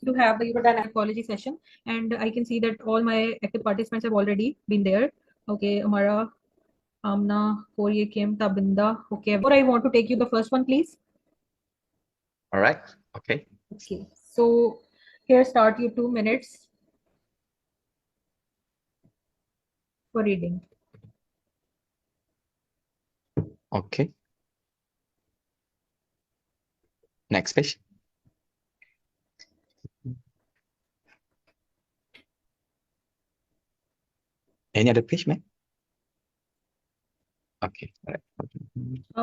to have the Urogynaecology session, and I can see that all my active participants have already been there. Okay, Amara, Amna, Korea, Kim, Tabinda. Okay, or I want to take you the first one, please. All right. Okay. Okay, so here start your 2 minutes for reading. Okay. Next page. Any other page, ma'am? Okay. All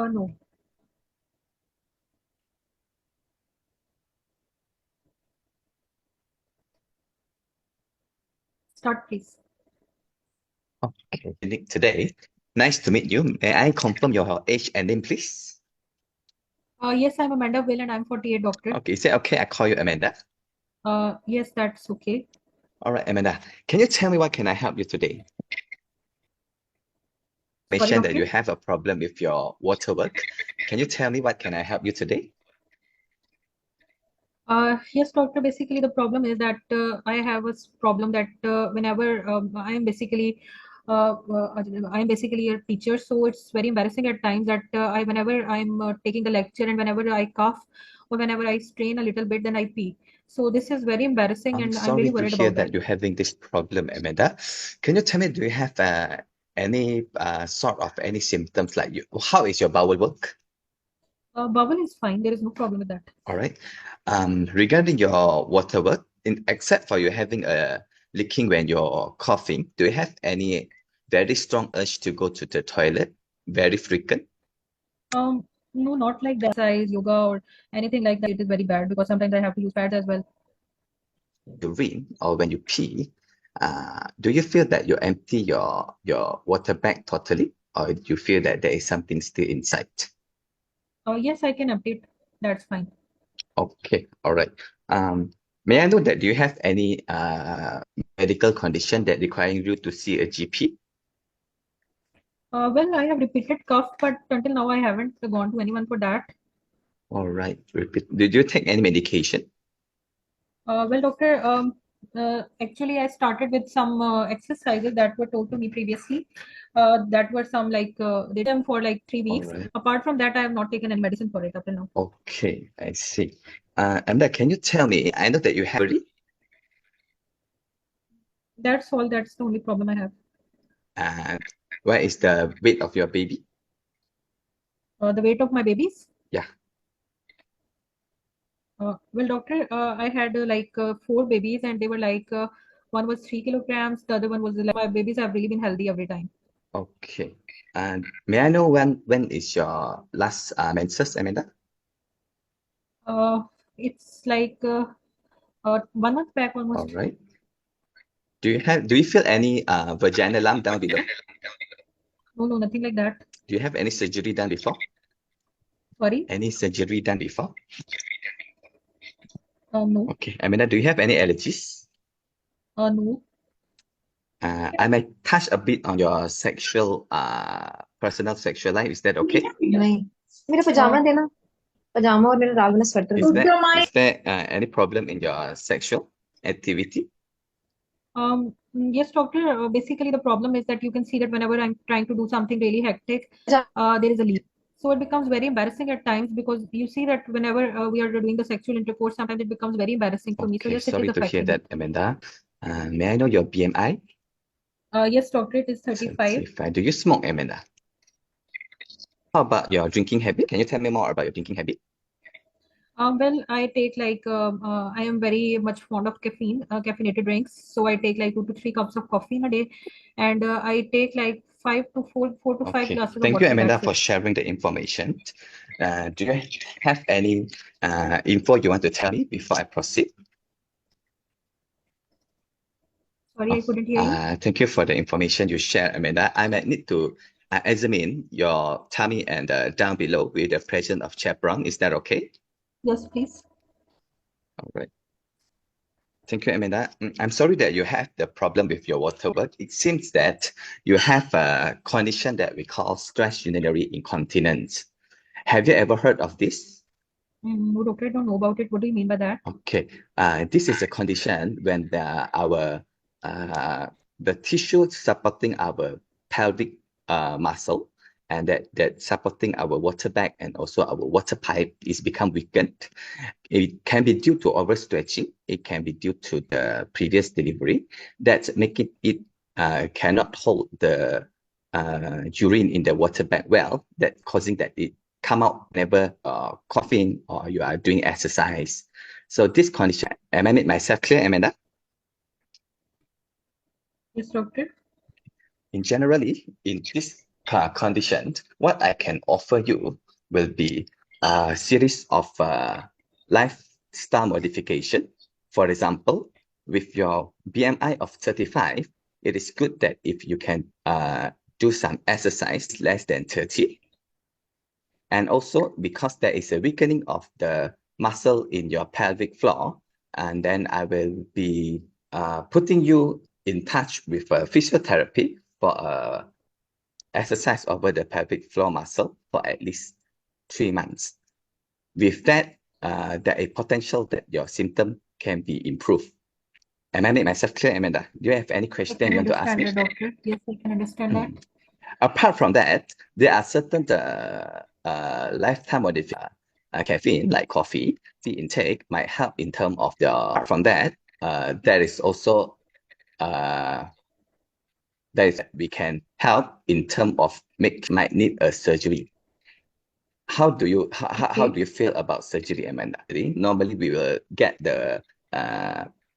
right. No. Start, please. Okay. Today, nice to meet you. May I confirm your age and name, please? Yes, I'm Amanda Will, and I'm 48, doctor. Okay. Is it okay I call you Amanda? Yes, that's okay. All right, Amanda. Can you tell me what can I help you today? Mentioned that you have a problem with your water work. Can you tell me what can I help you today? Yes, doctor. Basically, the problem is that I have a problem that whenever I am basically a teacher, so it's very embarrassing at times that whenever I'm taking the lecture and whenever I cough or whenever I strain a little bit, then I pee. So this is very embarrassing, and I'm really worried about that. You're having this problem, Amanda. Can you tell me, do you have any sort of any symptoms like you? How is your bowel work? Bowel is fine. There is no problem with that. All right. Regarding your water work, except for you having a leaking when you're coughing, do you have any very strong urge to go to the toilet? Very frequent? No, not like that. Exercise, yoga, or anything like that. It is very bad because sometimes I have to use pads as well. Urine or when you pee, do you feel that you empty your water bag totally, or do you feel that there is something still inside? Yes, I can update. That's fine. Okay, all right. May I know that do you have any medical condition that requiring you to see a GP? Well, I have repeated cough, but until now I haven't gone to anyone for that. All right. Did you take any medication? Well, doctor, actually I started with some exercises that were told to me previously. That were some like they did them for like 3 weeks. Right. Apart from that, I have not taken any medicine for it up till now. Okay, I see. Amanda, can you tell me? I know that you have already. That's all. That's the only problem I have. And what is the weight of your baby? The weight of my babies? Yeah. Well, doctor, I had 4 babies, and they were one was 3 kilograms, the other one was like, my babies have really been healthy every time. Okay. And may I know when is your last menses, Amanda? It's like 1 month back almost. All right. Do you feel any vaginal lump down below? No, nothing like that. Do you have any surgery done before? Sorry? Any surgery done before? No. Okay. Amanda, do you have any allergies? No. I might touch a bit on your personal sexual life. Is that okay? नहीं मेरा पजामा देना पजामा और मेरा राग वाला sweater Is there any problem in your sexual activity? Yes, doctor. Basically, the problem is that you can see that whenever I'm trying to do something really hectic, there is a leak. So it becomes very embarrassing at times because you see that whenever we are doing the sexual intercourse, sometimes it becomes very embarrassing for me. So Okay, yes, it sorry is to hear affecting that, me. Amanda. May I know your BMI? Yes, doctor, it is 35. 35. Do you smoke, Amanda? How about your drinking habit? Can you tell me more about your drinking habit? Well, I take I am very much fond of caffeine, caffeinated drinks. So I take like 2 to 3 cups of coffee in a day, and I take like 4 to 5 glasses of water. Thank you, Amanda, for sharing the information. Do you have any info you want to tell me before I proceed? Sorry, I couldn't hear you. Thank you for the information you shared, Amanda. I might need to examine your tummy and down below with the presence of chaperone. Is that okay? Yes, please. All right. Thank you, Amanda. I'm sorry that you have the problem with your water work. It seems that you have a condition that we call stress urinary incontinence. Have you ever heard of this? No, doctor, I don't know about it. What do you mean by that? Okay, this is a condition when the tissue supporting our pelvic muscle and that supporting our water bag and also our water pipe is become weakened. It can be due to overstretching. It can be due to the previous delivery that's making it cannot hold the urine in the water bag well, that causing that it come out whenever coughing or you are doing exercise. So this condition, am I made myself clear, Amanda? Yes, doctor. Generally, in this condition, what I can offer you will be a series of lifestyle modification. For example, with your BMI of 35, it is good that if you can do some exercise less than 30. And also because there is a weakening of the muscle in your pelvic floor, and then I will be putting you in touch with a physiotherapy for exercise over the pelvic floor muscle for at least 3 months. With that, there is potential that your symptom can be improved. Am I make myself clear, Amanda? Do you have any I question can you want to ask understand me? that, doctor. Yes, I can understand that. Apart from that, there are certain lifetime modification caffeine, like coffee, tea intake might help in terms of the. Apart from that, there is also we can help in terms of might need a surgery. How do you feel about surgery, Amanda? Normally, we will get the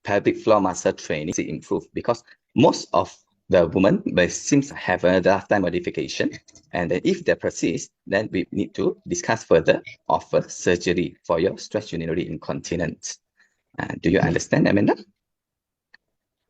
pelvic floor muscle training to improve because most of the women may seem to have a lifetime modification, and then if they persist, then we need to discuss further offer surgery for your stress urinary incontinence. Do you understand, Amanda?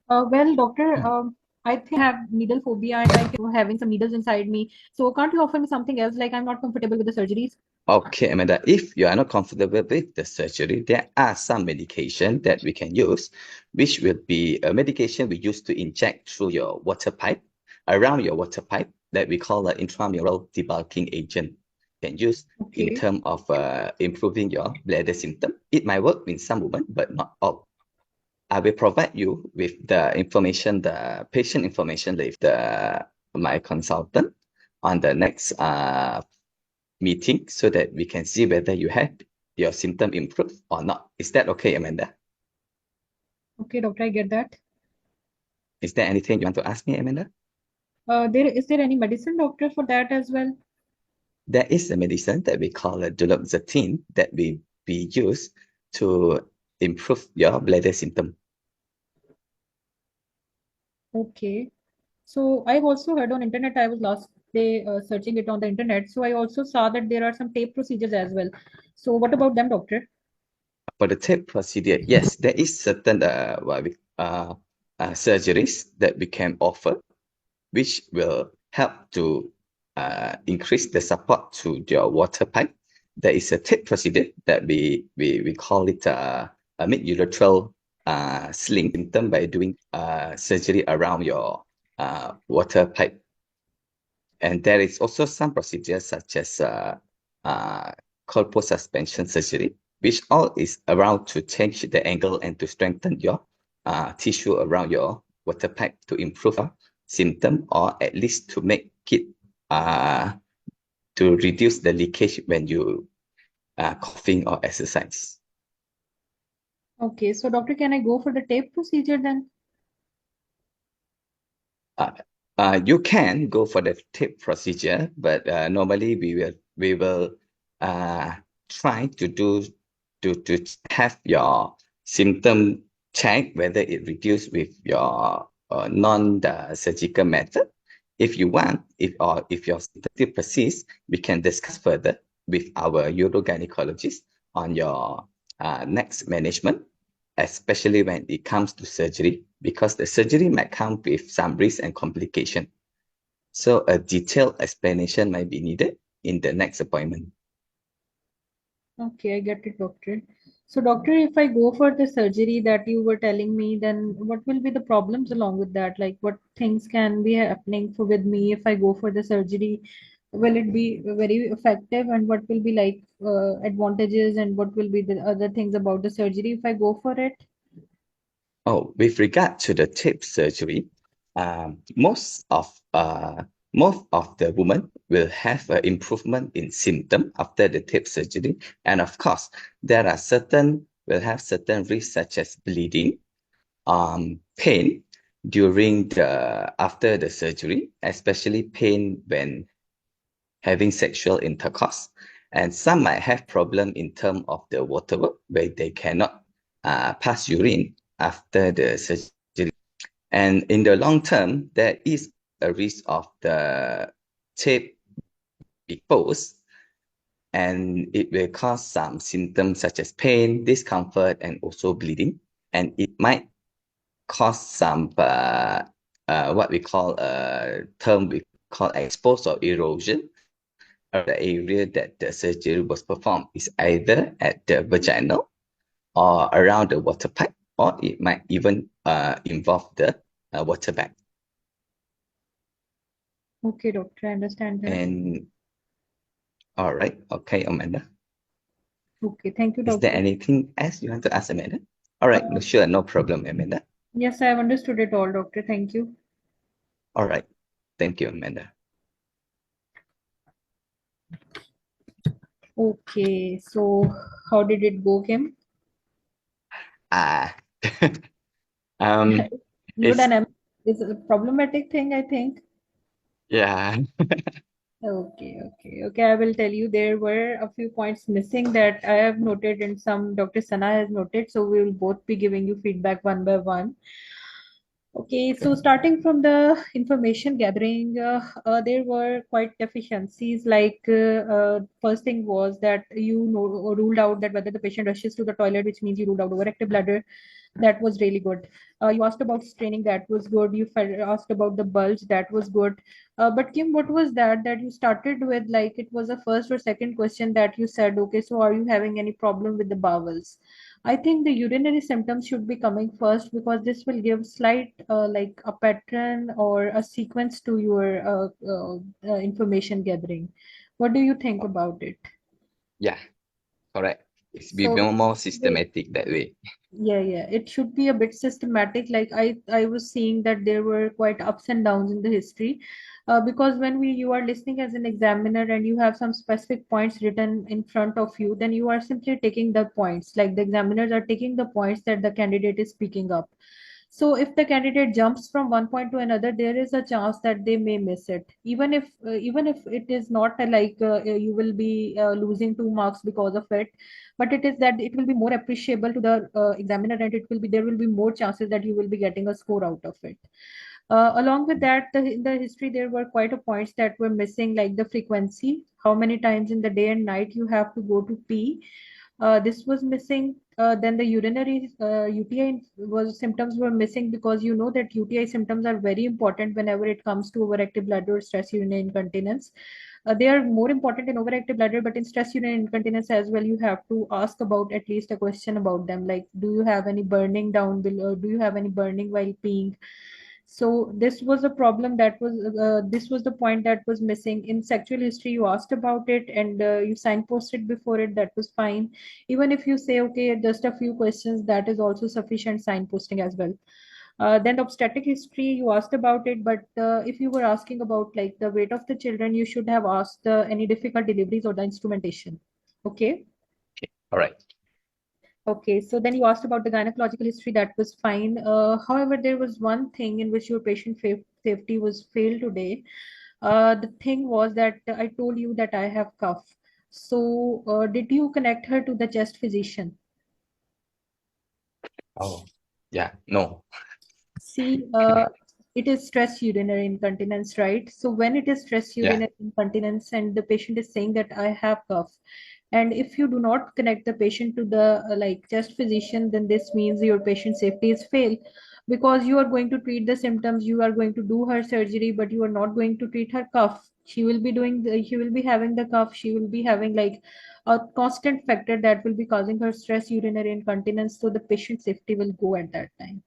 Well, doctor, I think I have needle phobia and like having some needles inside me. So can't you offer me something else? Like I'm not comfortable with the surgeries. Okay, Amanda, if you are not comfortable with the surgery, there are some medication that we can use, which will be a medication we use to inject through your water pipe, around your water pipe, that we call an intramural debulking agent. You can use in Okay. terms of improving your bladder symptom. It might work in some women, but not all. I will provide you with the information, the patient information with my consultant on the next meeting so that we can see whether you have your symptom improve or not. Is that okay, Amanda? Okay, doctor, I get that. Is there anything you want to ask me, Amanda? Is there any medicine, doctor, for that as well? There is a medicine that we call a duloxetine that we use to improve your bladder symptom. Okay. So I've also heard on internet, I was last day searching it on the internet. So I also saw that there are some tape procedures as well. So what about them, doctor? For the tape procedure, yes, there is certain surgeries that we can offer, which will help to increase the support to your water pipe. There is a tape procedure that we call it a mid-urethral sling symptom by doing surgery around your water pipe. And there is also some procedures such as corpus suspension surgery, which all is around to change the angle and to strengthen your tissue around your water pipe to improve symptom or at least to make it to reduce the leakage when you coughing or exercise. Okay, so doctor, can I go for the tape procedure then? You can go for the tape procedure, but normally we will try to do to have your symptom check whether it reduce with your non-surgical method. If you want, if your symptom still persists, we can discuss further with our urogynecologist on your next management, especially when it comes to surgery, because the surgery might come with some risk and complication. So a detailed explanation might be needed in the next appointment. Okay, I get it, doctor. So doctor, if I go for the surgery that you were telling me, then what will be the problems along with that? Like what things can be happening for with me if I go for the surgery? will it be very effective, and what will be like advantages, and what will be the other things about the surgery if I go for it? Oh, with regard to the tip surgery, um, most of uh, most of the women will have an improvement in symptom after the tip surgery, and of course, there are certain will have certain risks such as bleeding, pain during the after the surgery, especially pain when having sexual intercourse, and some might have problem in terms of the water work where they cannot pass urine after the surgery. And in the long term, there is a risk of the tape exposed, and it will cause some symptoms such as pain, discomfort, and also bleeding. And it might cause some what we call a term we call exposed or erosion of the area that the surgery was performed. Is either at the vaginal or around the water pipe, or it might even involve the water bag. Okay, doctor, I understand that. And all right, okay, Amanda. Okay, thank you, Is there doctor. anything else you want to ask, Amanda? All right, no, sure, no problem, Amanda. Yes, I have understood it all, doctor. Thank you. All right, thank you, Amanda. Okay, so how did it go, Kim? Ah, um, it's Hemodynamics is a problematic thing, I think. yeah, Okay. I will tell you there were a few points missing that I have noted and some Dr. Sana has noted. So we will both be giving you feedback one by one. Okay, so starting from the information gathering, there were quite deficiencies. Like first thing was that you know, ruled out that whether the patient rushes to the toilet, which means you ruled out overactive bladder. That was really good. You asked about straining. That was good. You asked about the bulge. That was good. But Kim, what was that you started with? Like it was a first or second question that you said, okay, so are you having any problem with the bowels? I think the urinary symptoms should be coming first because this will give slight like a pattern or a sequence to your information gathering. What do you think about it? yeah, correct. It's be So more systematic that way. yeah, it should be a bit systematic. Like I was seeing that there were quite ups and downs in the history, because when you are listening as an examiner and you have some specific points written in front of you, then you are simply taking the points. Like the examiners are taking the points that the candidate is speaking up. So if the candidate jumps from one point to another, there is a chance that they may miss it. Even if it is not you will be losing 2 marks because of it, but it is that it will be more appreciable to the examiner, and it will be there will be more chances that you will be getting a score out of it. Along with that, in the history, there were quite a points that were missing, like the frequency, how many times in the day and night you have to go to pee. This was missing. Then the urinary UTI was symptoms were missing because you know that UTI symptoms are very important whenever it comes to overactive bladder or stress urinary incontinence. They are more important in overactive bladder, but in stress urinary incontinence as well, you have to ask about at least a question about them, like do you have any burning down below? Do you have any burning while peeing? So this was a problem that was this was the point that was missing in sexual history. You asked about it and you signposted before it. That was fine. Even if you say okay, just a few questions, that is also sufficient signposting as well. Then obstetric history, you asked about it, but if you were asking about like the weight of the children, you should have asked any difficult deliveries or the instrumentation. Okay. Okay, all right. Okay, so then you asked about the gynecological history, that was fine. However, there was one thing in which your patient safety was failed today. The thing was that I told you that I have cough. So, did you connect her to the chest physician? Oh, yeah, no. See, it is stress urinary incontinence, right? So when it is stress Yeah. urinary incontinence and the patient is saying that I have cough, and if you do not connect the patient to the like chest physician, then this means your patient safety is failed because you are going to treat the symptoms, you are going to do her surgery, but you are not going to treat her cough. She will be having the cough, she will be having like a constant factor that will be causing her stress urinary incontinence. So the patient safety will go at that time.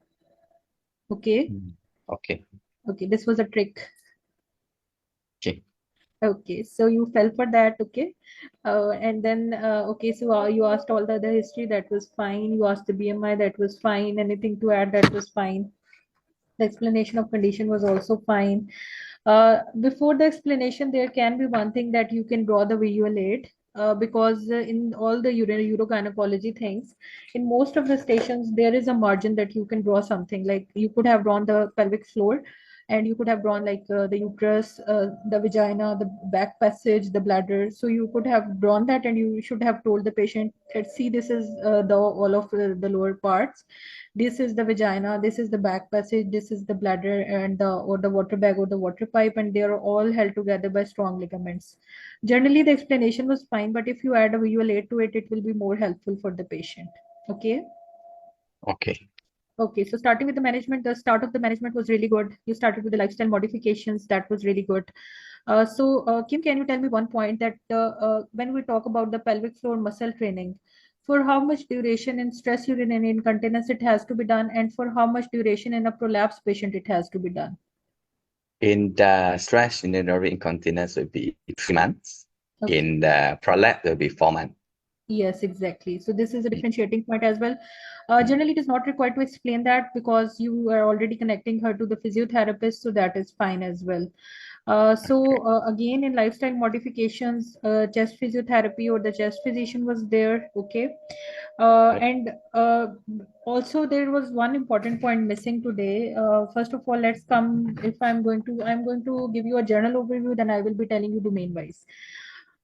Okay. Mm. Okay. Okay, this was a trick. Okay. Okay, so you fell for that, okay. And then, okay, so you asked all the other history, that was fine. You asked the BMI, that was fine. Anything to add, that was fine. The explanation of condition was also fine. Before the explanation, there can be one thing that you can draw the visual aid, because in all the urogynecology things, in most of the stations, there is a margin that you can draw something. Like you could have drawn the pelvic floor, and you could have drawn like the uterus, the vagina, the back passage, the bladder. So you could have drawn that, and you should have told the patient that, see, this is the all of the lower parts. This is the vagina, this is the back passage, this is the bladder, and the or the water bag or the water pipe, and they are all held together by strong ligaments. Generally, the explanation was fine, but if you add a visual aid to it, it will be more helpful for the patient. Okay. Okay. Okay, so starting with the management, the start of the management was really good. You started with the lifestyle modifications, that was really good. Kim, can you tell me one point that when we talk about the pelvic floor muscle training, for how much duration in stress urinary incontinence it has to be done, and for how much duration in a prolapse patient it has to be done? In the stress urinary incontinence will be 3 months. Okay. In the prolapse will be 4 months. Yes, exactly. So this is a differentiating point as well. Generally, it is not required to explain that because you are already connecting her to the physiotherapist, so that is fine as well. Again, in lifestyle modifications, chest physiotherapy or the chest physician was there. Okay. And also there was one important point missing today. First of all, let's come, if I'm going to give you a general overview, then I will be telling you domain wise.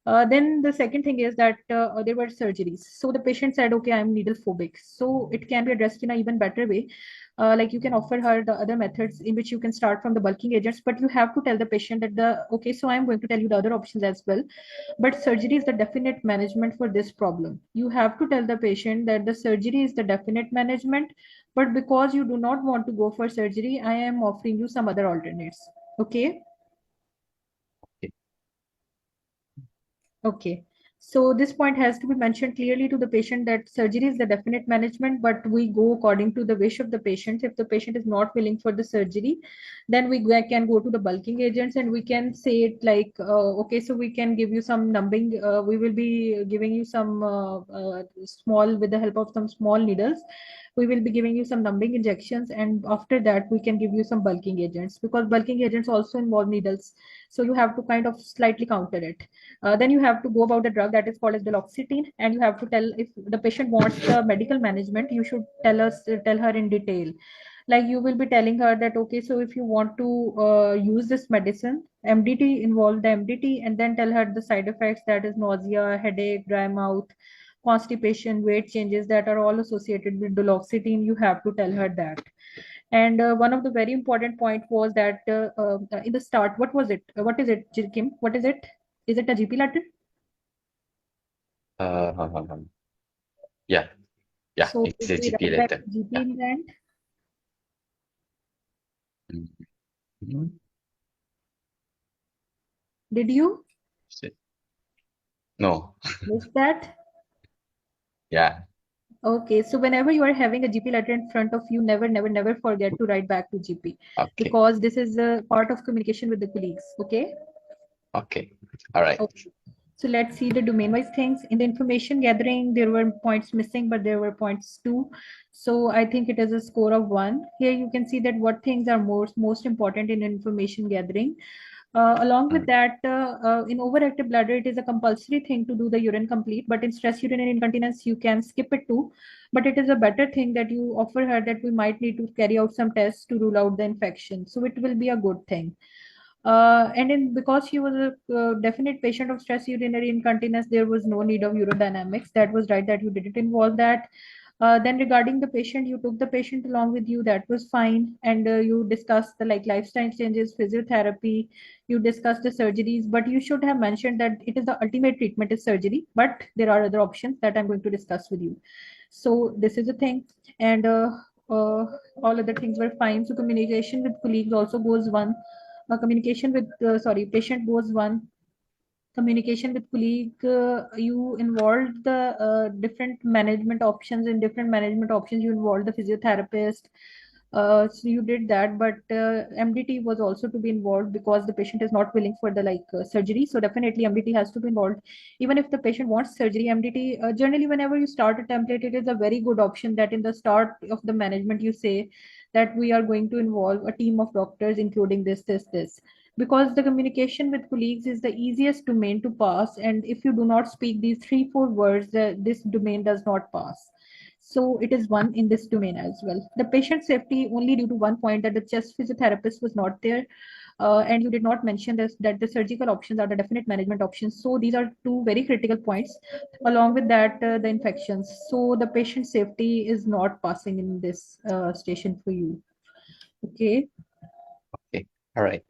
Then the second thing is that there were surgeries. So the patient said, okay, I'm needle phobic. So it can be addressed in an even better way. Like you can offer her the other methods in which you can start from the bulking agents, but you have to tell the patient that okay, so I'm going to tell you the other options as well. But surgery is the definite management for this problem. You have to tell the patient that the surgery is the definite management, but because you do not want to go for surgery, I am offering you some other alternates. Okay. Okay. So this point has to be mentioned clearly to the patient that surgery is the definite management, but we go according to the wish of the patient. If the patient is not willing for the surgery, then can go to the bulking agents, and we can say it like, okay, so we can give you some numbing. We will be giving you some small, with the help of some small needles. We will be giving you some numbing injections, and after that, we can give you some bulking agents, because bulking agents also involve needles. So you have to kind of slightly counter it. Then you have to go about the drug that is called as duloxetine, and you have to tell, if the patient wants the medical management, you should tell her in detail. Like you will be telling her that, okay, so if you want to use this medicine, MDT, involve the MDT, and then tell her the side effects, that is nausea, headache, dry mouth, constipation, weight changes, that are all associated with duloxetine. You have to tell her that. And one of the very important point was that in the start, what was it? What is it, Kim? What is it? Is it a GP letter? Yeah. Yeah, So it's did a we GP write back letter. GP Yeah. in the end? Mhm. Did you No. miss that? Yeah. Okay, so whenever you are having a GP letter in front of you, never forget to write back to GP, Okay. because this is a part of communication with the colleagues. Okay. Okay. All right. Okay. So let's see the domain-wise things. In the information gathering, there were points missing, but there were points too. So I think it is a score of 1. Here you can see that what things are most important in information gathering. Along with Mm. that, in overactive bladder, it is a compulsory thing to do the urine complete, but in stress urinary incontinence, you can skip it too. But it is a better thing that you offer her that we might need to carry out some tests to rule out the infection. So it will be a good thing. Because she was a definite patient of stress urinary incontinence, there was no need of urodynamics. That was right that you didn't involve that. Then regarding the patient, you took the patient along with you. That was fine, and you discussed the like lifestyle changes, physiotherapy. You discussed the surgeries, but you should have mentioned that it is the ultimate treatment is surgery. But there are other options that I'm going to discuss with you. So this is a thing, and uh, all other things were fine. So communication with colleagues also goes one. Communication with patient goes one. Communication with colleague, you involved the different management options. In different management options, you involved the physiotherapist, So you did that, but MDT was also to be involved because the patient is not willing for the surgery. So definitely MDT has to be involved. Even if the patient wants surgery, MDT generally whenever you start a template, it is a very good option that in the start of the management you say that we are going to involve a team of doctors, including this, because the communication with colleagues is the easiest domain to pass. And if you do not speak these 3-4 words, this domain does not pass. So it is one in this domain as well. The patient safety only due to one point that the chest physiotherapist was not there. And you did not mention this, that the surgical options are the definite management options. So these are two very critical points. Along with that, the infections. So the patient safety is not passing in this station for you. Okay. Okay. All right.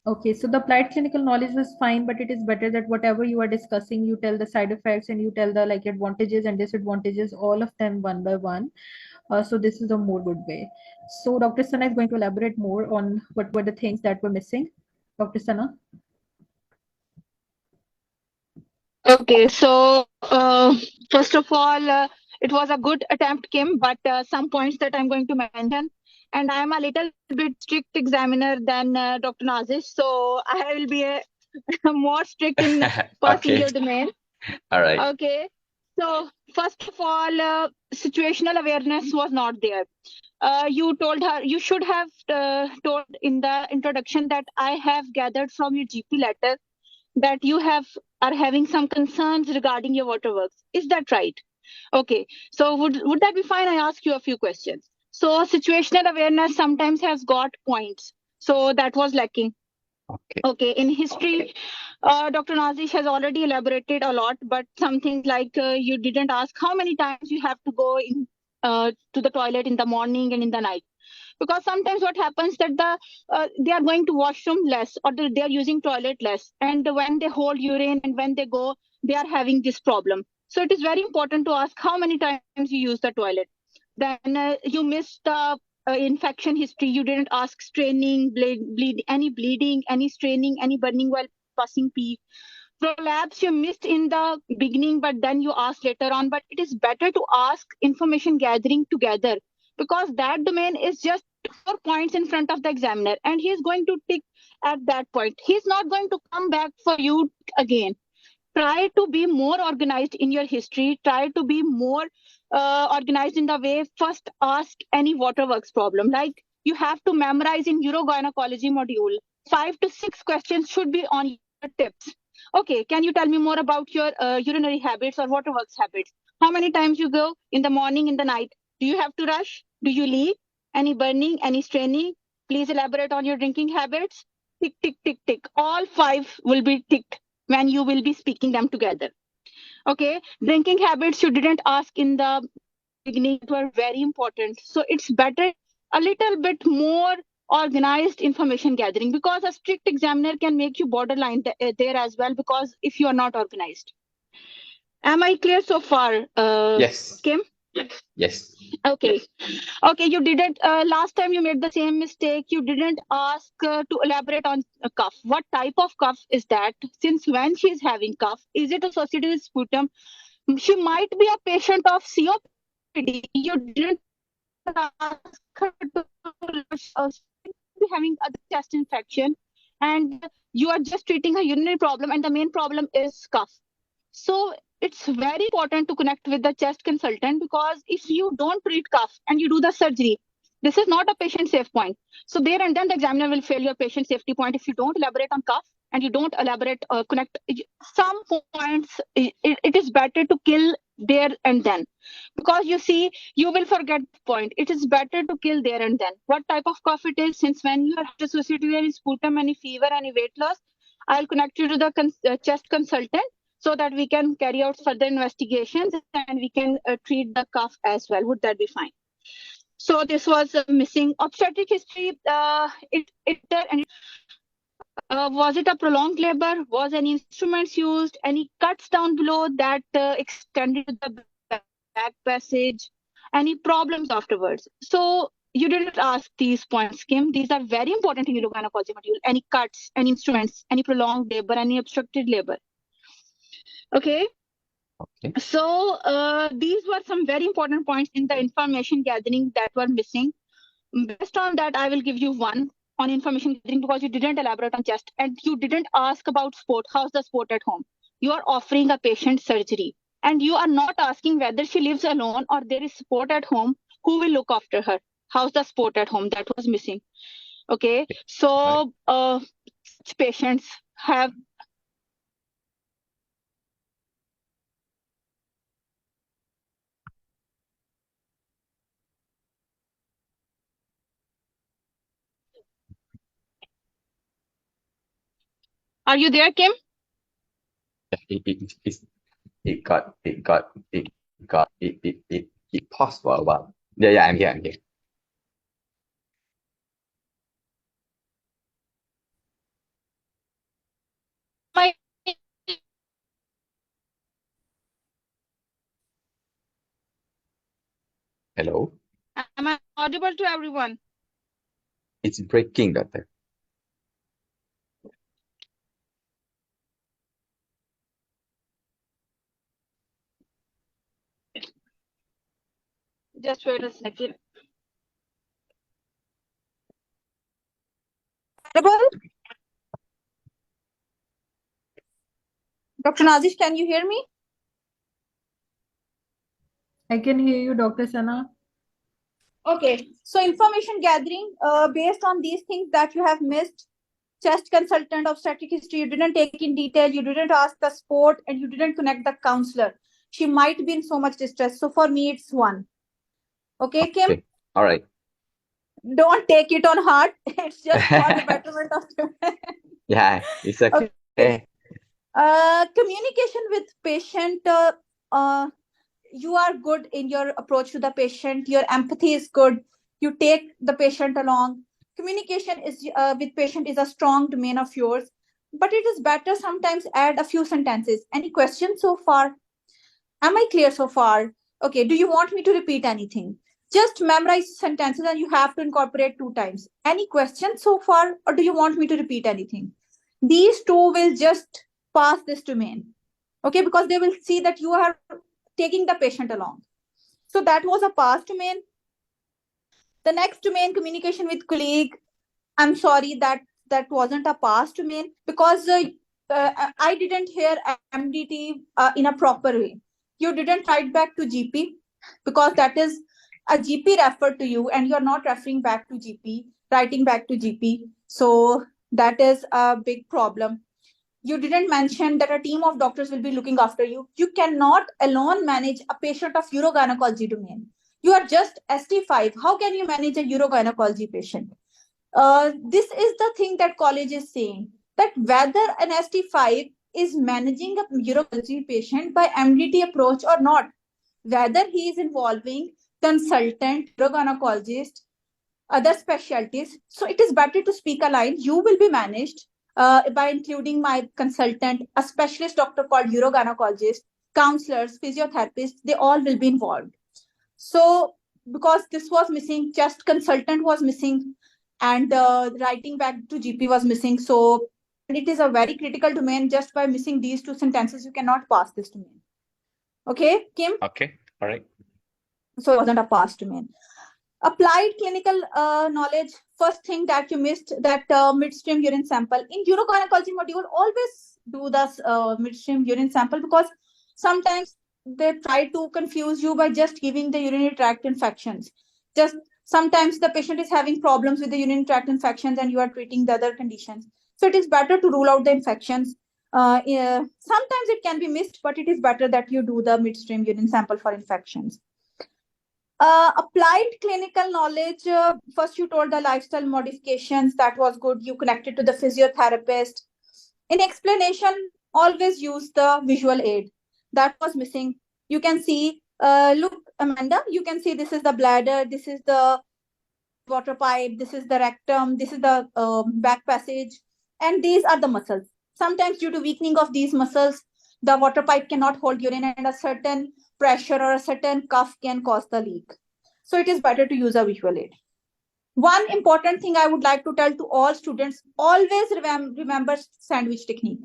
Okay, so the applied clinical knowledge was fine, but it is better that whatever you are discussing, you tell the side effects and you tell the advantages and disadvantages, all of them one by one. So this is a more good way. So Dr. Sana is going to elaborate more on what were the things that were missing. Dr. Sana. Okay, so first of all, it was a good attempt, Kim, but some points that I'm going to mention, and I am a little bit strict examiner than Dr. Nazish, so I will be more strict in passing Okay. your domain. All right. Okay, so first of all, situational awareness was not there. You told her, you should have told in the introduction that I have gathered from your GP letter that you are having some concerns regarding your waterworks. Is that right? Okay. So would that be fine? I ask you a few questions. So situational awareness sometimes has got points. So that was lacking. Okay. Okay. In history, Dr. Nazish has already elaborated a lot, but something like you didn't ask how many times you have to go in to the toilet in the morning and in the night, because sometimes what happens that they are going to washroom less, or they are using toilet less, and when they hold urine and when they go, they are having this problem. So it is very important to ask how many times you use the toilet. Then you missed the infection history. You didn't ask straining, any bleeding, any straining, any burning while passing pee. Prolapse you missed in the beginning, but then you asked later on. But it is better to ask information gathering together, because that domain is just 4 points in front of the examiner, and he is going to tick at that point. He's not going to come back for you again. Try to be more organized in your history. Try to be more organized in the way. First, ask any waterworks problem. Like you have to memorize in Urogynaecology module. 5 to 6 questions should be on your tips. Okay, can you tell me more about your urinary habits or waterworks habits? How many times you go in the morning, in the night? Do you have to rush? Do you leave? Any burning, any straining? Please elaborate on your drinking habits. Tick, tick, tick, tick. All 5 will be ticked when you will be speaking them together. Okay, drinking habits you didn't ask in the beginning were very important. So it's better a little bit more organized information gathering, because a strict examiner can make you borderline there as well, because if you are not organized. Am I clear so far, Yes. Kim? Yes. Okay. Okay, you didn't, last time you made the same mistake. You didn't ask to elaborate on a cough. What type of cough is that? Since when she is having cough? Is it associated with sputum? She might be a patient of COPD. You didn't ask her to be having other chest infection, and you are just treating her urinary problem, and the main problem is cough. So it's very important to connect with the chest consultant, because if you don't treat cough and you do the surgery, this is not a patient safe point. So there and then the examiner will fail your patient safety point if you don't elaborate on cough and you don't elaborate connect some points. It is better to kill there and then, because you see you will forget the point. It is better to kill there and then. What type of cough it is, since when you are associated with any sputum, any fever, any weight loss, I'll connect you to the chest consultant, so that we can carry out further investigations and we can treat the cough as well. Would that be fine? So this was missing obstetric history. Was it a prolonged labor? Was any instruments used? Any cuts down below that extended to the back passage? Any problems afterwards? So you didn't ask these points, Kim. These are very important in urogynecology module. Any cuts, any instruments, any prolonged labor, any obstructed labor. Okay. Okay. So these were some very important points in the information gathering that were missing. Based on that, I will give you one on information gathering because you didn't elaborate on chest and you didn't ask about sport. How's the sport at home? You are offering a patient surgery and you are not asking whether she lives alone or there is support at home. Who will look after her? How's the sport at home? That was missing. Okay, so patients have. Are you there, Kim? It paused for a while. Yeah, I'm here. Hello? Am I audible to everyone? It's breaking, doctor. Just wait a second. Audible? Dr. Nazish, can you hear me? I can hear you, Dr. Sana. Okay, so information gathering based on these things that you have missed. Chest consultant, obstetric history, you didn't take in detail, you didn't ask the sport, and you didn't connect the counselor. She might be in so much distress. So for me, it's 1. Okay, Kim? Okay. All right. Don't take it on heart. It's just for the betterment of the Yeah, it's okay. Communication with patient. You are good in your approach to the patient. Your empathy is good. You take the patient along. Communication is with patient is a strong domain of yours, but it is better sometimes add a few sentences. Any questions so far? Am I clear so far? Okay, do you want me to repeat anything? Just memorize sentences and you have to incorporate 2 times. Any questions so far, or do you want me to repeat anything? These 2 will just pass this domain. Okay, because they will see that you are taking the patient along. So that was a pass domain. The next domain, communication with colleague. I'm sorry that wasn't a pass domain because I didn't hear MDT in a proper way. You didn't write back to GP because that is a GP referred to you and you're not referring back to GP, writing back to GP. So that is a big problem. You didn't mention that a team of doctors will be looking after you. You cannot alone manage a patient of urogynecology domain. You are just ST5. How can you manage a urogynecology patient? This is the thing that college is saying, that whether an ST5 is managing a urology patient by MDT approach or not, whether he is involving consultant, urogynecologist, other specialties. So it is better to speak a line. You will be managed by including my consultant, a specialist doctor called urogynecologist, counselors, physiotherapists, they all will be involved. So because this was missing, just consultant was missing, and writing back to GP was missing. So it is a very critical domain. Just by missing these 2 sentences, you cannot pass this domain. Okay, Kim? Okay. All right. So it wasn't a pass domain. Applied clinical knowledge. First thing that you missed, that midstream urine sample. In urogynecology module, always do this midstream urine sample because sometimes they try to confuse you by just giving the urinary tract infections. Just sometimes the patient is having problems with the urinary tract infections and you are treating the other conditions. So it is better to rule out the infections. Sometimes it can be missed, but it is better that you do the midstream urine sample for infections. Applied clinical knowledge. First, you told the lifestyle modifications. That was good. You connected to the physiotherapist. In explanation, always use the visual aid. That was missing. You can see, look, Amanda, you can see this is the bladder, this is the water pipe, this is the rectum, this is the back passage, and these are the muscles. Sometimes due to weakening of these muscles, the water pipe cannot hold urine and a certain pressure or a certain cuff can cause the leak. So it is better to use a visual aid. One important thing I would like to tell to all students, always remember sandwich technique.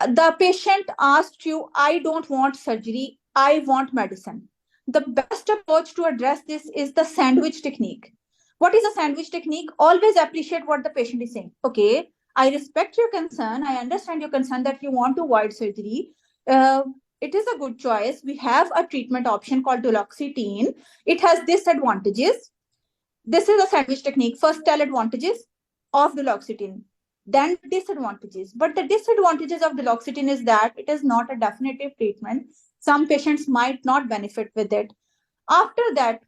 The patient asked you, I don't want surgery, I want medicine. The best approach to address this is the sandwich technique. What is a sandwich technique? Always appreciate what the patient is saying. Okay, I respect your concern. I understand your concern that you want to avoid surgery. It is a good choice. We have a treatment option called duloxetine. It has disadvantages. This is a sandwich technique. First, tell advantages of duloxetine, then disadvantages. But the disadvantages of duloxetine is that it is not a definitive treatment. Some patients might not benefit with it. After that,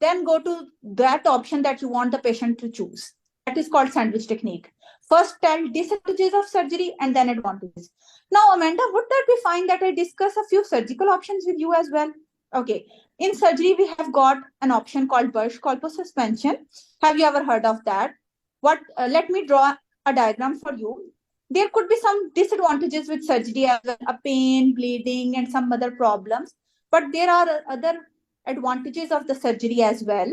then go to that option that you want the patient to choose. That is called sandwich technique. First, tell disadvantages of surgery and then advantages. Now, Amanda, would that be fine that I discuss a few surgical options with you as well? Okay. In surgery, we have got an option called Bursch colpus suspension. Have you ever heard of that? Let me draw a diagram for you. There could be some disadvantages with surgery as well, a pain, bleeding, and some other problems. But there are other advantages of the surgery as well,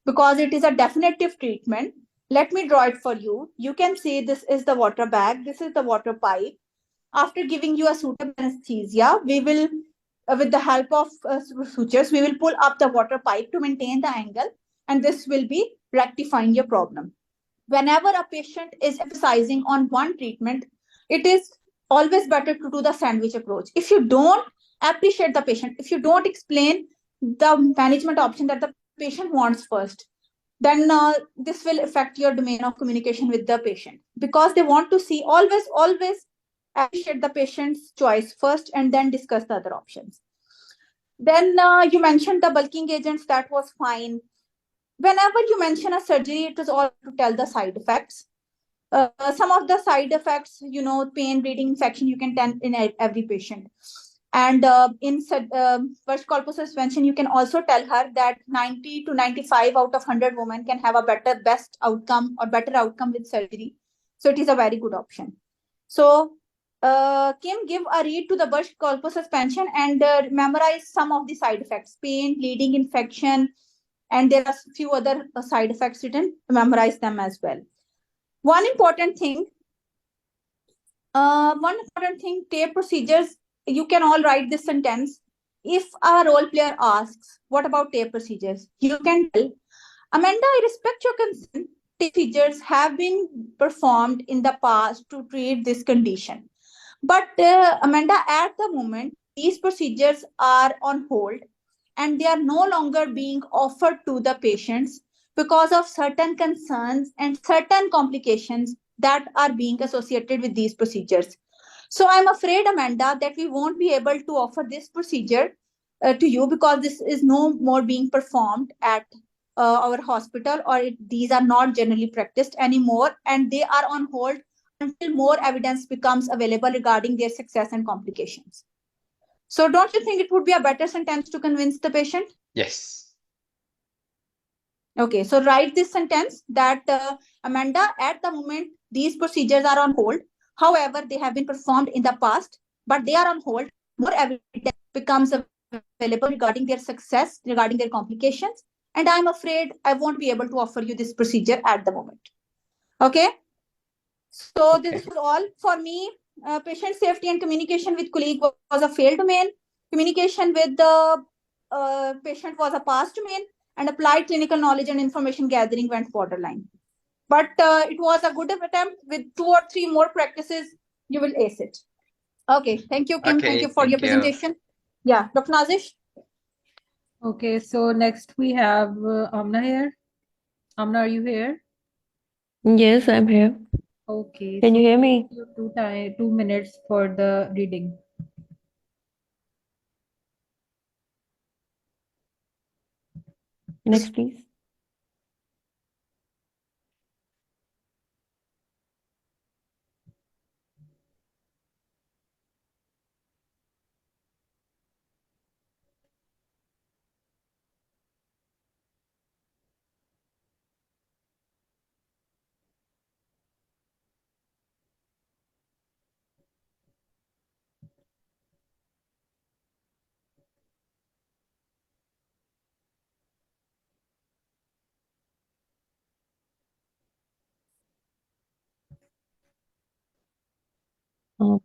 because it is a definitive treatment. Let me draw it for you. You can see this is the water bag, this is the water pipe. After giving you a suitable anesthesia, we will, with the help of sutures, we will pull up the water pipe to maintain the angle, and this will be rectifying your problem. Whenever a patient is emphasizing on one treatment, it is always better to do the sandwich approach. If you don't appreciate the patient, if you don't explain the management option that the patient wants first, then this will affect your domain of communication with the patient, because they want to see, always appreciate the patient's choice first and then discuss the other options. Then you mentioned the bulking agents. That was fine. Whenever you mention a surgery, it is all to tell the side effects. Some of the side effects, pain, bleeding, infection, you can tell in every patient. And in Bursch colpus suspension, you can also tell her that 90 to 95 out of 100 women can have a best outcome or better outcome with surgery. So it is a very good option. So Kim, give a read to the Bursch colpus suspension and memorize some of the side effects: pain, bleeding, infection, and there are a few other side effects written. Memorize them as well. One important thing, tape procedures. You can all write this sentence. If a role player asks, what about tape procedures? You can tell, Amanda, I respect your concern. Tape procedures have been performed in the past to treat this condition. But Amanda, at the moment, these procedures are on hold and they are no longer being offered to the patients because of certain concerns and certain complications that are being associated with these procedures. So I'm afraid, Amanda, that we won't be able to offer this procedure to you, because this is no more being performed at our hospital, or these are not generally practiced anymore, and they are on hold until more evidence becomes available regarding their success and complications. So don't you think it would be a better sentence to convince the patient? Yes. Okay, so write this sentence that Amanda, at the moment, these procedures are on hold. However, they have been performed in the past, but they are on hold. More evidence becomes available regarding their success, regarding their complications. And I'm afraid I won't be able to offer you this procedure at the moment. Okay. So this was all for me. Patient safety and communication with colleague was a failed domain. Communication with the patient was a past domain, and applied clinical knowledge and information gathering went borderline. But it was a good attempt. With 2 or 3 more practices, you will ace it. Okay, thank you, Kim. Okay, thank you for your presentation. Yeah, Dr. Nazish. Okay, so next we have Amna here. Amna, are you here? Yes, I'm here. Okay. Can you hear me? 2 minutes for the reading. Next, please.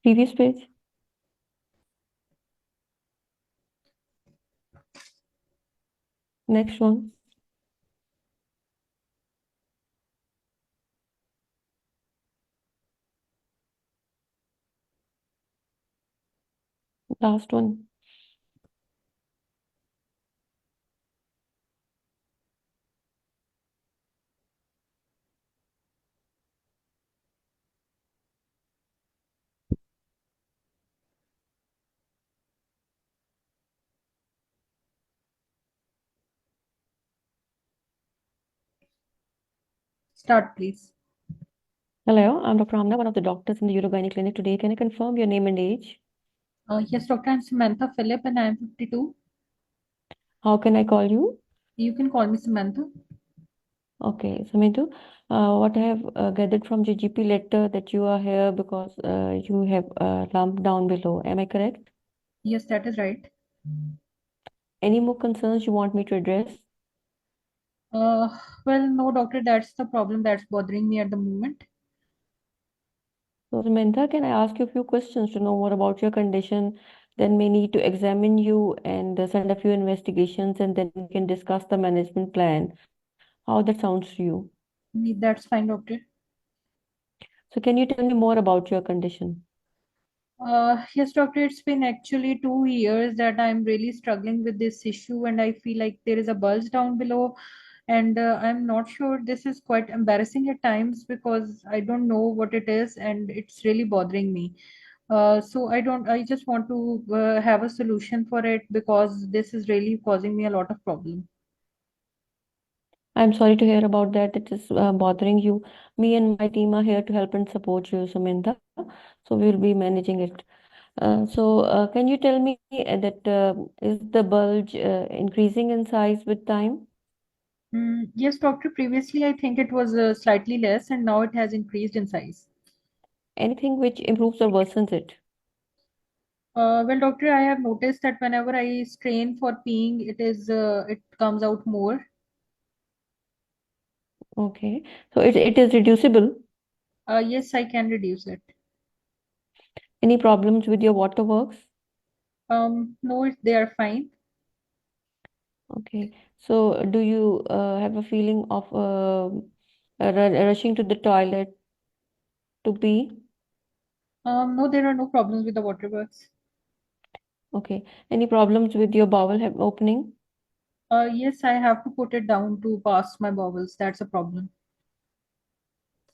Previous page. Next one. Last one. Start, please. Hello, I'm Dr. Amna, one of the doctors in the Urogynaecology clinic today. Can I confirm your name and age? Yes, doctor, I'm Samantha Philip and I'm 52. How can I call you? You can call me Samantha. Okay, Samintu, what I have gathered from the GP letter that you are here because you have a lump down below. Am I correct? Yes, that is right. Any more concerns you want me to address? Uh, well, no, doctor, that's the problem that's bothering me at the moment. So, Samantha, can I ask you a few questions to know more about your condition? Then may need to examine you and send a few investigations, and then we can discuss the management plan. How that sounds to you? That's fine, doctor. So, can you tell me more about your condition? Yes, doctor, it's been actually 2 years that I'm really struggling with this issue, and I feel like there is a bulge down below, and I'm not sure. This is quite embarrassing at times because I don't know what it is, and it's really bothering me. I just want to have a solution for it because this is really causing me a lot of problem. I'm sorry to hear about that. It is bothering you. Me and my team are here to help and support you, Samantha. So we'll be managing it. Can you tell me that is the bulge increasing in size with time? Yes, doctor, previously I think it was slightly less, and now it has increased in size. Anything which improves or worsens it? Well, doctor, I have noticed that whenever I strain for peeing, it comes out more. Okay. So it is reducible. Yes, I can reduce it. Any problems with your waterworks? No, they are fine. Okay. So do you have a feeling of rushing to the toilet to pee? No, there are no problems with the waterworks. Okay. Any problems with your bowel opening? Yes, I have to put it down to pass my bowels. That's a problem.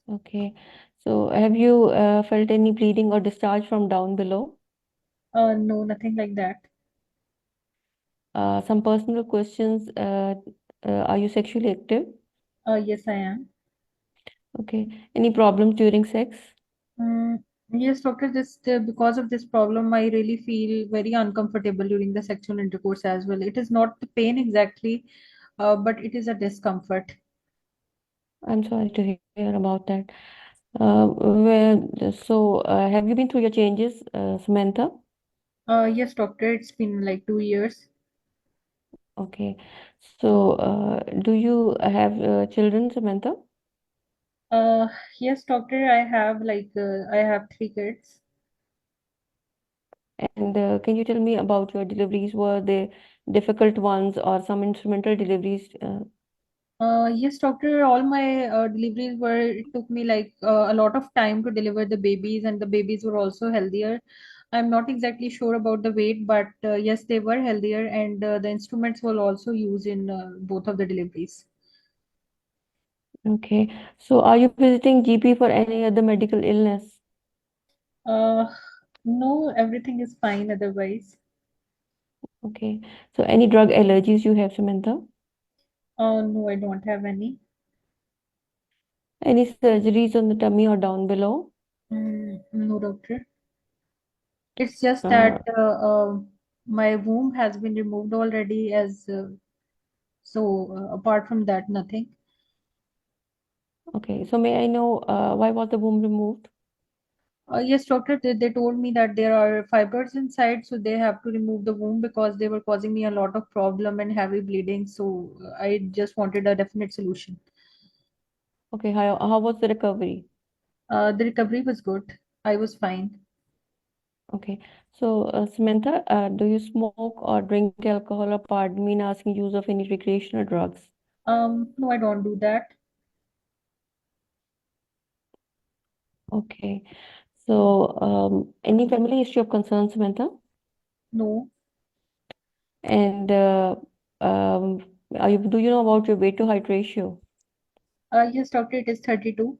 Okay. So have you felt any bleeding or discharge from down below? No, nothing like that. Some personal questions. Are you sexually active? Yes, I am. Okay. Any problems during sex? Mm, yes, doctor, because of this problem, I really feel very uncomfortable during the sexual intercourse as well. It is not the pain exactly, but it is a discomfort. I'm sorry to hear about that. Have you been through your changes, Samantha? Yes, doctor, it's been like 2 years. Okay. Do you have children, Samantha? Uh, yes, doctor, I have 3 kids. And can you tell me about your deliveries? Were they difficult ones or some instrumental deliveries? Yes, doctor, all my deliveries were, it took me like a lot of time to deliver the babies, and the babies were also healthier. I'm not exactly sure about the weight, but yes, they were healthier, and the instruments were also used in both of the deliveries. Okay. So are you visiting GP for any other medical illness? Uh, no, everything is fine otherwise. Okay. So any drug allergies you have, Samantha? No, I don't have any. Any surgeries on the tummy or down below? No, doctor. It's just Uh, that my womb has been removed already, apart from that, nothing. okay. So may I know why was the womb removed? Yes, doctor, they told me that there are fibroids inside, so they have to remove the womb because they were causing me a lot of problem and heavy bleeding. So I just wanted a definite solution. Okay. How was the recovery? The recovery was good. I was fine. Okay. So Samantha, do you smoke or drink alcohol or pardon me in asking use of any recreational drugs? No, I don't do that. Okay. So any family history of concern, Samantha? No. And do you know about your weight to height ratio? Yes, doctor, it is 32.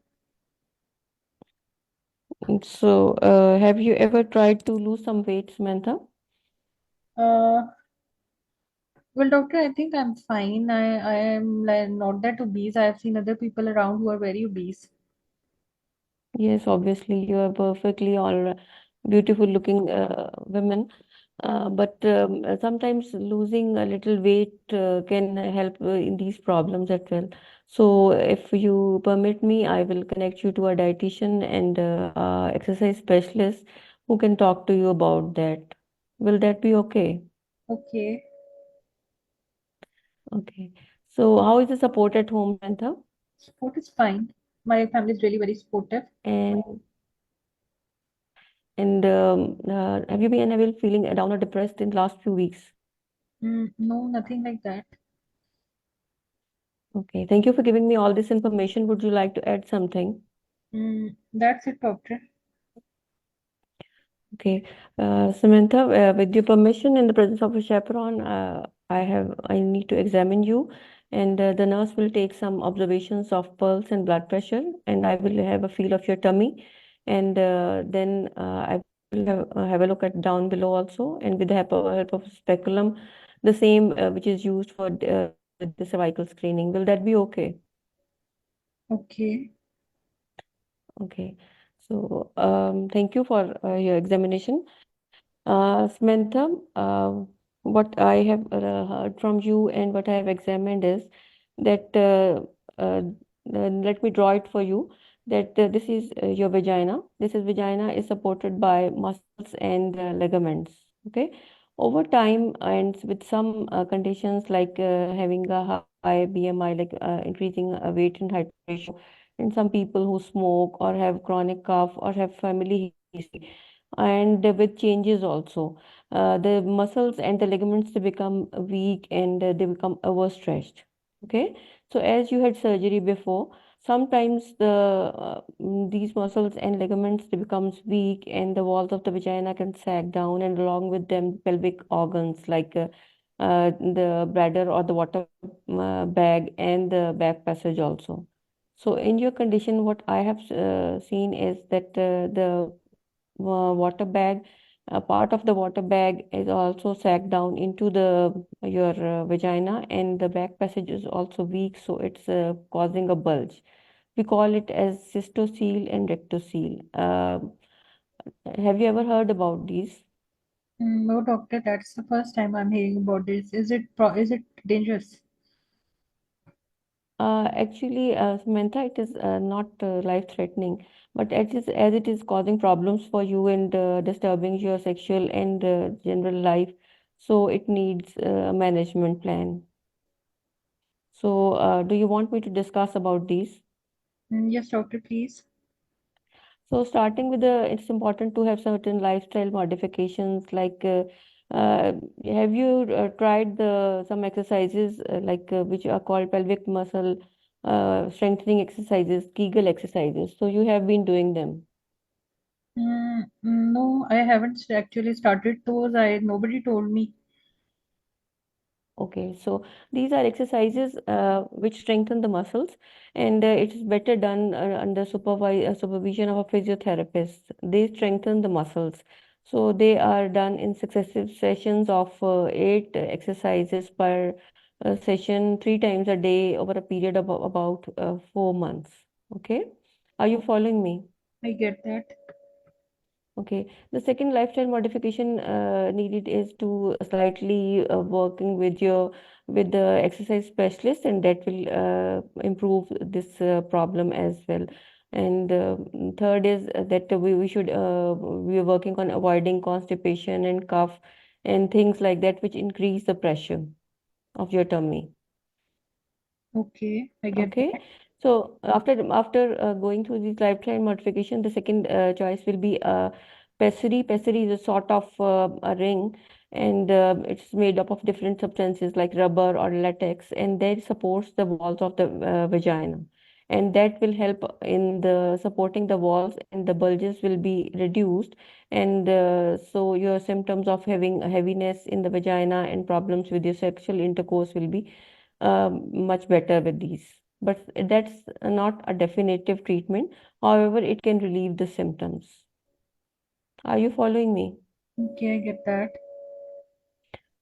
So, have you ever tried to lose some weight, Samantha? Uh, well, doctor, I think I'm fine. I am like not that obese. I have seen other people around who are very obese. Yes, obviously, you are perfectly all beautiful looking women. But sometimes losing a little weight can help in these problems as well. So, if you permit me, I will connect you to a dietitian and exercise specialist who can talk to you about that. Will that be okay? Okay. Okay. So, how is the support at home, Samantha? Support is fine. My family is really very supportive. And have you been ever feeling down or depressed in the last few weeks? No, nothing like that. Okay, thank you for giving me all this information. Would you like to add something? That's it, doctor. Okay, Samantha, with your permission, in the presence of a chaperone, I need to examine you, and the nurse will take some observations of pulse and blood pressure, and I will have a feel of your tummy, and then I will have a look at down below also, and with the help of speculum, the same which is used for the cervical screening. Will that be okay? Okay. Okay. So, thank you for your examination. Samantha, what I have heard from you and what I have examined is that uh, let me draw it for you that this is your vagina. This is vagina is supported by muscles and ligaments. Okay. Over time and with some conditions like having a high BMI, like increasing weight and height ratio, and some people who smoke or have chronic cough or have family history and with changes also the muscles and the ligaments they become weak and they become overstretched. Okay, so as you had surgery before, sometimes these muscles and ligaments they becomes weak and the walls of the vagina can sag down, and along with them pelvic organs like the bladder or the water bag and the back passage also. So in your condition, what I have seen is that the water bag, a part of the water bag is also sagged down into the your vagina, and the back passage is also weak, so it's causing a bulge. We call it as cystocele and rectocele. Have you ever heard about these? No, doctor, that's the first time I'm hearing about this. Is it dangerous? Actually, Samantha, it is not life-threatening, but as it is causing problems for you and disturbing your sexual and general life, so it needs a management plan. So, do you want me to discuss about these? Yes, doctor, please. So, starting with it's important to have certain lifestyle modifications. Like, uh, have you tried some exercises like which are called pelvic muscle strengthening exercises, Kegel exercises? So, you have been doing them. No, I haven't actually started those. Nobody told me. Okay, so these are exercises which strengthen the muscles, and it is better done under supervision of a physiotherapist. They strengthen the muscles. So they are done in successive sessions of 8 exercises per session, 3 times a day over a period of about 4 months. Okay, are you following me? I get that. Okay. The second lifestyle modification needed is to slightly working with with the exercise specialist, and that will improve this problem as well. And third is that we are working on avoiding constipation and cough and things like that, which increase the pressure of your tummy. Okay, I get Okay, that. so after going through this lifetime modification, the second choice will be pessary. Pessary is a sort of a ring, and it's made up of different substances like rubber or latex, and that supports the walls of the vagina. and that will help in the supporting the walls, and the bulges will be reduced, and so your symptoms of having heaviness in the vagina and problems with your sexual intercourse will be much better with these. But that's not a definitive treatment. However, it can relieve the symptoms. Are you following me? Okay, I get that.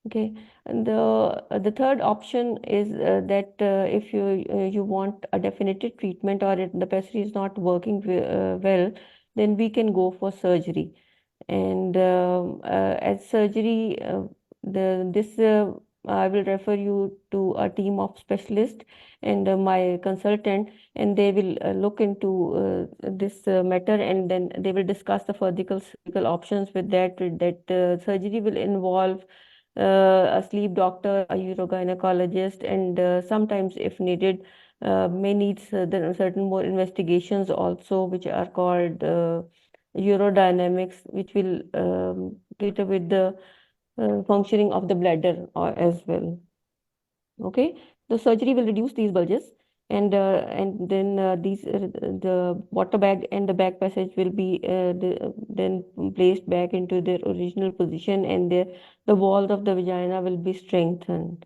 Okay, and the third option is that if you want a definitive treatment, or the pessary is not working well, then we can go for surgery. And as surgery, this I will refer you to a team of specialists and my consultant, and they will look into this matter, and then they will discuss the further surgical options with that. Surgery will involve a sleep doctor, a urogynecologist, and sometimes, if needed, may need certain more investigations also, which are called urodynamics, which will cater with the functioning of the bladder as well. Okay, the surgery will reduce these bulges, and then the water bag and the back passage will be then placed back into their original position, and the walls of the vagina will be strengthened.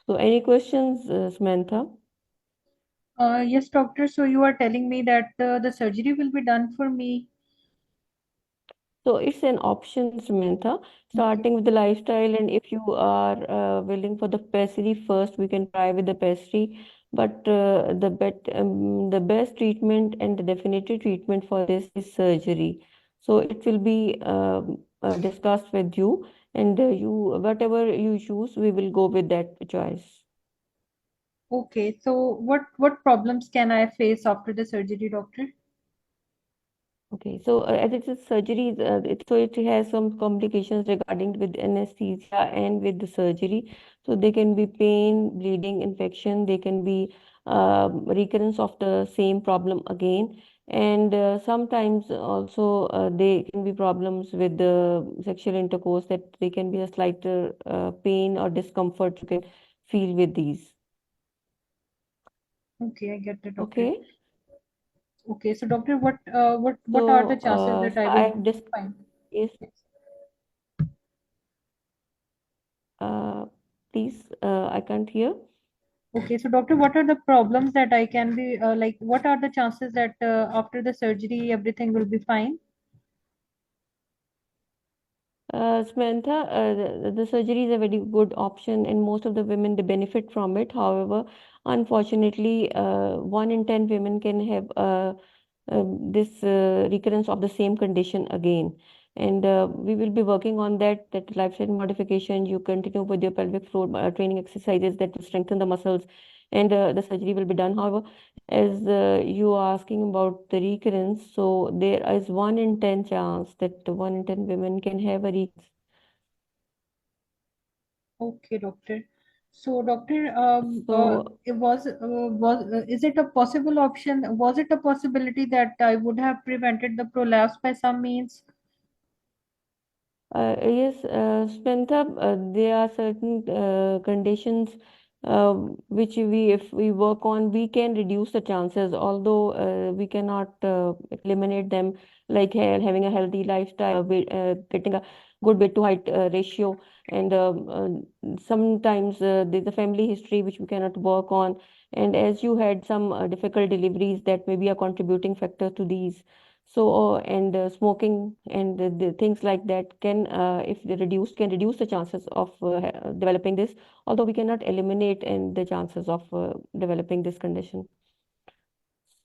So, any questions, Samantha? Yes, doctor. So you are telling me that the surgery will be done for me. So it's an option, Samantha, Okay. starting with the lifestyle. And if you are willing for the pessary first, we can try with the pessary. But the best treatment and the definitive treatment for this is surgery. So it will be discussed with you, and you whatever you choose, we will go with that choice. Okay. So what problems can I face after the surgery, doctor? Okay, so as it is surgery, so it has some complications regarding with anesthesia and with the surgery. So there can be pain, bleeding, infection. There can be recurrence of the same problem again, and sometimes also there can be problems with the sexual intercourse, that there can be a slight pain or discomfort you can feel with these. Okay, I get it, doctor. Okay, Okay. So doctor, what are the chances that I so I will have discussed. find? Yes. Uh, please, I can't hear. Okay, so doctor, what are the problems that I can be like? What are the chances that after the surgery everything will be fine? Samantha, the surgery is a very good option, and most of the women they benefit from it. However, unfortunately, 1 in 10 women can have this recurrence of the same condition again. And we will be working on that. That lifestyle modification. You continue with your pelvic floor training exercises that will strengthen the muscles, and the surgery will be done. However, as you are asking about the recurrence, so there is 1 in 10 chance that 1 in 10 women can have a recurrence. Okay, doctor. So, doctor, So is it a possible option? Was it a possibility that I would have prevented the prolapse by some means? Yes, Smenta, there are certain conditions uh, which if we work on, we can reduce the chances, although we cannot eliminate them, like having a healthy lifestyle, getting a good weight to height ratio, and sometimes there's a family history which we cannot work on. And as you had some difficult deliveries, that may be a contributing factor to these. So, and smoking and the things like that can, if they reduce, can reduce the chances of developing this, although we cannot eliminate and the chances of developing this condition.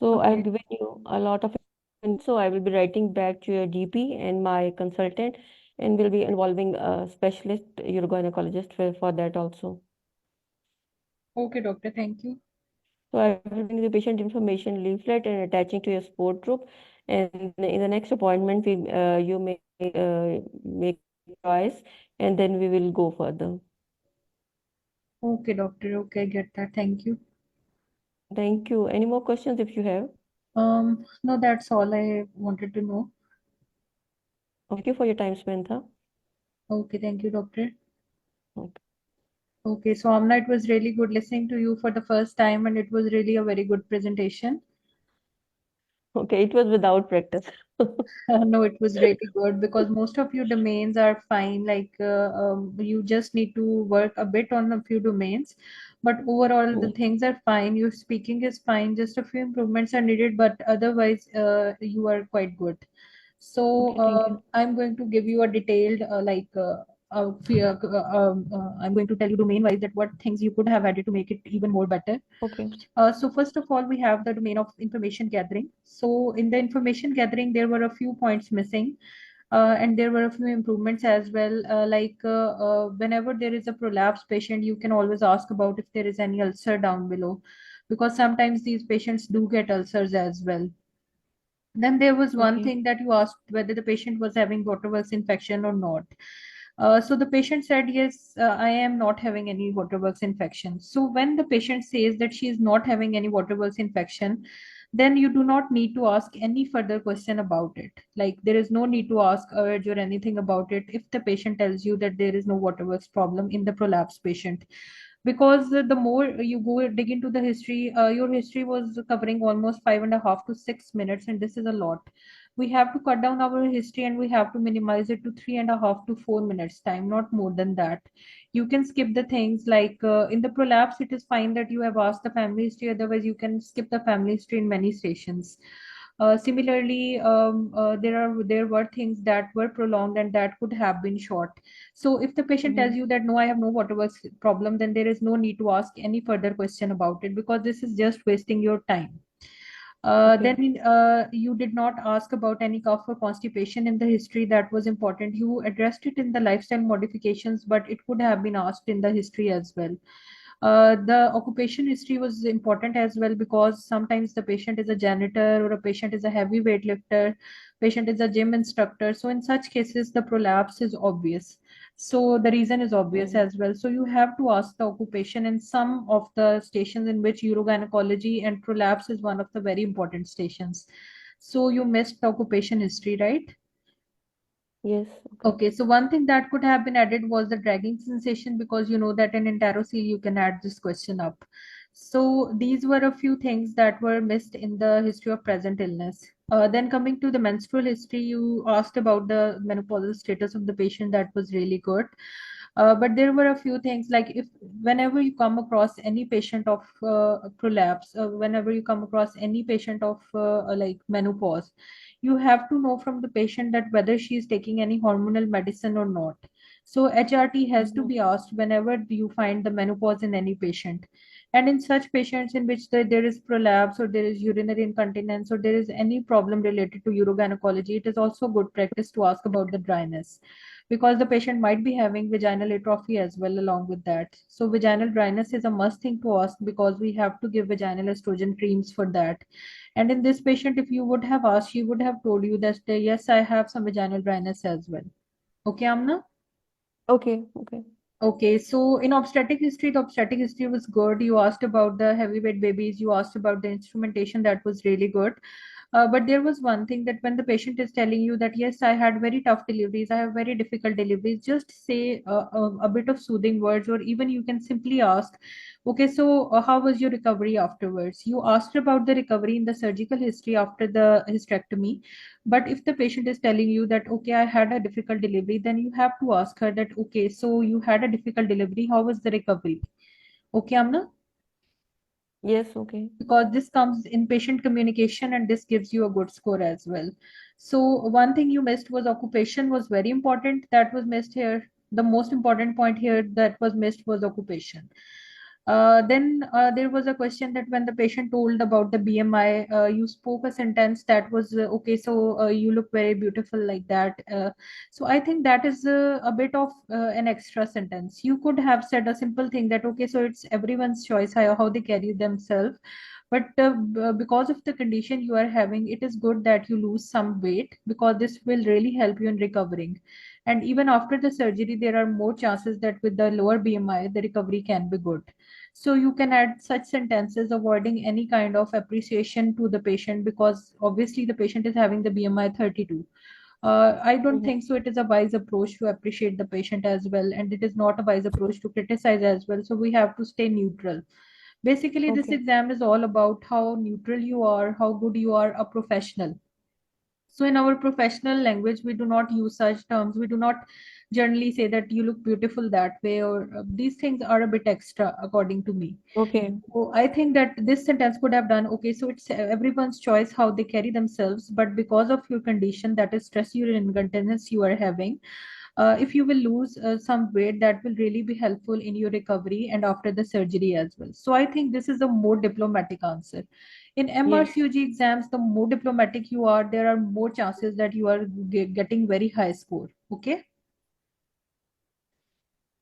So, I've Okay. given you a lot of information. So, I will be writing back to your GP and my consultant, and will be involving a specialist urogynecologist for that also. Okay, doctor. Thank you. So I will bring the patient information leaflet and attaching to your support group. And in the next appointment, you may make choice, and then we will go further. Okay, doctor. Okay, I get that. Thank you. Thank you. Any more questions if you have? No, that's all I wanted to know. Thank you for your time, Samantha. Okay, thank you, doctor. Okay. Okay, so Amna, it was really good listening to you for the first time, and it was really a very good presentation. Okay, it was without practice. No, it was really good because most of your domains are fine. Like you just need to work a bit on a few domains, but overall the Yes. things are fine. Your speaking is fine. Just a few improvements are needed, but otherwise you are quite good. So Okay, thank you. I'm going to give you a detailed I'm going to tell you domain wise that what things you could have added to make it even more better. Okay. So first of all, we have the domain of information gathering. So in the information gathering, there were a few points missing, and there were a few improvements as well. Whenever there is a prolapse patient, you can always ask about if there is any ulcer down below, because sometimes these patients do get ulcers as well. Then there was one Okay. thing that you asked whether the patient was having waterworks infection or not. So the patient said, yes, I am not having any waterworks infection. So when the patient says that she is not having any waterworks infection, then you do not need to ask any further question about it. Like there is no need to ask urge or anything about it if the patient tells you that there is no waterworks problem in the prolapse patient, because the more you go dig into the history, your history was covering almost 5.5 to 6 minutes, and this is a lot. We have to cut down our history and we have to minimize it to 3.5 to 4 minutes time, not more than that. You can skip the things like in the prolapse, it is fine that you have asked the family history, otherwise you can skip the family history in many stations. Similarly, there were things that were prolonged and that could have been short. So if the patient tells Mm. you that no, I have no waterworks problem, then there is no need to ask any further question about it, because this is just wasting your time. Okay. You did not ask about any cough or constipation in the history. That was important. You addressed it in the lifestyle modifications, but it could have been asked in the history as well. The occupation history was important as well, because sometimes the patient is a janitor or a patient is a heavy weightlifter, patient is a gym instructor. So in such cases, the prolapse is obvious. So the reason is obvious Mm. as well. So you have to ask the occupation in some of the stations in which urogynecology and prolapse is one of the very important stations. So you missed the occupation history, right? Yes. Okay. Okay, so one thing that could have been added was the dragging sensation, because you know that in enterocele you can add this question up. So these were a few things that were missed in the history of present illness. Then coming to the menstrual history, you asked about the menopausal status of the patient. That was really good. But there were a few things like if whenever you come across any patient of prolapse, whenever you come across any patient of like menopause, you have to know from the patient that whether she is taking any hormonal medicine or not. So HRT has to be Okay. asked whenever you find the menopause in any patient. And in such patients in which there is prolapse or there is urinary incontinence or there is any problem related to urogynecology, it is also good practice to ask about the dryness, because the patient might be having vaginal atrophy as well along with that. So vaginal dryness is a must thing to ask, because we have to give vaginal estrogen creams for that. And in this patient, if you would have asked, she would have told you that yes, I have some vaginal dryness as well. Okay, Amna? Okay. Okay. Okay, so in obstetric history, the obstetric history was good. You asked about the heavyweight babies, you asked about the instrumentation, that was really good. But there was one thing that when the patient is telling you that, yes, I had very tough deliveries, I have very difficult deliveries, just say a bit of soothing words, or even you can simply ask, okay, so how was your recovery afterwards? You asked about the recovery in the surgical history after the hysterectomy. But if the patient is telling you that, okay, I had a difficult delivery, then you have to ask her that, okay, so you had a difficult delivery, how was the recovery? Okay, Amna? Yes. Okay. Because this comes in patient communication and this gives you a good score as well. So one thing you missed was occupation was very important. That was missed here. The most important point here that was missed was occupation. Then there was a question that when the patient told about the BMI, you spoke a sentence that was okay, so you look very beautiful like that. So I think that is a bit of an extra sentence. You could have said a simple thing that, okay, so it's everyone's choice how they carry themselves. But because of the condition you are having, it is good that you lose some weight, because this will really help you in recovering. And even after the surgery, there are more chances that with the lower BMI, the recovery can be good. So you can add such sentences avoiding any kind of appreciation to the patient, because obviously the patient is having the BMI 32. I don't think so. It is a wise approach to appreciate the patient as well, and it is not a wise approach to criticize as well. So we have to stay neutral. Basically, this Okay. exam is all about how neutral you are, how good you are a professional. So in our professional language, we do not use such terms. We do not generally say that you look beautiful that way, or these things are a bit extra, according to me. Okay. So I think that this sentence could have done, okay, so it's everyone's choice how they carry themselves, but because of your condition, that is stress urinary incontinence you are having, if you will lose some weight, that will really be helpful in your recovery and after the surgery as well. So I think this is a more diplomatic answer. In Yes. MRCOG exams, the more diplomatic you are, there are more chances that you are getting very high score. Okay.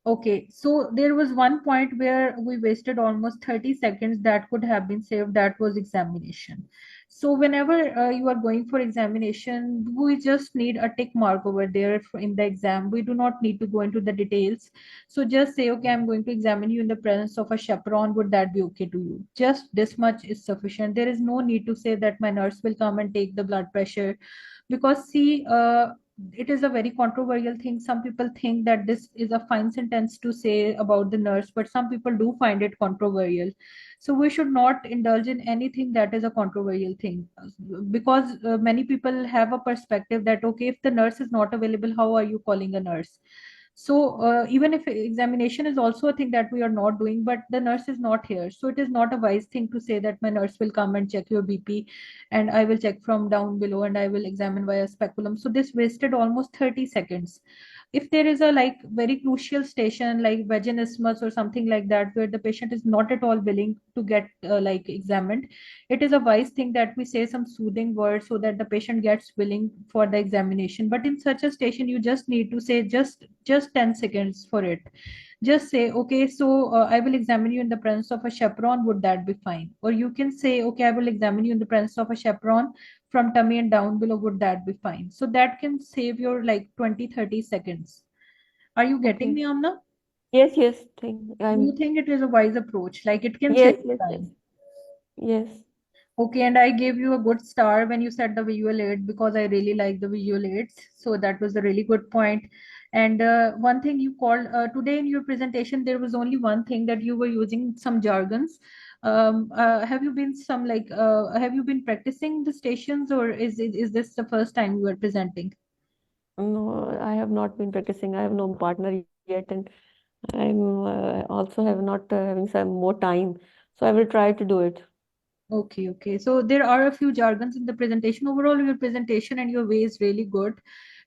Okay, so there was one point where we wasted almost 30 seconds that could have been saved. That was examination. So whenever you are going for examination, we just need a tick mark over there in the exam. We do not need to go into the details. So just say, okay, I'm going to examine you in the presence of a chaperone. Would that be okay to you? Just this much is sufficient. There is no need to say that my nurse will come and take the blood pressure, because see, it is a very controversial thing. Some people think that this is a fine sentence to say about the nurse, but some people do find it controversial. So we should not indulge in anything that is a controversial thing, because many people have a perspective that, okay, if the nurse is not available, how are you calling a nurse? So even if examination is also a thing that we are not doing, but the nurse is not here, so it is not a wise thing to say that my nurse will come and check your BP, and I will check from down below, and I will examine via speculum. So this wasted almost 30 seconds. If there is a like very crucial station like vaginismus or something like that, where the patient is not at all willing to get like examined, it is a wise thing that we say some soothing words so that the patient gets willing for the examination. But in such a station, you just need to say just 10 seconds for it. Just say, okay, so I will examine you in the presence of a chaperone. Would that be fine? Or you can say, okay, I will examine you in the presence of a chaperone from tummy and down below. Would that be fine? So that can save your like 20-30 seconds. Are you getting Okay. me, Amna? Yes, yes. Do you think it is a wise approach? Like it can Yes, save yes, yes. time. Yes. Okay, and I gave you a good star when you said the visual aid, because I really like the visual aids. So that was a really good point. And one thing you called today in your presentation, there was only one thing that you were using some jargons. Have you been have you been practicing the stations, or is this the first time you are presenting? No, I have not been practicing. I have no partner yet, and I'm also have not having some more time. So I will try to do it. Okay, okay. So there are a few jargons in the presentation. Overall, your presentation and your way is really good.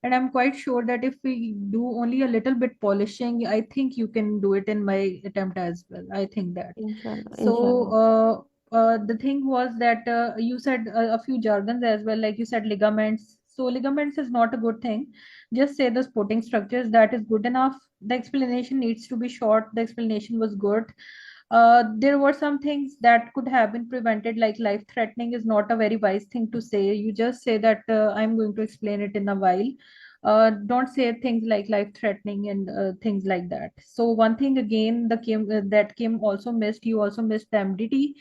And I'm quite sure that if we do only a little bit polishing, I think you can do it in my attempt as well. I think that. Inshallah, So inshallah. the thing was that you said a few jargons as well, like you said ligaments. So ligaments is not a good thing. Just say the supporting structures, that is good enough. The explanation needs to be short. The explanation was good. There were some things that could have been prevented, like life threatening is not a very wise thing to say. You just say that I'm going to explain it in a while. Don't say things like life threatening and things like that. So one thing again, that Kim also missed, you also missed the MDT.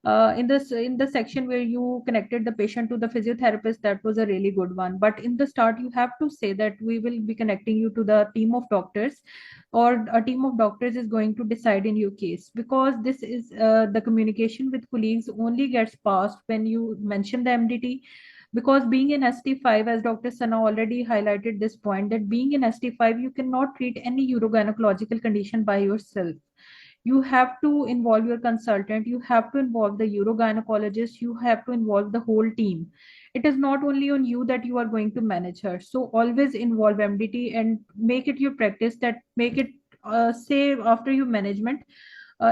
In the section where you connected the patient to the physiotherapist, that was a really good one. But in the start, you have to say that we will be connecting you to the team of doctors, or a team of doctors is going to decide in your case, because this is the communication with colleagues only gets passed when you mention the MDT. Because being in ST5, as Dr. Sana already highlighted this point, that being in ST5, you cannot treat any urogynecological condition by yourself. You have to involve your consultant, you have to involve the urogynecologist, you have to involve the whole team. It is not only on you that you are going to manage her. So always involve MDT and make it your practice, that make it say after your management,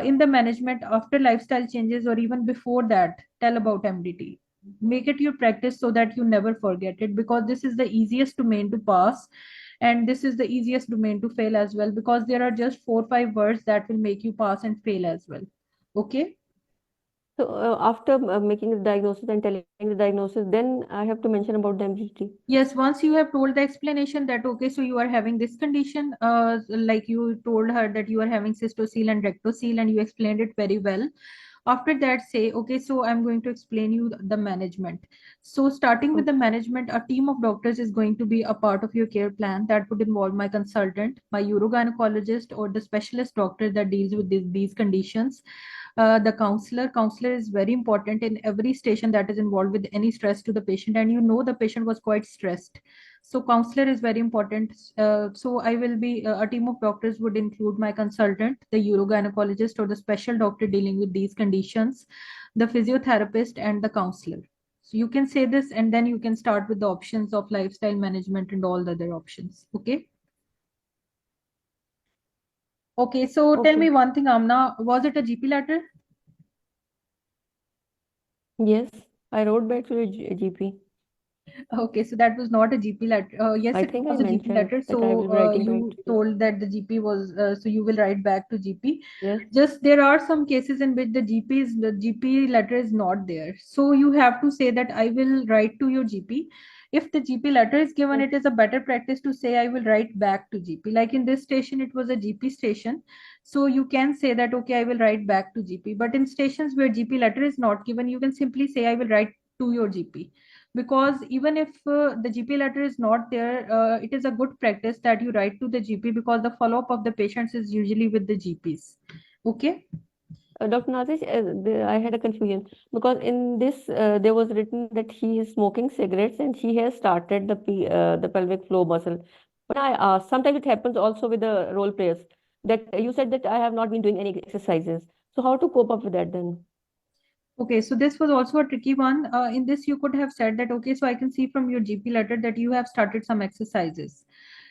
in the management after lifestyle changes or even before that, tell about MDT. Make it your practice so that you never forget it, because this is the easiest domain to pass, and this is the easiest domain to fail as well, because there are just 4 or 5 words that will make you pass and fail as well. Okay. So after making the diagnosis and telling the diagnosis, then I have to mention about the MDT. Yes, once you have told the explanation that, okay, so you are having this condition, like you told her that you are having cystocele and rectocele, and you explained it very well. After that, say, okay, so I'm going to explain you the management. So starting with the management, a team of doctors is going to be a part of your care plan. That would involve my consultant, my urogynecologist, or the specialist doctor that deals with these conditions. The counselor is very important in every station that is involved with any stress to the patient, and you know the patient was quite stressed. So counselor is very important. So I will be a team of doctors would include my consultant, the urogynecologist or the special doctor dealing with these conditions, the physiotherapist, and the counselor. So you can say this, and then you can start with the options of lifestyle management and all the other options. Okay. Okay. So tell me one thing, Amna, was it a GP letter? Yes, I wrote back to the GP. Okay, so that was not a GP letter. Yes, I it think I was a GP mentioned letter. that I will be So writing back you to you. told that the GP was, so you will write back to GP. Yes. Just there are some cases in which the GP letter is not there. So you have to say that I will write to your GP. If the GP letter is given, it is a better practice to say I will write back to GP. Like in this station, it was a GP station. So you can say that, okay, I will write back to GP. But in stations where GP letter is not given, you can simply say I will write to your GP, because even if the GP letter is not there, it is a good practice that you write to the GP, because the follow-up of the patients is usually with the GPs. Okay. Dr. Nazish, I had a confusion because in this there was written that he is smoking cigarettes and he has started the pelvic floor muscle. But I asked, sometimes it happens also with the role players that you said that I have not been doing any exercises. So how to cope up with that then? Okay, so this was also a tricky one. In this, you could have said that, okay, so I can see from your GP letter that you have started some exercises.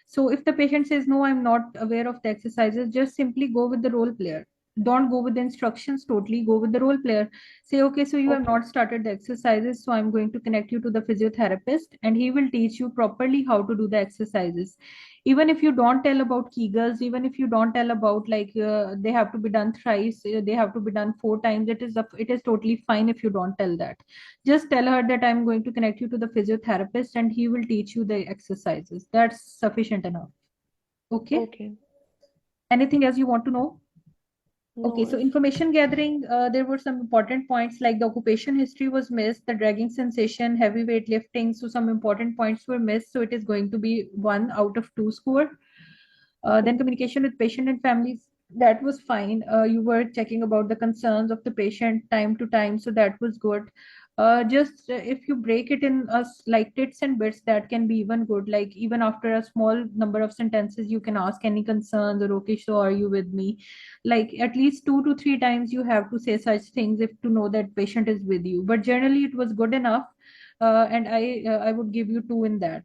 So if the patient says, no, I'm not aware of the exercises, just simply go with the role player. Don't go with the instructions totally, go with the role player. Say, okay, so you have not started the exercises, so I'm going to connect you to the physiotherapist and he will teach you properly how to do the exercises. Even if you don't tell about Kegels, even if you don't tell about like they have to be done thrice, they have to be done 4 times, it is totally fine if you don't tell that. Just tell her that I'm going to connect you to the physiotherapist and he will teach you the exercises. That's sufficient enough. Okay. Okay. Anything else you want to know? Okay, No, so information gathering, there were some important points like the occupation history was missed, the dragging sensation, heavy weight lifting. So some important points were missed. So it is going to be 1 out of 2 score. Then communication with patient and families, that was fine. You were checking about the concerns of the patient time to time, so that was good. Just if you break it in like tits and bits, that can be even good. Like even after a small number of sentences, you can ask any concerns or okay, so are you with me? Like at least 2 to 3 times you have to say such things if to know that patient is with you. But generally it was good enough, and I would give you 2 in that.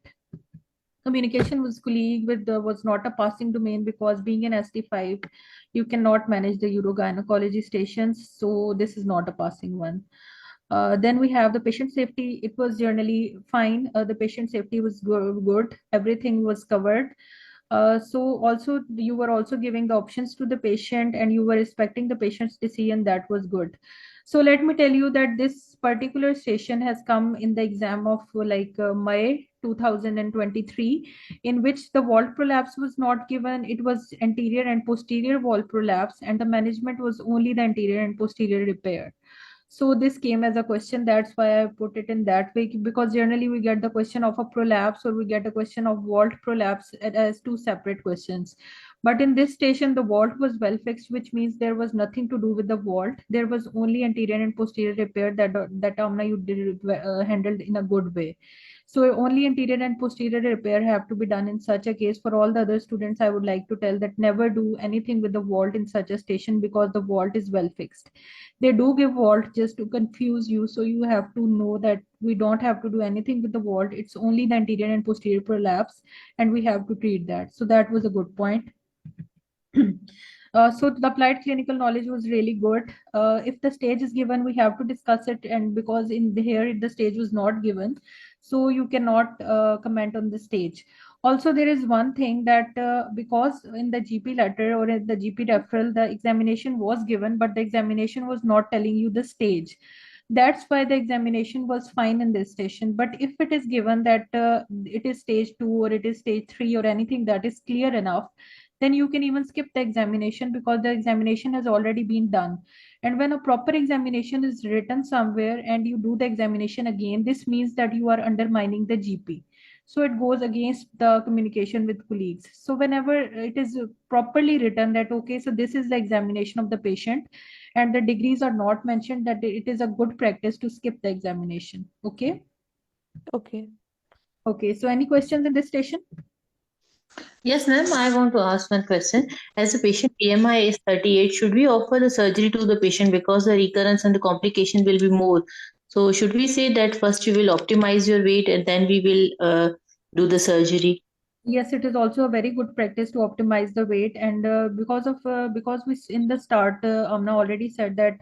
Communication with colleague was not a passing domain, because being an ST5, you cannot manage the urogynecology stations. So this is not a passing one. Then we have the patient safety. It was generally fine. The patient safety was good. Everything was covered. So also you were also giving the options to the patient and you were respecting the patient's decision. That was good. So let me tell you that this particular station has come in the exam of like May 2023, in which the vault prolapse was not given. It was anterior and posterior vault prolapse, and the management was only the anterior and posterior repair. So this came as a question. That's why I put it in that way, because generally we get the question of a prolapse or we get a question of vault prolapse as 2 separate questions. But in this station, the vault was well fixed, which means there was nothing to do with the vault. There was only anterior and posterior repair that Amna you did handled in a good way. So only anterior and posterior repair have to be done in such a case. For all the other students, I would like to tell that never do anything with the vault in such a station, because the vault is well fixed. They do give vault just to confuse you, so you have to know that we don't have to do anything with the vault. It's only the anterior and posterior prolapse, and we have to treat that. So that was a good point. So the applied clinical knowledge was really good. If the stage is given, we have to discuss it, and because here the stage was not given, so you cannot comment on the stage. Also, there is one thing that because in the GP letter or in the GP referral, the examination was given, but the examination was not telling you the stage. That's why the examination was fine in this station. But if it is given that it is stage 2 or it is stage 3 or anything that is clear enough, then you can even skip the examination because the examination has already been done. And when a proper examination is written somewhere and you do the examination again, this means that you are undermining the GP. So it goes against the communication with colleagues. So whenever it is properly written that, okay, so this is the examination of the patient and the degrees are not mentioned, that it is a good practice to skip the examination. Okay. Okay. Okay. So any questions in this station? Yes, ma'am, I want to ask one question. As the patient BMI is 38, should we offer the surgery to the patient because the recurrence and the complication will be more? So should we say that first you will optimize your weight and then we will do the surgery? Yes, it is also a very good practice to optimize the weight, and because we in the start, Amna already said that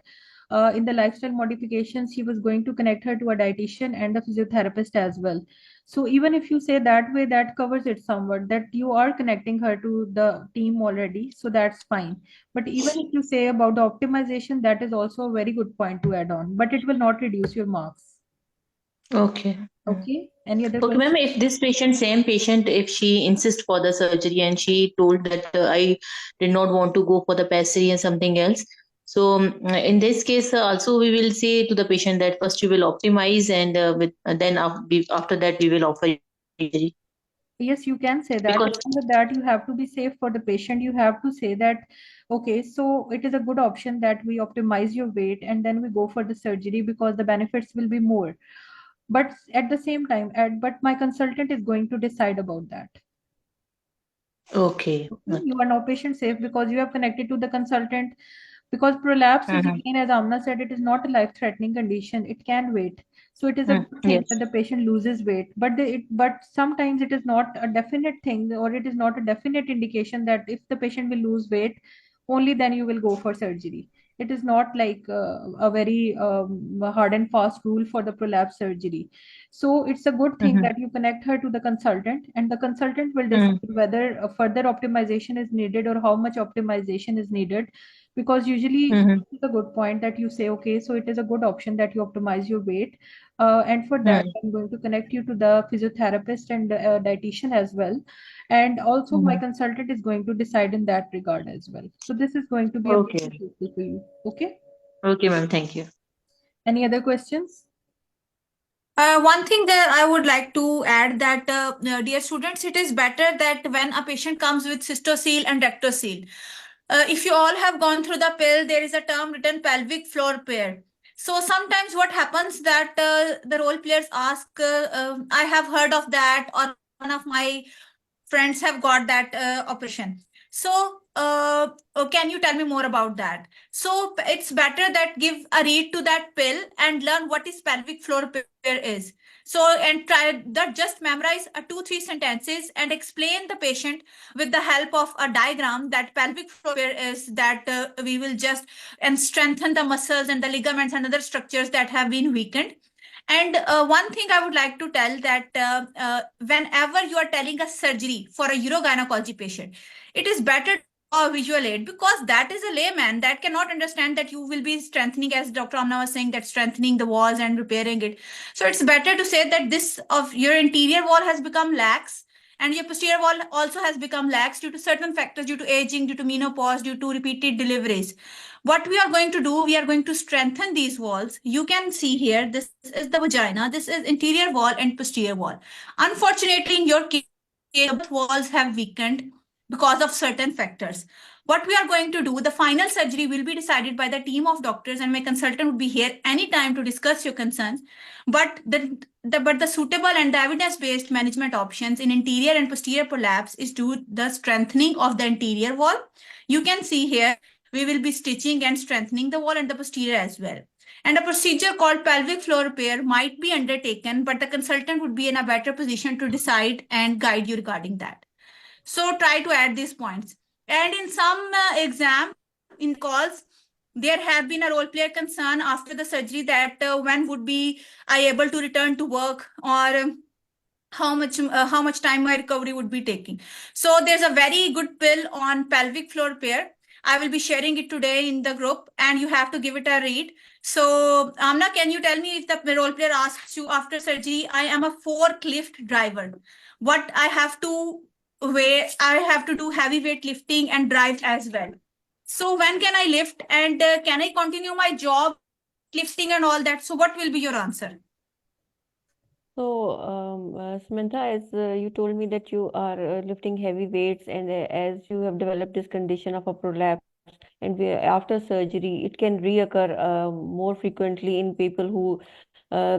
in the lifestyle modifications, he was going to connect her to a dietitian and a physiotherapist as well. So even if you say that way, that covers it somewhat, that you are connecting her to the team already, so that's fine. But even if you say about the optimization, that is also a very good point to add on, but it will not reduce your marks. Okay. Okay. Any other Okay, questions? ma'am, if this patient, same patient, if she insists for the surgery and she told that I did not want to go for the pessary and something else. So in this case, also we will say to the patient that first you will optimize and then after that we will offer surgery. Yes, you can say that. Because Along with that, you have to be safe for the patient. You have to say that, okay, so it is a good option that we optimize your weight and then we go for the surgery because the benefits will be more. But at the same time, but my consultant is going to decide about that. okay. Okay, you are now patient safe because you have connected to the consultant. Because prolapse is, again, as Amna said, it is not a life-threatening condition. It can wait. So it is a good thing Yes. that the patient loses weight. But sometimes it is not a definite thing, or it is not a definite indication that if the patient will lose weight, only then you will go for surgery. It is not like a very hard and fast rule for the prolapse surgery. So it's a good thing that you connect her to the consultant, and the consultant will decide whether further optimization is needed or how much optimization is needed. Because usually it's a good point that you say, okay, so it is a good option that you optimize your weight. And for that, I'm going to connect you to the physiotherapist and dietitian as well. And also my consultant is going to decide in that regard as well. So this is going to be a Okay. very useful for you. Okay. Okay, ma'am. Thank you. Any other questions? One thing that I would like to add that, dear students, it is better that when a patient comes with cystocele and rectocele, if you all have gone through the pill, there is a term written pelvic floor pair. So sometimes what happens that the role players ask, I have heard of that, or one of my friends have got that operation. So can you tell me more about that? So it's better that give a read to that pill and learn what is pelvic floor pair is. So and try that, just memorize 2-3 sentences and explain the patient with the help of a diagram that pelvic floor pair is, that we will just and strengthen the muscles and the ligaments and other structures that have been weakened. And one thing I would like to tell that whenever you are telling a surgery for a urogynecology patient, it is better to draw a visual aid, because that is a layman that cannot understand that you will be strengthening, as Dr. Amna was saying, that strengthening the walls and repairing it. So it's better to say that this of your interior wall has become lax and your posterior wall also has become lax due to certain factors, due to aging, due to menopause, due to repeated deliveries. What we are going to do, we are going to strengthen these walls. You can see here, this is the vagina, this is interior wall and posterior wall. Unfortunately, in your case, both walls have weakened because of certain factors. What we are going to do, the final surgery will be decided by the team of doctors, and my consultant would be here anytime to discuss your concerns. But the suitable and the evidence-based management options in interior and posterior prolapse is to the strengthening of the interior wall. You can see here, we will be stitching and strengthening the wall and the posterior as well. And a procedure called pelvic floor repair might be undertaken, but the consultant would be in a better position to decide and guide you regarding that. So try to add these points. And in some exam, in calls, there have been a role player concern after the surgery that when would be I able to return to work, or how much time my recovery would be taking. So there's a very good pill on pelvic floor repair. I will be sharing it today in the group, and you have to give it a read. So Amna, can you tell me, if the role player asks you after surgery, I am a forklift driver, what I have to where I have to do heavy weight lifting and drive as well. So when can I lift, and can I continue my job, lifting and all that? So what will be your answer? So, Samantha, as you told me that you are lifting heavy weights, and as you have developed this condition of a prolapse, and after surgery, it can reoccur more frequently in people who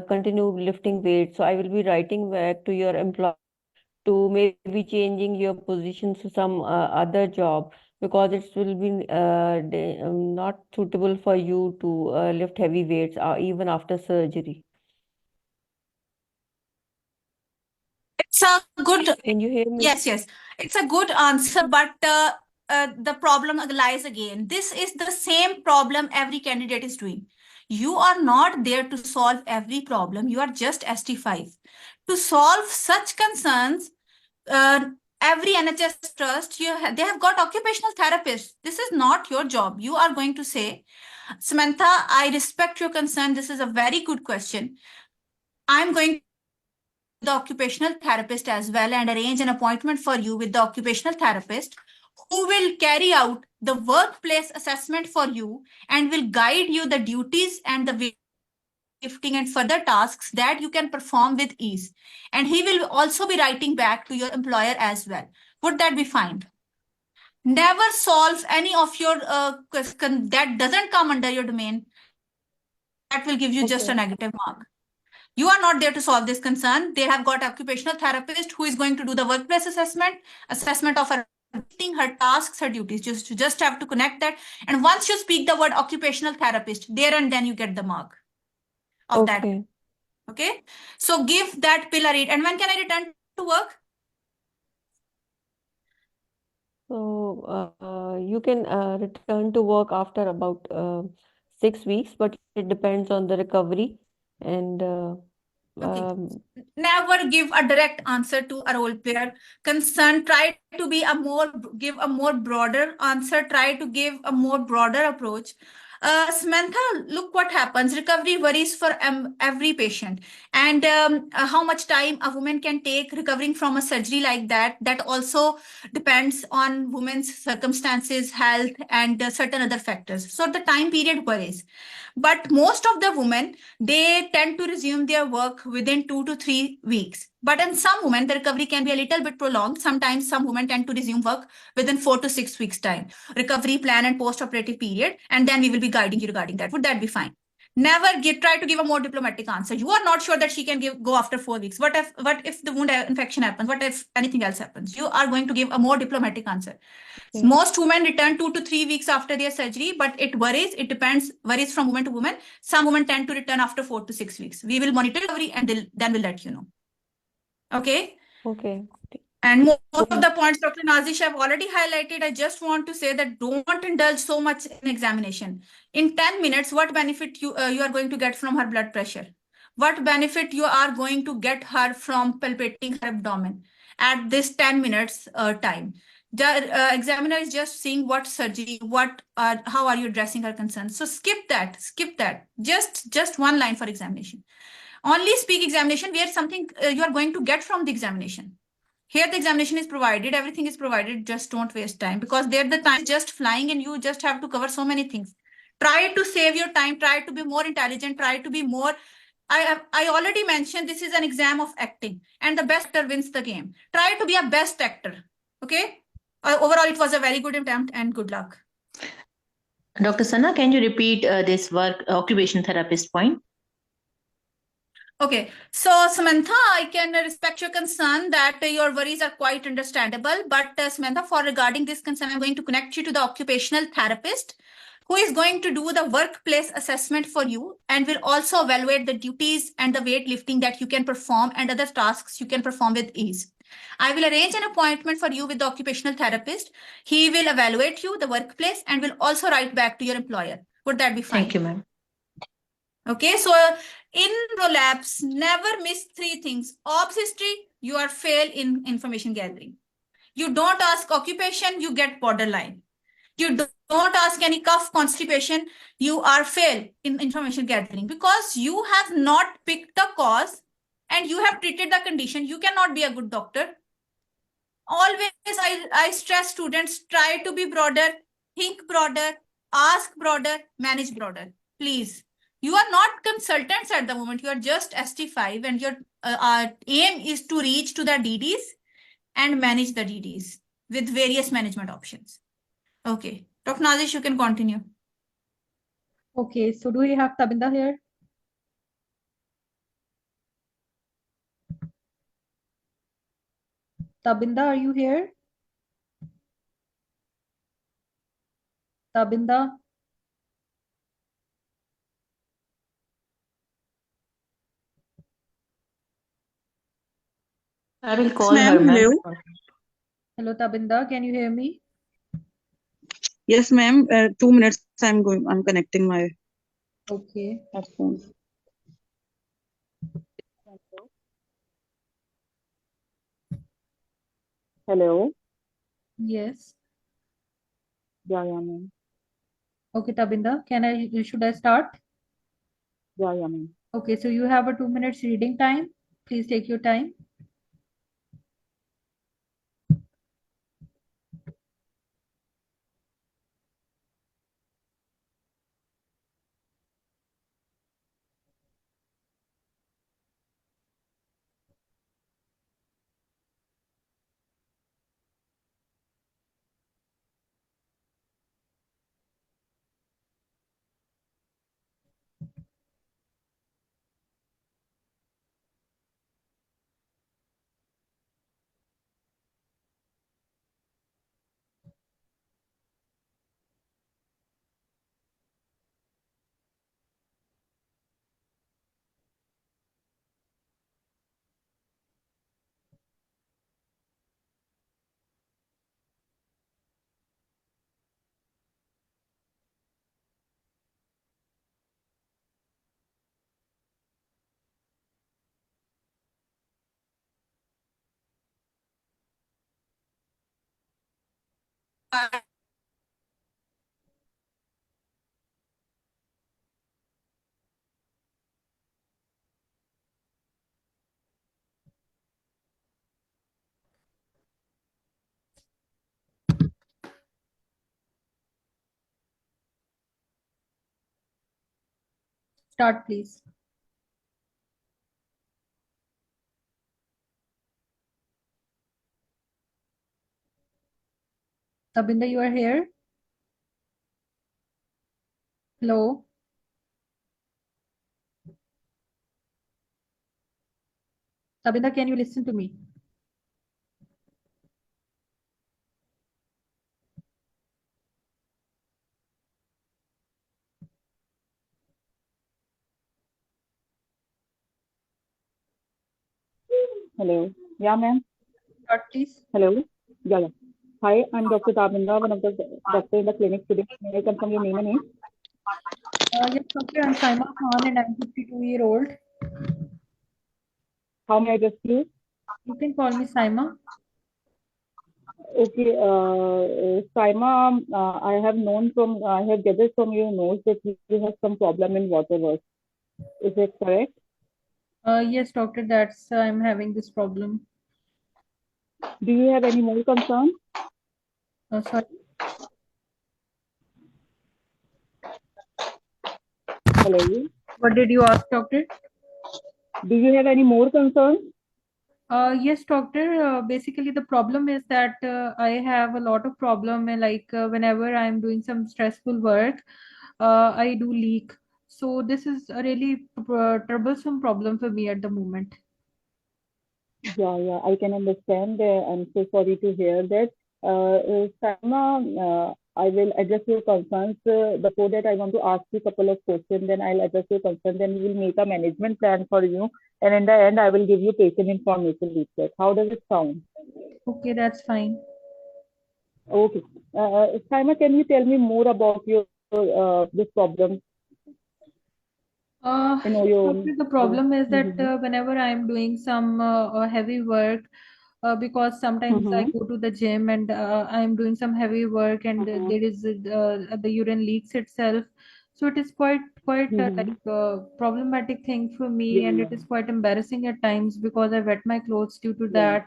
continue lifting weights. So, I will be writing back to your employer to maybe changing your position to some other job, because it will be not suitable for you to lift heavy weights even after surgery. It's a good, Can you hear me? yes, it's a good answer, but the problem lies again. This is the same problem every candidate is doing. You are not there to solve every problem. You are just ST5. To solve such concerns, every NHS trust, they have got occupational therapists. This is not your job. You are going to say, Samantha, I respect your concern. This is a very good question. I'm going the occupational therapist as well and arrange an appointment for you with the occupational therapist who will carry out the workplace assessment for you and will guide you the duties and the lifting and further tasks that you can perform with ease. And he will also be writing back to your employer as well. Would that be fine? Never solve any of your that doesn't come under your domain. That will give you just a negative mark. You are not there to solve this concern. They have got occupational therapist who is going to do the workplace assessment of her tasks, her duties. Just have to connect that. And once you speak the word occupational therapist, there and then you get the mark of that. Okay. So give that pill a read. And when can I return to work? So you can return to work after about 6 weeks, but it depends on the recovery. And okay. Never give a direct answer to a role player concern. Try to be give a more broader answer. Try to give a more broader approach. Samantha, look what happens. Recovery varies for every patient, and how much time a woman can take recovering from a surgery like that. That also depends on women's circumstances, health, and certain other factors. So the time period varies. But most of the women, they tend to resume their work within 2 to 3 weeks. But in some women, the recovery can be a little bit prolonged. Sometimes some women tend to resume work within 4 to 6 weeks time. Recovery plan and post-operative period, and then we will be guiding you regarding that. Would that be fine? Never try to give a more diplomatic answer. You are not sure that she can go after 4 weeks. What if the wound infection happens? What if anything else happens? You are going to give a more diplomatic answer. Most women return 2 to 3 weeks after their surgery, but it varies. It varies from woman to woman. Some women tend to return after 4 to 6 weeks. We will monitor recovery and then we'll let you know. Okay. And most of the points Dr. Nazish have already highlighted. I just want to say that don't indulge so much in examination. In 10 minutes, what benefit you are going to get from her blood pressure? What benefit you are going to get her from palpating her abdomen at this 10 minutes time? The examiner is just seeing what surgery, how are you addressing her concerns. So skip that. Just one line for examination. Only speak examination where something you are going to get from the examination. Here the examination is provided, everything is provided. Just don't waste time, because there the time is just flying and you just have to cover so many things. Try to save your time. Try to be more intelligent. Try to be more. I already mentioned this is an exam of acting, and the best actor wins the game. Try to be a best actor. Okay. Overall, it was a very good attempt, and good luck. Dr. Sana, can you repeat this occupational therapist point? Okay, so Samantha, I can respect your concern that your worries are quite understandable. But Samantha, for regarding this concern, I'm going to connect you to the occupational therapist who is going to do the workplace assessment for you and will also evaluate the duties and the weight lifting that you can perform and other tasks you can perform with ease. I will arrange an appointment for you with the occupational therapist. He will evaluate you, the workplace, and will also write back to your employer. Would that be fine? Thank you, ma'am. Okay, so in prolapse, never miss 3 things. Ops history, you are fail in information gathering. You don't ask occupation, you get borderline. You don't ask any cough, constipation, you are fail in information gathering, because you have not picked the cause and you have treated the condition. You cannot be a good doctor. Always I stress students, try to be broader, think broader, ask broader, manage broader. Please. You are not consultants at the moment. You are just ST5 and your aim is to reach to the DDs and manage the DDs with various management options. Okay. Dr. Nazish, you can continue. Okay, so do we have Tabinda here? Tabinda, are you here? Tabinda? I will Yes, call ma'am. her, ma'am. Hello. Hello, Tabinda, can you hear me? Yes, ma'am. 2 minutes. I'm connecting my Okay. headphones. Hello. Yes. Yeah, ma'am. Okay, Tabinda, should I start? Yeah, ma'am. Okay, so you have a 2 minutes reading time. Please take your time. Start, please. Tabinda, you are here? Hello? Tabinda, can you listen to me? Hello. Yeah, ma'am. Start, please. Hello. Yeah. Hi, I'm Dr. Tabinda, one of the doctor in the clinic today. May I confirm your name and age? Yes, doctor, I'm Saima Khan and I'm 52-year-old. How may I address you? You can call me Saima. Okay, Saima, I have gathered from your notes that you have some problem in water work. Is it correct? Yes, doctor, I'm having this problem. Do you have any more concerns? Sorry. Hello. What did you ask, doctor? Do you have any more concerns? Yes, doctor. Basically, the problem is that I have a lot of problem, whenever I'm doing some stressful work, I do leak. So this is a really troublesome problem for me at the moment. Yeah, I can understand. I'm so sorry to hear that. Saima, I will address your concerns. Before that, I want to ask you a couple of questions, then I'll address your concerns, then we will make a management plan for you. And in the end, I will give you patient information leaflet. How does it sound? Okay, that's fine. Okay. Saima, can you tell me more about your this problem? Doctor, the problem is that Mhm. whenever I'm doing some heavy work, because sometimes I go to the gym and I'm doing some heavy work and there is the urine leaks itself. So it is quite like a problematic thing for me, and it is quite embarrassing at times because I wet my clothes due to Yeah. that.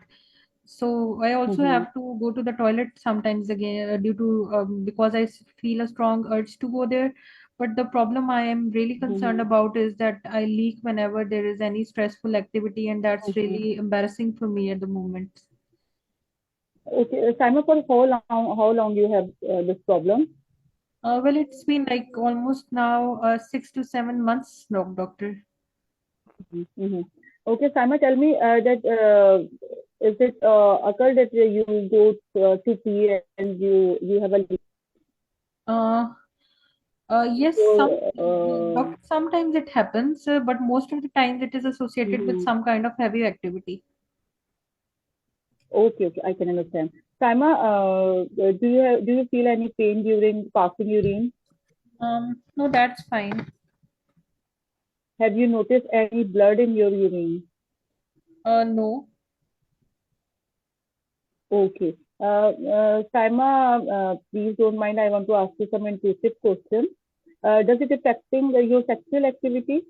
So I also have to go to the toilet sometimes again due to because I feel a strong urge to go there. But the problem I am really concerned about is that I leak whenever there is any stressful activity, and that's really embarrassing for me at the moment. Okay, Saima, for how long you have this problem? Well, it's been like almost now 6 to 7 months, doctor. Okay, Saima, tell me that is it occurred that you go to pee and you have a leak? Yes, So, sometimes it happens, but most of the times it is associated with some kind of heavy activity. okay, I can understand. Saima, do you feel any pain during passing urine? No, that's fine. Have you noticed any blood in your urine? No. Okay. Saima, please don't mind. I want to ask you some intrusive questions. Does it affecting your sexual activity?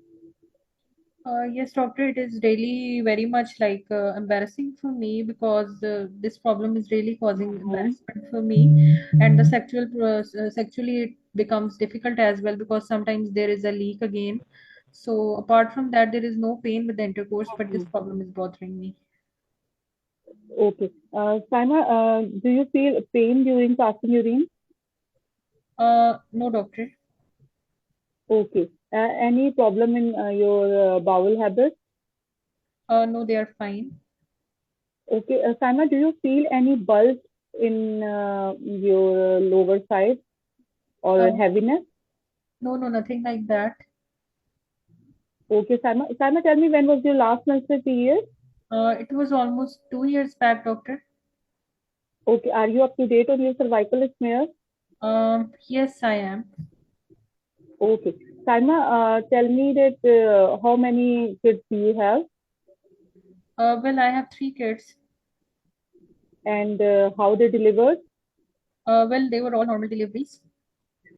Yes, doctor, it is really very much like embarrassing for me because this problem is really causing embarrassment for me, and the sexually it becomes difficult as well because sometimes there is a leak again. So apart from that, there is no pain with the intercourse, but this problem is bothering me. Okay. Saima, do you feel pain during passing urine? No, doctor. Okay. Any problem in your bowel habits? No, they are fine. Okay. Saima, do you feel any bulge in your lower side or heaviness? No, nothing like that. Okay, Saima. Saima, tell me, when was your last menstrual period? It was almost 2 years back, doctor. Okay. Are you up to date on your cervical smear? Yes, I am. Okay. Saima, tell me that how many kids do you have Well, I have 3 kids. and how they delivered? Well, they were all normal deliveries.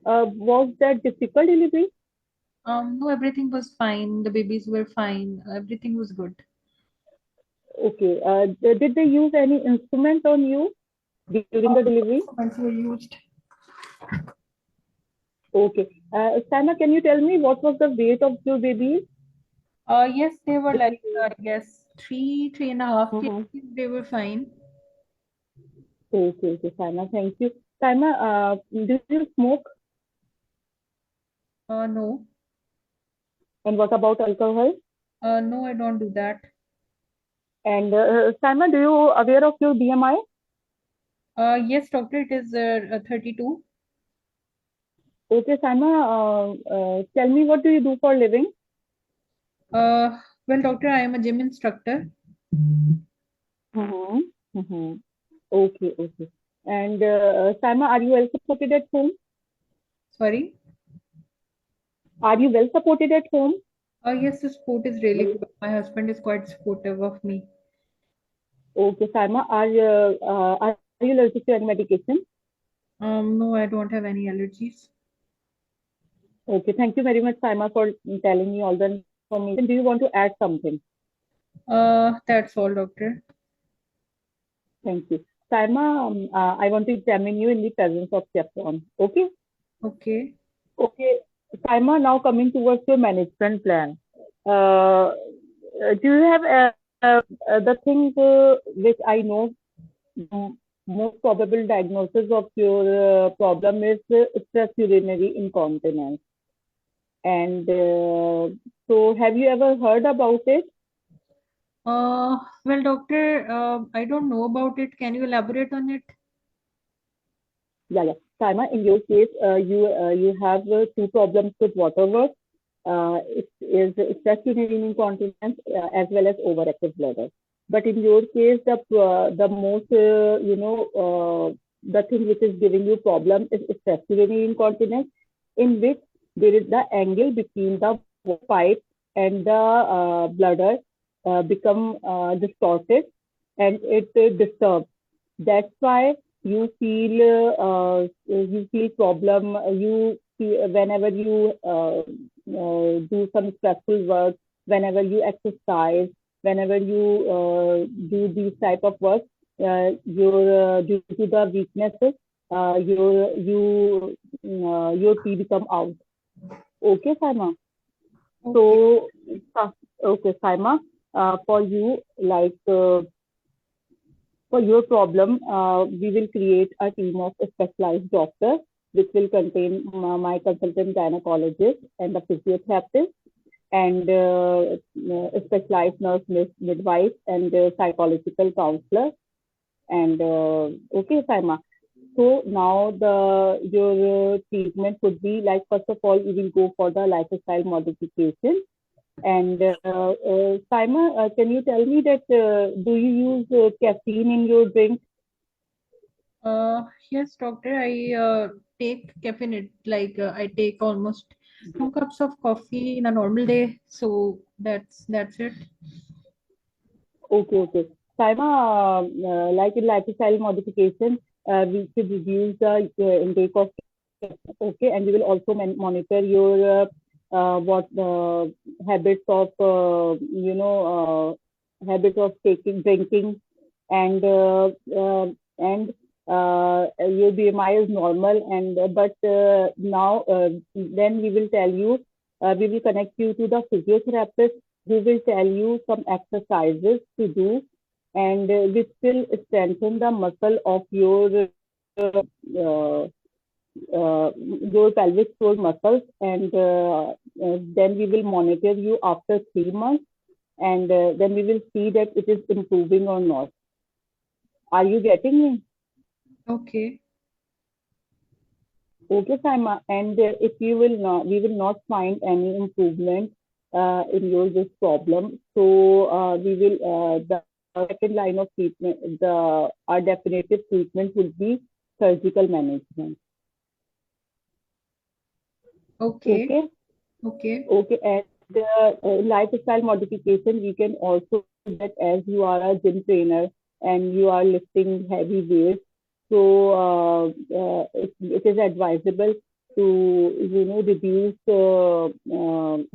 Was that difficult delivery? No, everything was fine. The babies were fine. Everything was good. Okay. Did they use any instrument on you during the delivery? Instruments were used. Okay. Saima, can you tell me what was the weight of your baby? Yes, they were like, I guess, 3.5 kgs. They were fine. Okay, Saima, thank you. Saima, do you smoke? No. And what about alcohol? No, I don't do that. And Saima, do you aware of your BMI? Yes, doctor, it is 32. Okay, Saima, tell me, what do you do for living? Well, doctor, I am a gym instructor. Okay. And Saima, are you well supported at home? Sorry. Are you well supported at home? Yes, the sport is really good. My husband is quite supportive of me. Okay, Saima, are you allergic to any medication? No, I don't have any allergies. Okay, thank you very much, Saima, for telling me all the information. Do you want to add something? That's all, doctor. Thank you. Saima, I want to examine you in the presence of Chevron. Okay? Okay. Okay. Saima, now coming towards your management plan. Do you have the thing which I know most probable diagnosis of your problem is stress urinary incontinence. And so, have you ever heard about it? Well, doctor, I don't know about it. Can you elaborate on it? Yeah. Saima, in your case, you have two problems with water work. It is stress urinary incontinence as well as overactive bladder. But in your case, the most the thing which is giving you problem is stress urinary incontinence, in which there is the angle between the pipe and the bladder become distorted, and it disturbs. That's why you feel problem. You feel whenever you do some stressful work, whenever you exercise, whenever you do these type of work, due to the weaknesses, your pee become out. Okay, Saima. So, okay, Saima, for you, like for your problem, we will create a team of specialized doctors, which will contain my consultant gynecologist and the physiotherapist, and specialized nurse midwife and psychological counselor. And okay, Saima. So now your treatment would be like, first of all, you will go for the lifestyle modification. And Saima, can you tell me that do you use caffeine in your drink? Yes, doctor. I take caffeine. Like I take almost 2 cups of coffee in a normal day. So that's it. Okay. Saima, like in lifestyle modification, we should reduce the intake of caffeine, okay, and we will also monitor your what habits of habits of drinking, and your BMI is normal, and but now then we will tell you, we will connect you to the physiotherapist who will tell you some exercises to do, and which will strengthen the muscle of your pelvic floor muscles, and then we will monitor you after 3 months, and then we will see that it is improving or not. Are you getting me? Okay. Okay, Saima. And if we will not find any improvement in your this problem, so we will the second line of treatment, our definitive treatment will be surgical management. Okay. And lifestyle modification, we can also do that as you are a gym trainer and you are lifting heavy weights. So it is advisable to reduce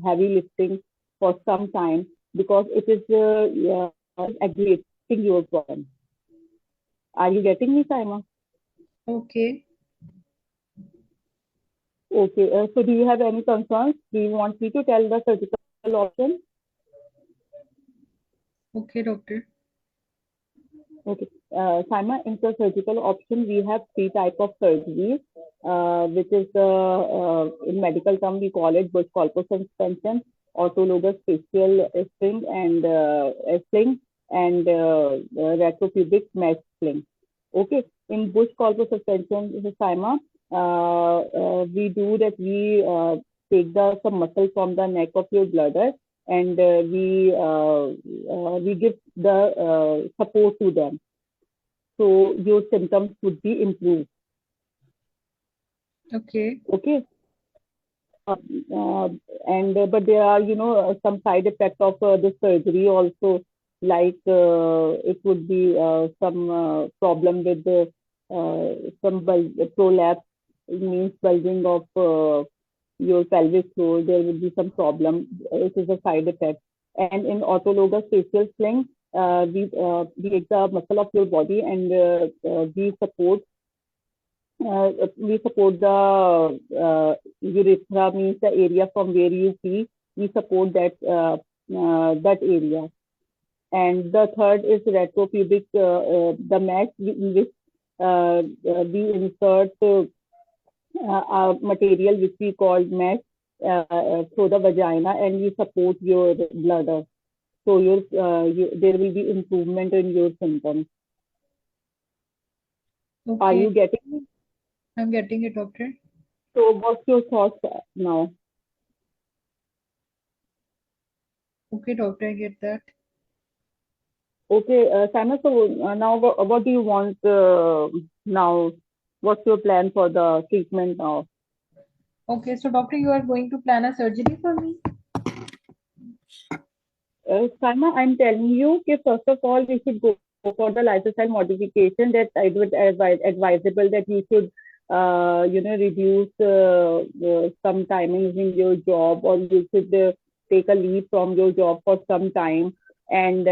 heavy lifting for some time, because it is aggravating your problem. Are you getting me, Saima? Okay. Okay. So do you have any concerns? Do you want me to tell the surgical option? Okay, doctor. Okay. Saima, in the surgical option, we have 3 types of surgeries, which is in medical term, we call it bush corpus suspension, autologous facial sling, and retropubic mesh sling. Okay. In bush corpus suspension, this is Saima, we do that, we take some muscle from the neck of your bladder, and we give the support to them, so your symptoms would be improved. Okay. And but there are some side effects of the surgery also, like it would be some problem with some prolapse, it means bulging of your pelvic floor. There will be some problem. It is a side effect. And in autologous facial sling, we take the muscle of your body, and we support the urethra, means the area from where you pee. We support that area. And the third is retropubic, the mesh in which we insert material which we call mesh through the vagina, and we support your bladder. So there will be improvement in your symptoms. Okay. Are you getting it? I'm getting it, doctor. So what's your thoughts now? Okay, doctor, I get that. Okay, Saima, so now what do you want now? What's your plan for the treatment now? Okay, so doctor, you are going to plan a surgery for me? Saima, I'm telling you, first of all, we should go for the lifestyle modification. That I would advisable that you should, reduce some timings in your job, or you should take a leave from your job for some time. and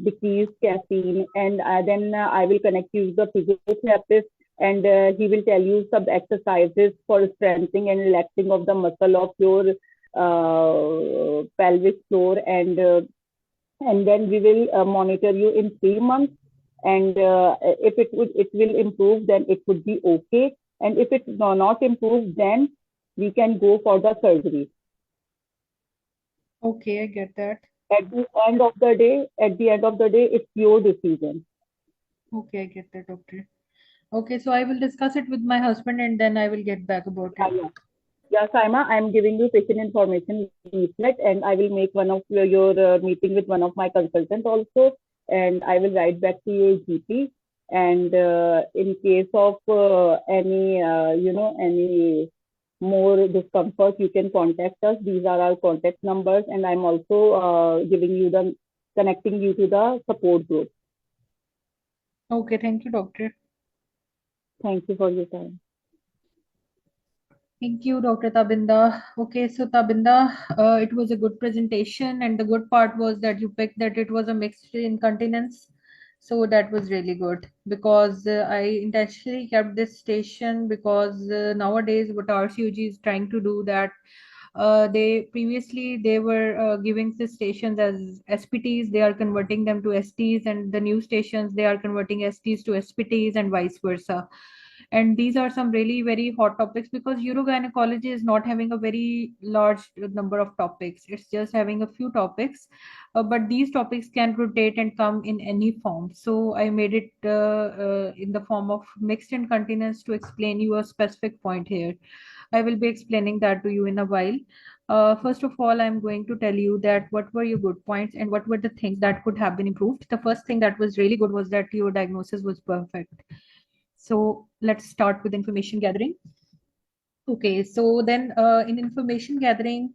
decrease caffeine, and then I will connect you with the physiotherapist, and he will tell you some exercises for strengthening and relaxing of the muscle of your pelvic floor, and then we will monitor you in 3 months, and if it will improve, then it would be okay, and if it not improve, then we can go for the surgery. Okay, I get that. At the end of the day, it's your decision. Okay, I get that, doctor. Okay, so I will discuss it with my husband and then I will get back about it. Yeah, Saima, I'm giving you patient information leaflet, and I will make one of your meeting with one of my consultants also, and I will write back to your GP. And in case of any any more discomfort, you can contact us. These are our contact numbers, and I'm also connecting you to the support group. Okay, thank you, doctor. Thank you for your time. Thank you, Dr. Tabinda. Okay, so Tabinda, it was a good presentation, and the good part was that you picked that it was a mixed incontinence. So that was really good because I intentionally kept this station because nowadays what RCOG is trying to do that they previously they were giving the stations as SPTs, they are converting them to STs, and the new stations they are converting STs to SPTs and vice versa. And these are some really very hot topics because urogynecology is not having a very large number of topics. It's just having a few topics, but these topics can rotate and come in any form. So I made it in the form of mixed incontinence to explain you a specific point here. I will be explaining that to you in a while. First of all, I'm going to tell you that what were your good points and what were the things that could have been improved. The first thing that was really good was that your diagnosis was perfect. So let's start with information gathering. Okay, so then in information gathering,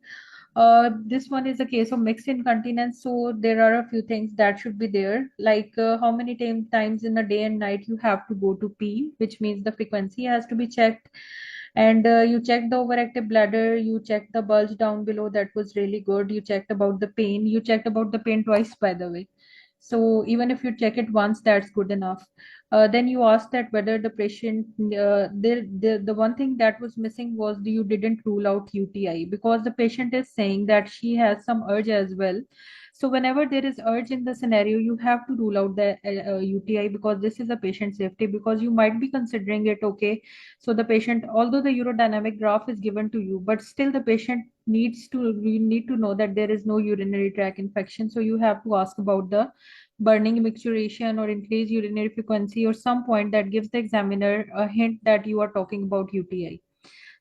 this one is a case of mixed incontinence. So there are a few things that should be there, like how many times in a day and night you have to go to pee, which means the frequency has to be checked. And you checked the overactive bladder, you checked the bulge down below, that was really good. You checked about the pain, you checked about the pain twice, by the way. So even if you check it once, that's good enough. Then you asked that whether the patient, the one thing that was missing was you didn't rule out UTI because the patient is saying that she has some urge as well. So whenever there is urge in the scenario, you have to rule out the UTI because this is a patient safety, because you might be considering it, okay, so the patient, although the urodynamic graph is given to you, but still the patient you need to know that there is no urinary tract infection. So you have to ask about the burning micturition or increased urinary frequency or some point that gives the examiner a hint that you are talking about UTI.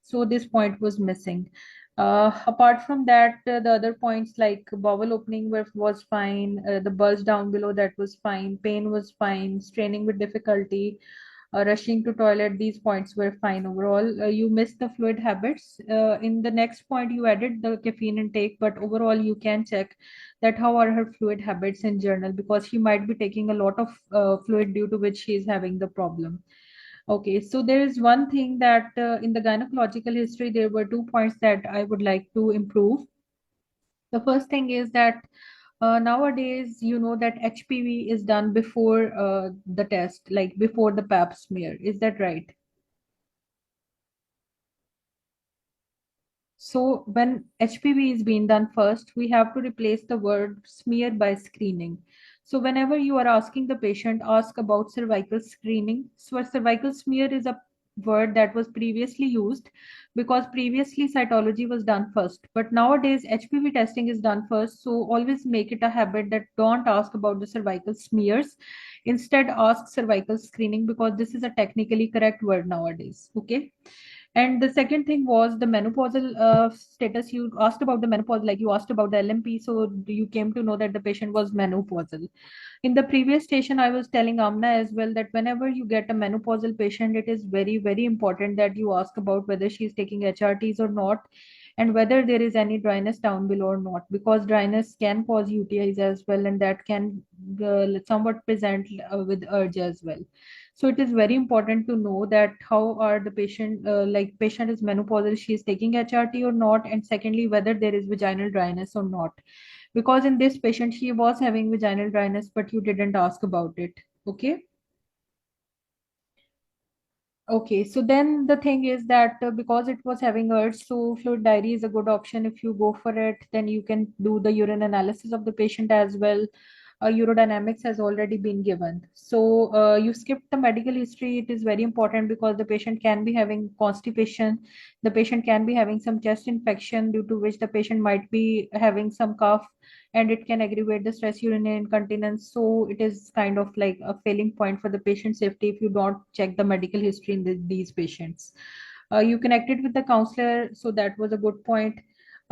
So this point was missing. Apart from that, the other points like bowel opening was fine, the bulge down below, that was fine, pain was fine, straining with difficulty, rushing to toilet, these points were fine overall. You missed the fluid habits. In the next point, you added the caffeine intake, but overall you can check that how are her fluid habits in general, because she might be taking a lot of fluid due to which she is having the problem. Okay, so there is one thing that in the gynecological history, there were 2 points that I would like to improve. The first thing is that nowadays, you know that HPV is done before the test, like before the pap smear. Is that right? So when HPV is being done first, we have to replace the word smear by screening. So whenever you are asking the patient, ask about cervical screening. So a cervical smear is a word that was previously used because previously cytology was done first. But nowadays HPV testing is done first. So always make it a habit that don't ask about the cervical smears. Instead, ask cervical screening because this is a technically correct word nowadays. Okay. And the second thing was the menopausal status. You asked about the menopause, like you asked about the LMP. So you came to know that the patient was menopausal. In the previous station, I was telling Amna as well that whenever you get a menopausal patient, it is very, very important that you ask about whether she's taking HRTs or not, and whether there is any dryness down below or not, because dryness can cause UTIs as well, and that can somewhat present with urge as well. So it is very important to know that how are the patient, like patient is menopausal, she is taking HRT or not, and secondly, whether there is vaginal dryness or not. because in this patient she was having vaginal dryness, but you didn't ask about it. Okay. Okay, so then the thing is that because it was having urge, so fluid diary is a good option. If you go for it, then you can do the urine analysis of the patient as well. Urodynamics has already been given. So you skipped the medical history. It is very important because the patient can be having constipation. The patient can be having some chest infection due to which the patient might be having some cough, and it can aggravate the stress urinary incontinence. So it is kind of like a failing point for the patient safety if you don't check the medical history in these patients. You connected with the counselor, so that was a good point.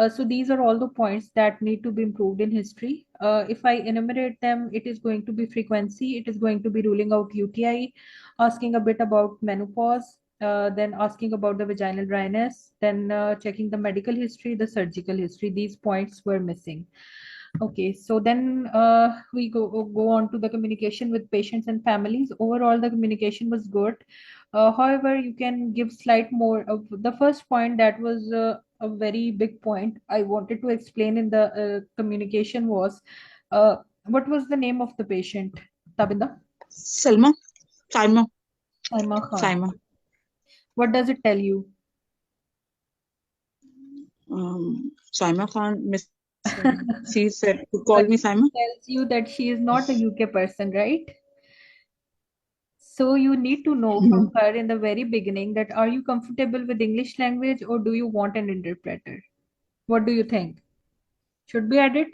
So these are all the points that need to be improved in history. If I enumerate them, it is going to be frequency, it is going to be ruling out UTI, asking a bit about menopause, then asking about the vaginal dryness, then checking the medical history, the surgical history. These points were missing. Okay, so then we go on to the communication with patients and families. Overall, the communication was good. However, you can give slight more of the first point that was a very big point I wanted to explain in the communication was what was the name of the patient, Tabinda? Salma, Saima, Saima Khan. Saima. What does it tell you? Saima Khan, Miss, she said to call me Saima. Tells you that she is not a UK person, right? So you need to know from her in the very beginning that are you comfortable with English language or do you want an interpreter? What do you think? Should be added?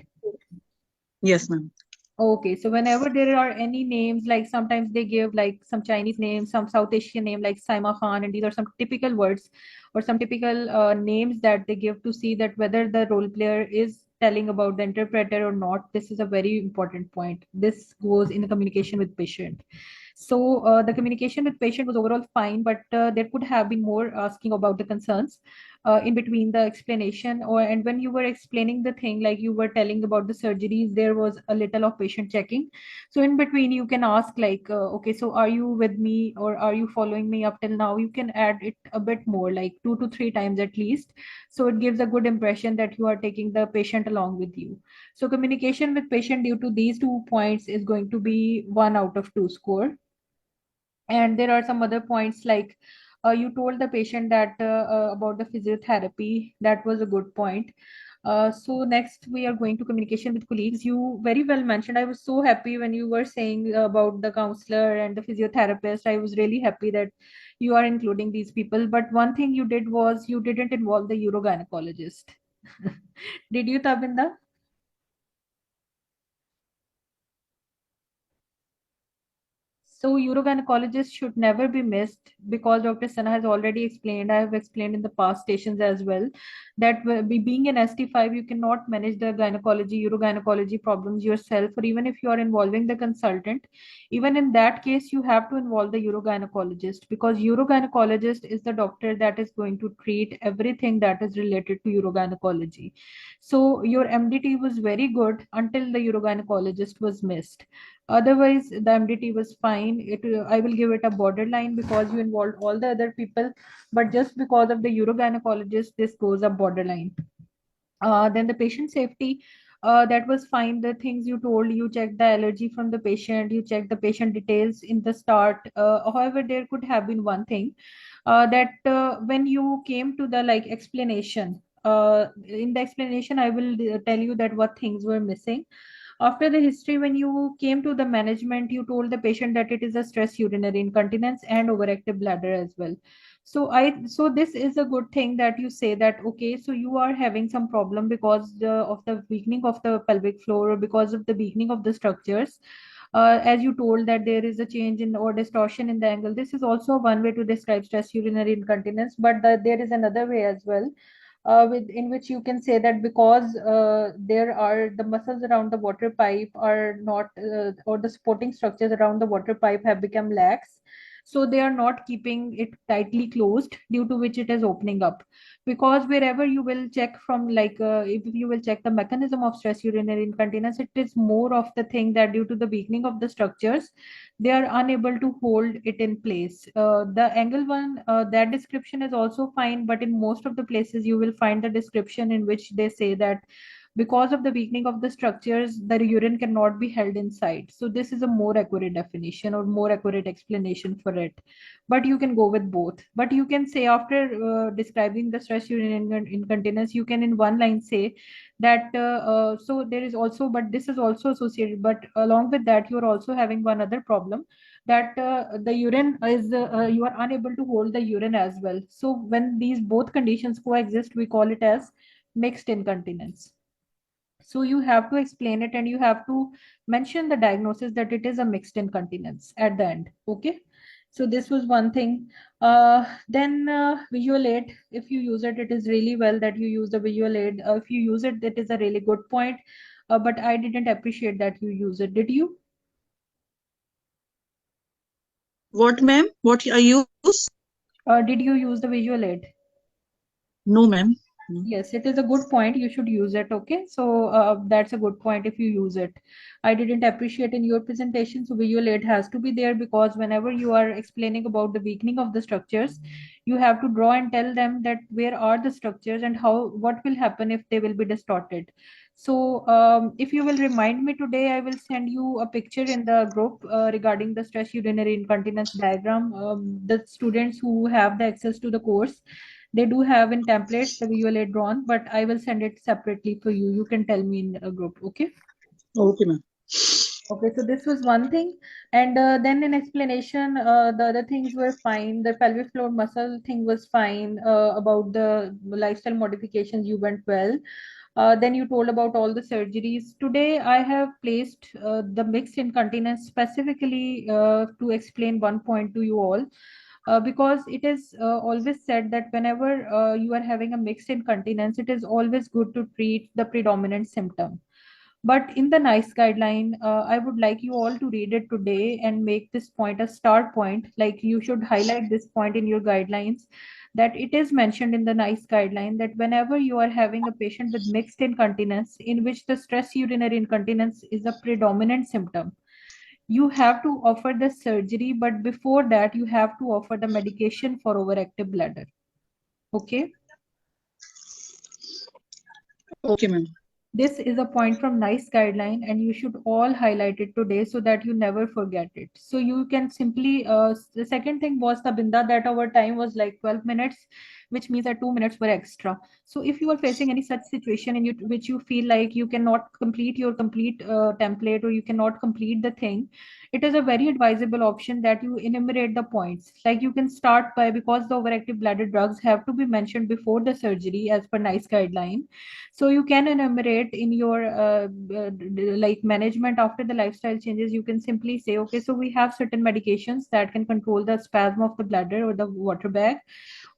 Yes, ma'am. Okay, so whenever there are any names, like sometimes they give like some Chinese name, some South Asian name like Saima Khan, and these are some typical words or some typical names that they give to see that whether the role player is telling about the interpreter or not. This is a very important point. This goes in the communication with patient. So the communication with patient was overall fine, but there could have been more asking about the concerns in between the explanation, or and when you were explaining the thing, like you were telling about the surgeries, there was a little of patient checking. So in between you can ask like okay, so are you with me or are you following me up till now? You can add it a bit more, like 2 to 3 times at least, so it gives a good impression that you are taking the patient along with you. So communication with patient due to these 2 points is going to be 1 out of 2 score. And there are some other points like you told the patient that about the physiotherapy. That was a good point. So next we are going to communication with colleagues. You very well mentioned. I was so happy when you were saying about the counselor and the physiotherapist. I was really happy that you are including these people. But one thing you did was you didn't involve the urogynecologist. Did you, Tabinda? So urogynecologist should never be missed because Dr. Sana has already explained, I have explained in the past stations as well, that being an ST5, you cannot manage the urogynecology problems yourself, or even if you are involving the consultant, even in that case, you have to involve the urogynecologist because urogynecologist is the doctor that is going to treat everything that is related to urogynecology. So your MDT was very good until the urogynecologist was missed. Otherwise, the MDT was fine. I will give it a borderline because you involved all the other people, but just because of the urogynecologist, this goes a borderline. Then the patient safety, that was fine. The things you told, you checked the allergy from the patient, you checked the patient details in the start. However, there could have been one thing that when you came to the like explanation, in the explanation, I will tell you that what things were missing. After the history, when you came to the management, you told the patient that it is a stress urinary incontinence and overactive bladder as well. So this is a good thing that you say that, okay, so you are having some problem because of the weakening of the pelvic floor or because of the weakening of the structures. As you told that there is a change in or distortion in the angle. This is also one way to describe stress urinary incontinence, but there is another way as well in which you can say that because there are the muscles around the water pipe are not or the supporting structures around the water pipe have become lax, so they are not keeping it tightly closed, due to which it is opening up. Because wherever you will check from, like if you will check the mechanism of stress urinary incontinence, it is more of the thing that due to the weakening of the structures, they are unable to hold it in place. The angle one, that description is also fine, but in most of the places you will find the description in which they say that Because of the weakening of the structures, the urine cannot be held inside. So this is a more accurate definition or more accurate explanation for it. But you can go with both. But you can say after describing the stress urinary incontinence, you can in one line say that so there is also, but this is also associated, but along with that you are also having one other problem, that the urine is you are unable to hold the urine as well. So when these both conditions coexist, we call it as mixed incontinence. So you have to explain it and you have to mention the diagnosis that it is a mixed incontinence at the end. Okay. So this was one thing. Then visual aid, if you use it, it is really well that you use the visual aid. If you use it, it is a really good point. But I didn't appreciate that you use it. Did you? What, ma'am? What I use? Did you use the visual aid? No, ma'am. Yes, it is a good point. You should use it. Okay. So that's a good point if you use it. I didn't appreciate in your presentation. So visual aid has to be there because whenever you are explaining about the weakening of the structures, you have to draw and tell them that where are the structures and how, what will happen if they will be distorted. So if you will remind me today, I will send you a picture in the group regarding the stress urinary incontinence diagram. The students who have the access to the course, they do have in templates the visual aid drawn, but I will send it separately for you. You can tell me in a group. Okay. Okay, ma'am. Okay, so this was one thing. And then in explanation, the other things were fine. The pelvic floor muscle thing was fine. About the lifestyle modifications, you went well. Then you told about all the surgeries. Today, I have placed the mixed incontinence specifically to explain one point to you all. Because it is always said that whenever you are having a mixed incontinence, it is always good to treat the predominant symptom. But in the NICE guideline, I would like you all to read it today and make this point a start point. Like you should highlight this point in your guidelines, that it is mentioned in the NICE guideline that whenever you are having a patient with mixed incontinence, in which the stress urinary incontinence is a predominant symptom, you have to offer the surgery, but before that, you have to offer the medication for overactive bladder. Okay. Okay, ma'am. This is a point from NICE guideline, and you should all highlight it today so that you never forget it. So you can simply, the second thing was, Tabinda, that our time was like 12 minutes, which means that 2 minutes were extra. So if you are facing any such situation in which you feel like you cannot complete your complete template, or you cannot complete the thing, it is a very advisable option that you enumerate the points. Like you can start by, because the overactive bladder drugs have to be mentioned before the surgery as per NICE guideline. So you can enumerate in your like management after the lifestyle changes. You can simply say, okay, so we have certain medications that can control the spasm of the bladder or the water bag,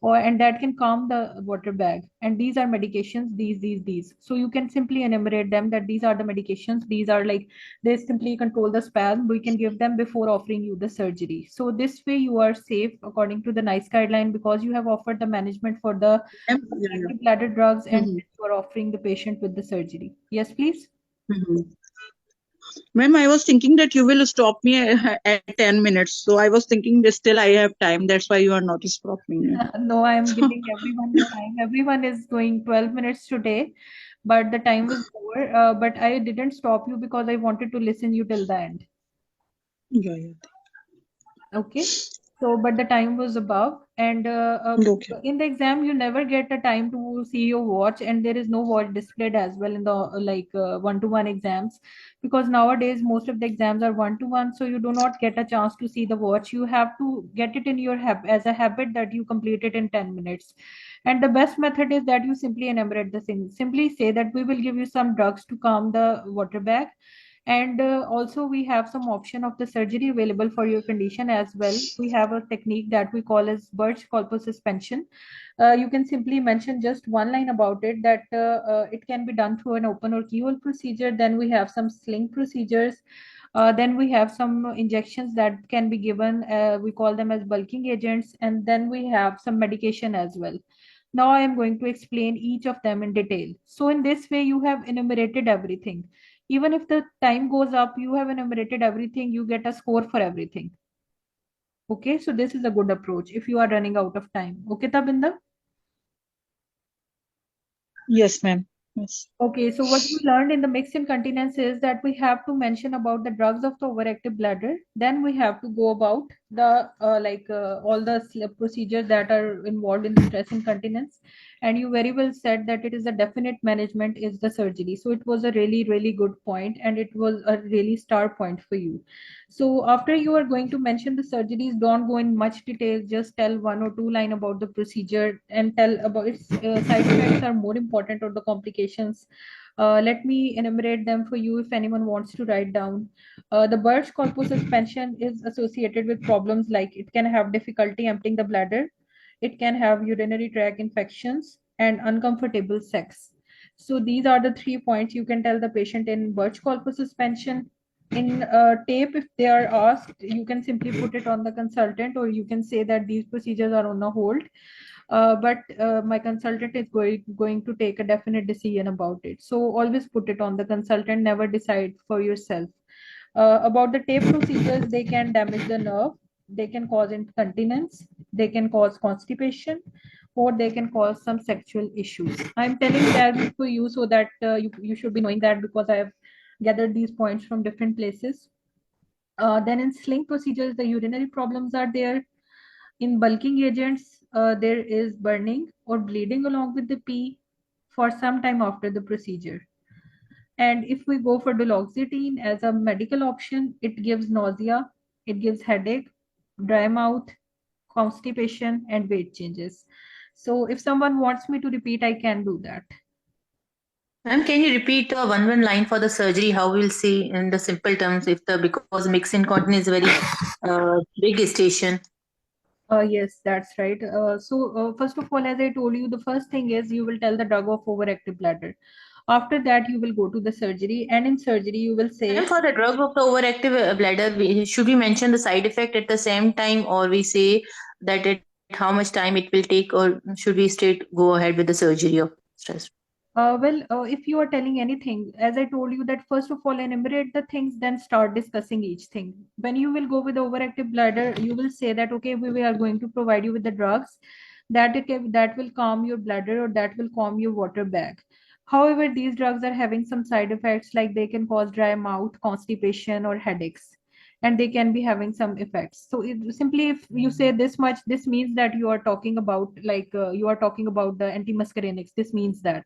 or and that can calm the water bag. And these are medications, these. So you can simply enumerate them, that these are the medications. These are like, they simply control the spasm. We can give them before offering you the surgery. So this way you are safe according to the NICE guideline, because you have offered the management for the bladder drugs, and you are offering the patient with the surgery. Yes, please. Ma'am, I was thinking that you will stop me at 10 minutes. So I was thinking that still I have time. That's why you are not stopping me. No, I am giving everyone the time. Everyone is going 12 minutes today, but the time was over. But I didn't stop you because I wanted to listen you till the end. Yeah. Okay. So, but the time was above, and Okay. in the exam, you never get a time to see your watch, and there is no watch displayed as well in the like one-to-one exams, because nowadays most of the exams are one-to-one, so you do not get a chance to see the watch. You have to get it in your as a habit that you complete it in 10 minutes. And the best method is that you simply enumerate the things. Simply say that we will give you some drugs to calm the water bag, and also we have some option of the surgery available for your condition as well. We have a technique that we call as birch colpo suspension. You can simply mention just one line about it, that it can be done through an open or keyhole procedure. Then we have some sling procedures. Then we have some injections that can be given. We call them as bulking agents. And then we have some medication as well. Now I am going to explain each of them in detail. So in this way, you have enumerated everything. Even if the time goes up, you have enumerated everything, you get a score for everything. Okay, so this is a good approach if you are running out of time. Okay, Tabinda? Yes, ma'am. Yes. Okay, so what we learned in the mixed incontinence is that we have to mention about the drugs of the overactive bladder. Then we have to go about the all the procedures that are involved in the stress incontinence. And you very well said that it is a definite management is the surgery. So it was a really, really good point, and it was a really star point for you. So after you are going to mention the surgeries, don't go in much detail. Just tell one or two line about the procedure and tell about its side effects are more important or the complications. Let me enumerate them for you if anyone wants to write down. The Birch corpus suspension is associated with problems like it can have difficulty emptying the bladder, it can have urinary tract infections, and uncomfortable sex. So these are the 3 points you can tell the patient in Birch corpus suspension. In tape, if they are asked, you can simply put it on the consultant, or you can say that these procedures are on a hold. But my consultant is going to take a definite decision about it. So always put it on the consultant, never decide for yourself. About the tape procedures, they can damage the nerve, they can cause incontinence, they can cause constipation, or they can cause some sexual issues. I'm telling that for you so that you should be knowing that, because I have gathered these points from different places. Then in sling procedures, the urinary problems are there. In bulking agents, there is burning or bleeding along with the pee for some time after the procedure. And if we go for duloxetine as a medical option, it gives nausea, it gives headache, dry mouth, constipation, and weight changes. So if someone wants me to repeat, I can do that. Ma'am, can you repeat one line for the surgery? How we'll see in the simple terms if the because mixed incontinence is very big station. Yes, that's right. First of all, as I told you, the first thing is you will tell the drug of overactive bladder. After that, you will go to the surgery, and in surgery, you will say. And for the drug of the overactive bladder, should we mention the side effect at the same time, or we say that at how much time it will take, or should we straight go ahead with the surgery of stress? If you are telling anything, as I told you that first of all, enumerate the things, then start discussing each thing. When you will go with the overactive bladder, you will say that, okay, we are going to provide you with the drugs that will calm your bladder or that will calm your water bag. However, these drugs are having some side effects, like they can cause dry mouth, constipation, or headaches, and they can be having some effects. So simply if you say this much, this means that you are talking about you are talking about the antimuscarinics. This means that.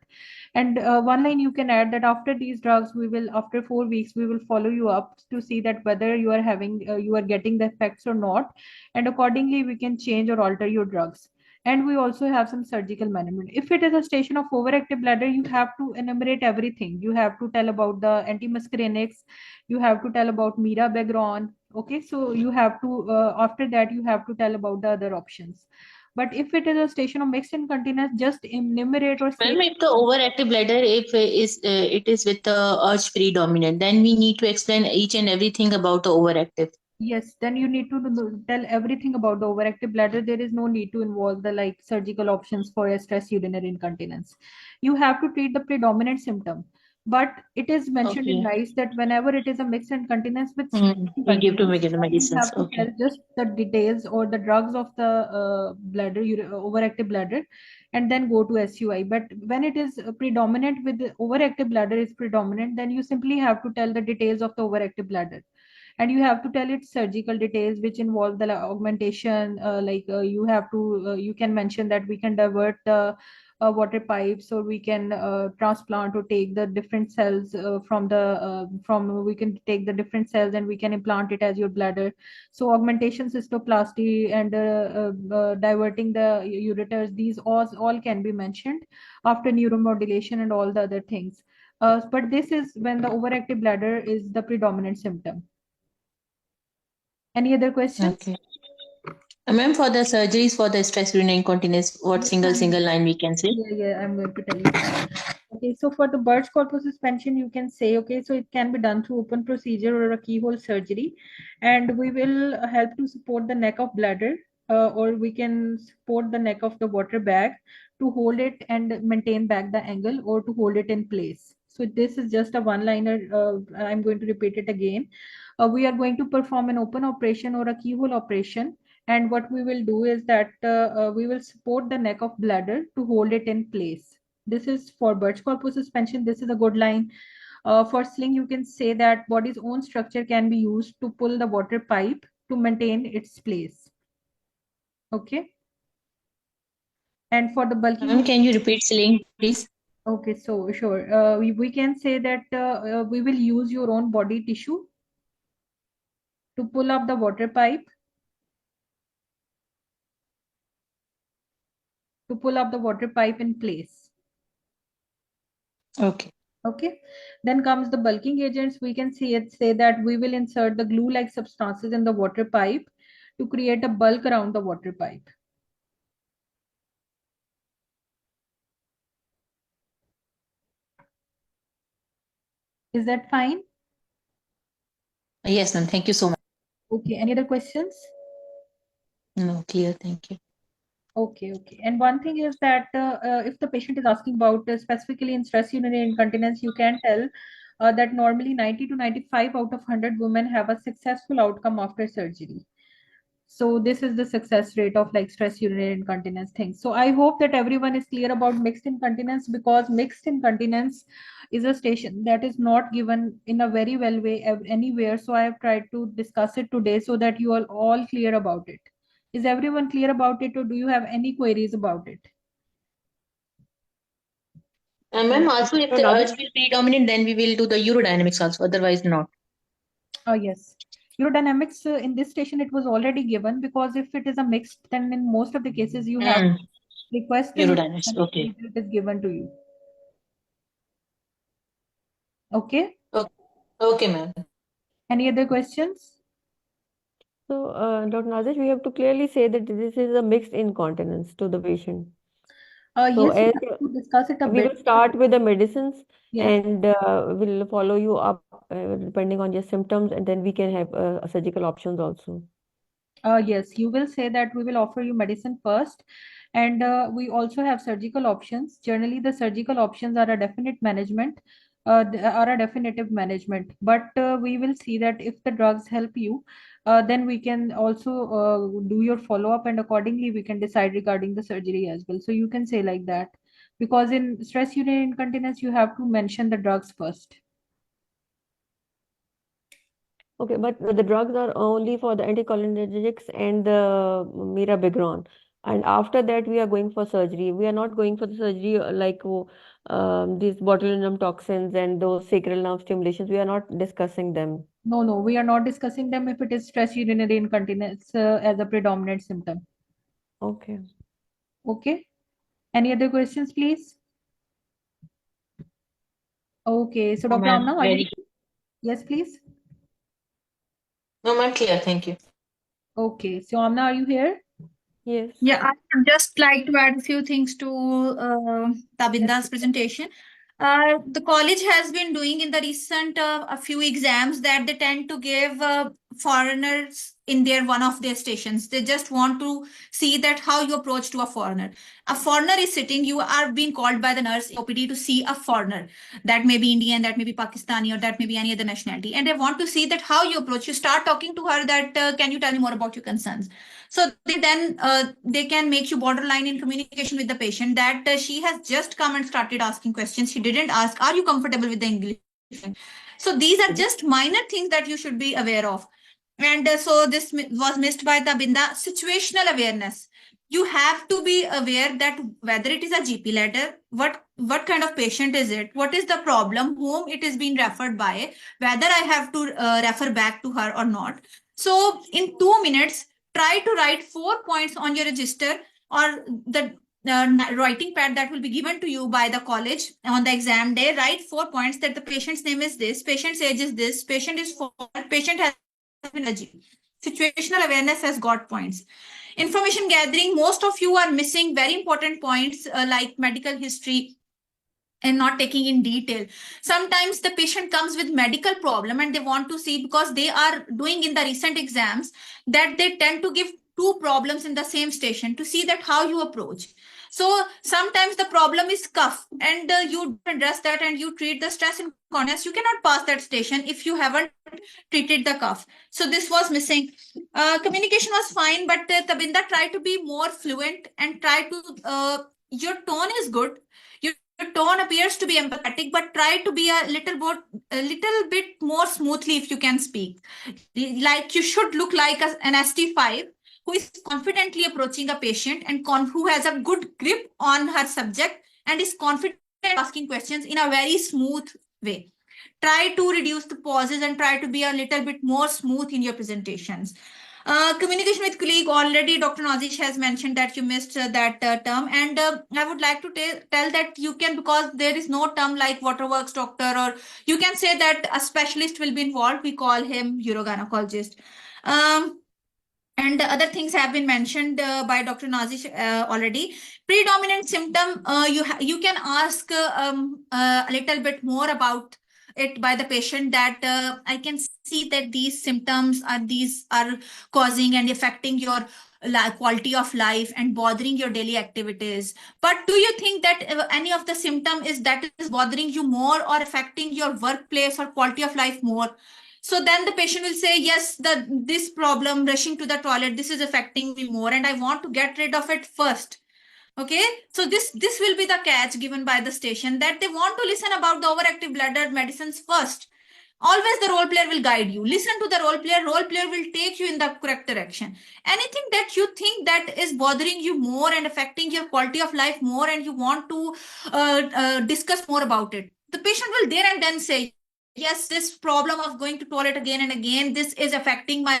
And one line you can add that after these drugs, we will, after 4 weeks, we will follow you up to see that whether you are having, you are getting the effects or not. And accordingly, we can change or alter your drugs. And we also have some surgical management. If it is a station of overactive bladder, you have to enumerate everything. You have to tell about the antimuscarinics. You have to tell about mirabegron. Okay, so you have to, after that, you have to tell about the other options. But if it is a station of mixed incontinence, just enumerate or say. Ma'am, if the overactive bladder, if it is with the urge predominant, then we need to explain each and everything about the overactive. Yes, then you need to tell everything about the overactive bladder. There is no need to involve the surgical options for a stress urinary incontinence. You have to treat the predominant symptom. But it is mentioned in Okay. NICE that whenever it is a mixed incontinence with We give to make incontinence, the you medicines. have to Okay. tell just the details or the drugs of the bladder, overactive bladder, and then go to SUI. But when it is predominant with the overactive bladder is predominant, then you simply have to tell the details of the overactive bladder, and you have to tell it surgical details which involve the augmentation. You have to you can mention that we can divert the water pipes, or we can transplant or take the different cells from we can take the different cells and we can implant it as your bladder. So augmentation, cystoplasty, and diverting the ureters, these all can be mentioned after neuromodulation and all the other things. But this is when the overactive bladder is the predominant symptom. Any other questions? Okay. Ma'am, for the surgeries for the stress urinary incontinence, what single line we can say? Yeah, I'm going to tell you. Okay, so for the Birch corpus suspension, you can say, okay, so it can be done through open procedure or a keyhole surgery, and we will help to support the neck of bladder, or we can support the neck of the water bag to hold it and maintain back the angle, or to hold it in place. So this is just a one-liner. I'm going to repeat it again. We are going to perform an open operation or a keyhole operation, and what we will do is that we will support the neck of bladder to hold it in place. This is for Birch-Corpus suspension. This is a good line. For sling, you can say that body's own structure can be used to pull the water pipe to maintain its place. Okay. And for the bulking, Can you repeat sling, please? okay, so sure. We can say that we will use your own body tissue to pull up the water pipe. To pull up the water pipe in place. Okay. Okay. Then comes the bulking agents. We can say that we will insert the glue-like substances in the water pipe to create a bulk around the water pipe. Is that fine? Yes, ma'am. Thank you so much. Okay. Any other questions? No, clear. Thank you. Okay, okay. And one thing is that if the patient is asking about specifically in stress urinary incontinence, you can tell that normally 90 to 95 out of 100 women have a successful outcome after surgery. So this is the success rate of like stress urinary incontinence things. So I hope that everyone is clear about mixed incontinence, because mixed incontinence is a station that is not given in a very well way anywhere. So I have tried to discuss it today so that you are all clear about it. Is everyone clear about it, or do you have any queries about it? Ma'am, also if the urge will predominate, then we will do the urodynamics also. Otherwise, not. Yes. Urodynamics in this station, it was already given, because if it is a mixed, then in most of the cases you have request in Urodynamics. Okay. it is given to you. Okay. Okay, ma'am. Any other questions? So, Dr. Nazish, we have to clearly say that this is a mixed incontinence to the patient. So, Yes, we as have to discuss it a we bit. will start with the medicines, Yes. and we'll follow you up depending on your symptoms, and then we can have surgical options also. Yes, you will say that we will offer you medicine first, and we also have surgical options. Generally, the surgical options are a definite management, are a definitive management. But we will see that if the drugs help you, then we can also do your follow-up, and accordingly we can decide regarding the surgery as well. So you can say like that, because in stress urinary incontinence, you have to mention the drugs first. Okay, but the drugs are only for the anticholinergics and the mirabegron. And after that, we are going for surgery. We are not going for the surgery like these botulinum toxins and those sacral nerve stimulations. We are not discussing them. No, we are not discussing them if it is stress urinary incontinence as a predominant symptom. Okay. Okay. Any other questions, please? Okay. So, No, Dr. ma'am. Amna, are you? Yes, please. No, ma'am. Clear. Thank you. Okay. So, Amna, are you here? Yes. Yeah, I would just like to add a few things to Tabinda's presentation. The college has been doing in the recent a few exams that they tend to give foreigners in their one of their stations. They just want to see that how you approach to a foreigner. A foreigner is sitting, you are being called by the nurse OPD to see a foreigner. That may be Indian, that may be Pakistani, or that may be any other nationality. And they want to see that how you approach. You start talking to her that, can you tell me more about your concerns? So then they can make you borderline in communication with the patient that she has just come and started asking questions. She didn't ask, are you comfortable with the English? So these are just minor things that you should be aware of. And so this was missed by Tabinda. Situational awareness. You have to be aware that whether it is a GP letter, what kind of patient is it, what is the problem, whom it is being referred by, whether I have to refer back to her or not. So in 2 minutes, try to write 4 points on your register or the writing pad that will be given to you by the college on the exam day. Write 4 points that the patient's name is this, patient's age is this, patient is 4, patient has been allergy. Situational awareness has got points. Information gathering, most of you are missing very important points like medical history and not taking in detail. Sometimes the patient comes with medical problem and they want to see, because they are doing in the recent exams that they tend to give 2 problems in the same station to see that how you approach. So sometimes the problem is cough and you address that and you treat the stress incontinence. You cannot pass that station if you haven't treated the cough. So this was missing. Communication was fine, but Tabinda tried to be more fluent and try to, your tone is good. Your your tone appears to be empathetic, but try to be a little bit more smoothly if you can speak. Like you should look like an ST5 who is confidently approaching a patient and who has a good grip on her subject and is confident asking questions in a very smooth way. Try to reduce the pauses and try to be a little bit more smooth in your presentations. Communication with colleague, already Dr. Nazish has mentioned that you missed that term, and I would like to tell that you can, because there is no term like waterworks doctor, or you can say that a specialist will be involved. We call him urogynecologist. And other things have been mentioned by Dr. Nazish already. Predominant symptom, you can ask a little bit more about it by the patient, that I can see that these symptoms are causing and affecting your quality of life and bothering your daily activities. But do you think that any of the symptom is bothering you more or affecting your workplace or quality of life more? So then the patient will say, yes, this problem, rushing to the toilet, this is affecting me more, and I want to get rid of it first. Okay, so this will be the catch given by the station, that they want to listen about the overactive bladder medicines first. Always the role player will guide you. Listen to the role player will take you in the correct direction. Anything that you think that is bothering you more and affecting your quality of life more, and you want to discuss more about it, the patient will there and then say, yes, this problem of going to toilet again and again, this is affecting my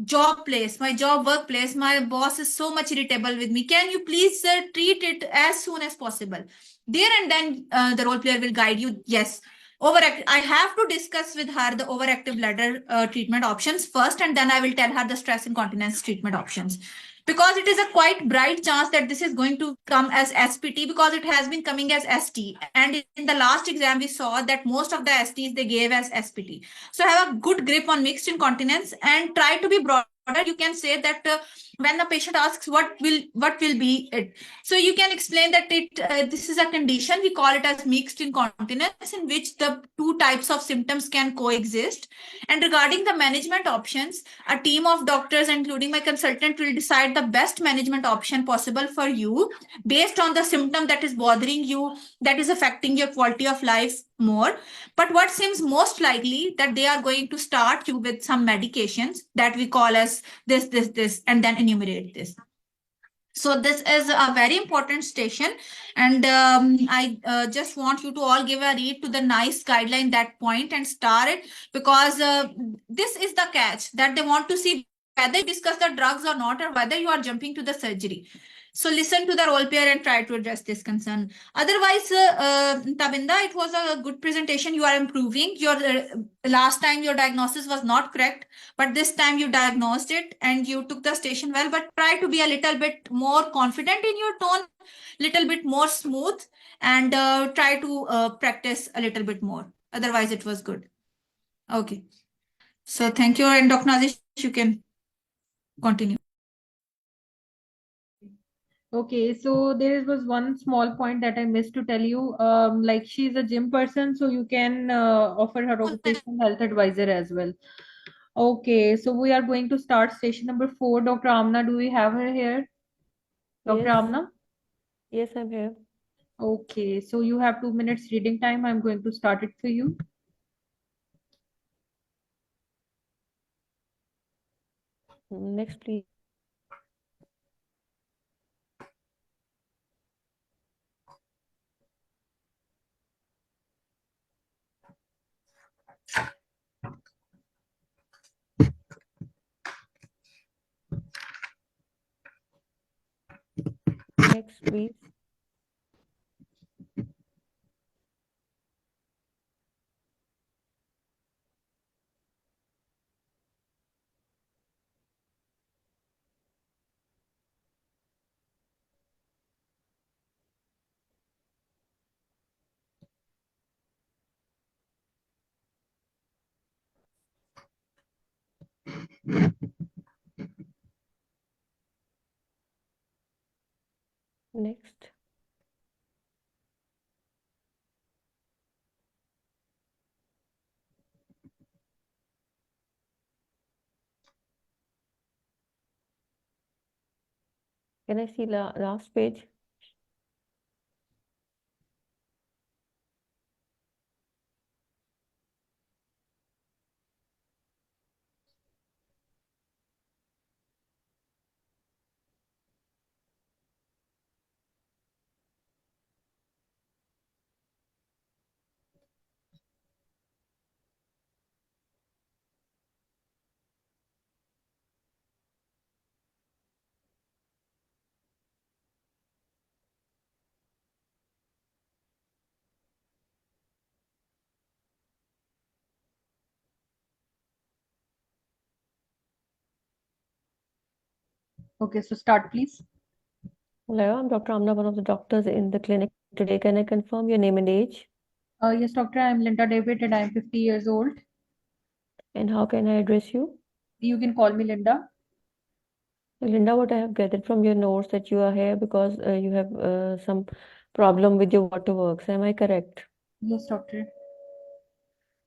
job place, my job workplace, my boss is so much irritable with me, can you please treat it as soon as possible? There and then the role player will guide you. Yes, I have to discuss with her the overactive bladder treatment options first, and then I will tell her the stress incontinence treatment options, because it is a quite bright chance that this is going to come as SPT, because it has been coming as ST, and in the last exam we saw that most of the STs they gave as SPT. So have a good grip on mixed incontinence and try to be broader. You can say that when the patient asks what will be it, so you can explain that this is a condition, we call it as mixed incontinence, in which the two types of symptoms can coexist. And regarding the management options, a team of doctors, including my consultant, will decide the best management option possible for you based on the symptom that is bothering you, that is affecting your quality of life more. But what seems most likely, that they are going to start you with some medications that we call as this, and then enumerate this. So this is a very important station, and I just want you to all give a read to the nice guideline, that point, and star it, because this is the catch, that they want to see whether you discuss the drugs or not, or whether you are jumping to the surgery. So listen to the role player and try to address this concern. Otherwise, Tabinda, it was a good presentation. You are improving. Your last time your diagnosis was not correct, but this time you diagnosed it and you took the station well. But try to be a little bit more confident in your tone, little bit more smooth, and try to practice a little bit more. Otherwise, it was good. Okay. So thank you, and Dr. Nazish, you can continue. Okay, so there was one small point that I missed to tell you. Like she's a gym person, so you can offer her occupational health advisor as well. Okay, so we are going to start station number 4. Dr. Amna, do we have her here? Dr. Yes. Amna? Yes, I'm here. Okay, so you have 2 minutes reading time. I'm going to start it for you. Next, please. Next, please. Next. Can I see last page? Okay, so start please. Hello, I'm Dr. Amna, one of the doctors in the clinic today. Can I confirm your name and age? Yes, doctor, I'm Linda David and I'm 50 years old. And how can I address you? You can call me Linda. Linda, what I have gathered from your notes that you are here because you have some problem with your waterworks. Am I correct? Yes, doctor.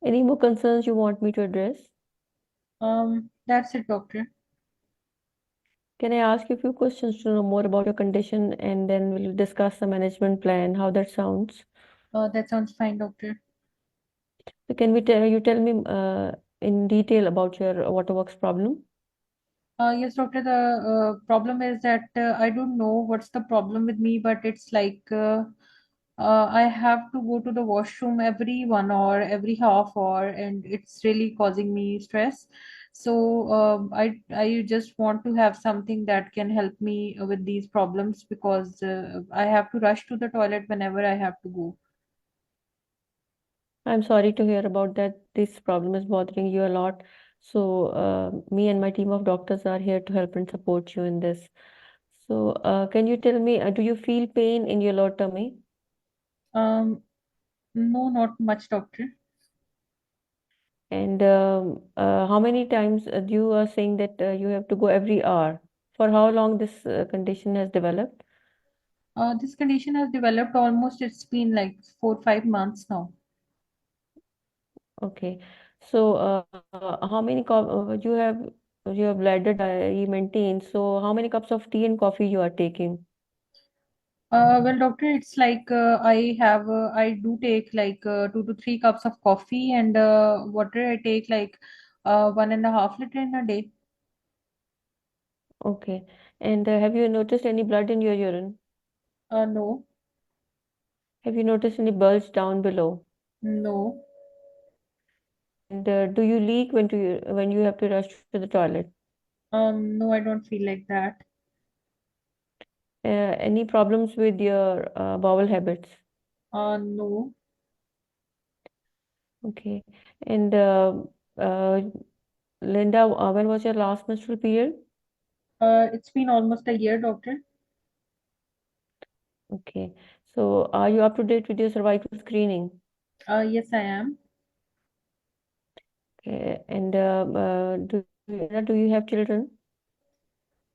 Any more concerns you want me to address? That's it, doctor. Can I ask you a few questions to know more about your condition and then we'll discuss the management plan, how that sounds? That sounds fine, doctor. So can you tell me in detail about your waterworks problem? Yes, doctor, the problem is that I don't know what's the problem with me, but it's like I have to go to the washroom every 1 hour, every half hour, and it's really causing me stress. So I just want to have something that can help me with these problems because I have to rush to the toilet whenever I have to go. I'm sorry to hear about that. This problem is bothering you a lot. So, me and my team of doctors are here to help and support you in this. So, can you tell me, do you feel pain in your lower tummy? Um, no, not much, doctor. And how many times you are saying that you have to go every hour? For how long this condition has developed? This condition has developed almost, it's been like 4 5 months now. Okay. So, how many cup you have your bladder you maintain? So, how many cups of tea and coffee you are taking? Well, doctor, it's like I do take like 2 to 3 cups of coffee and water. I take like 1.5 liter in a day. Okay. And have you noticed any blood in your urine? No, Have you noticed any bulge down below? no, And do you leak when you have to rush to the toilet? no, I don't feel like that. Any problems with your bowel habits? No, Okay. And uh, Linda, when was your last menstrual period? it's been almost a year, doctor. Okay. So are you up to date with your cervical screening? Yes, I am. Okay. And do you have children?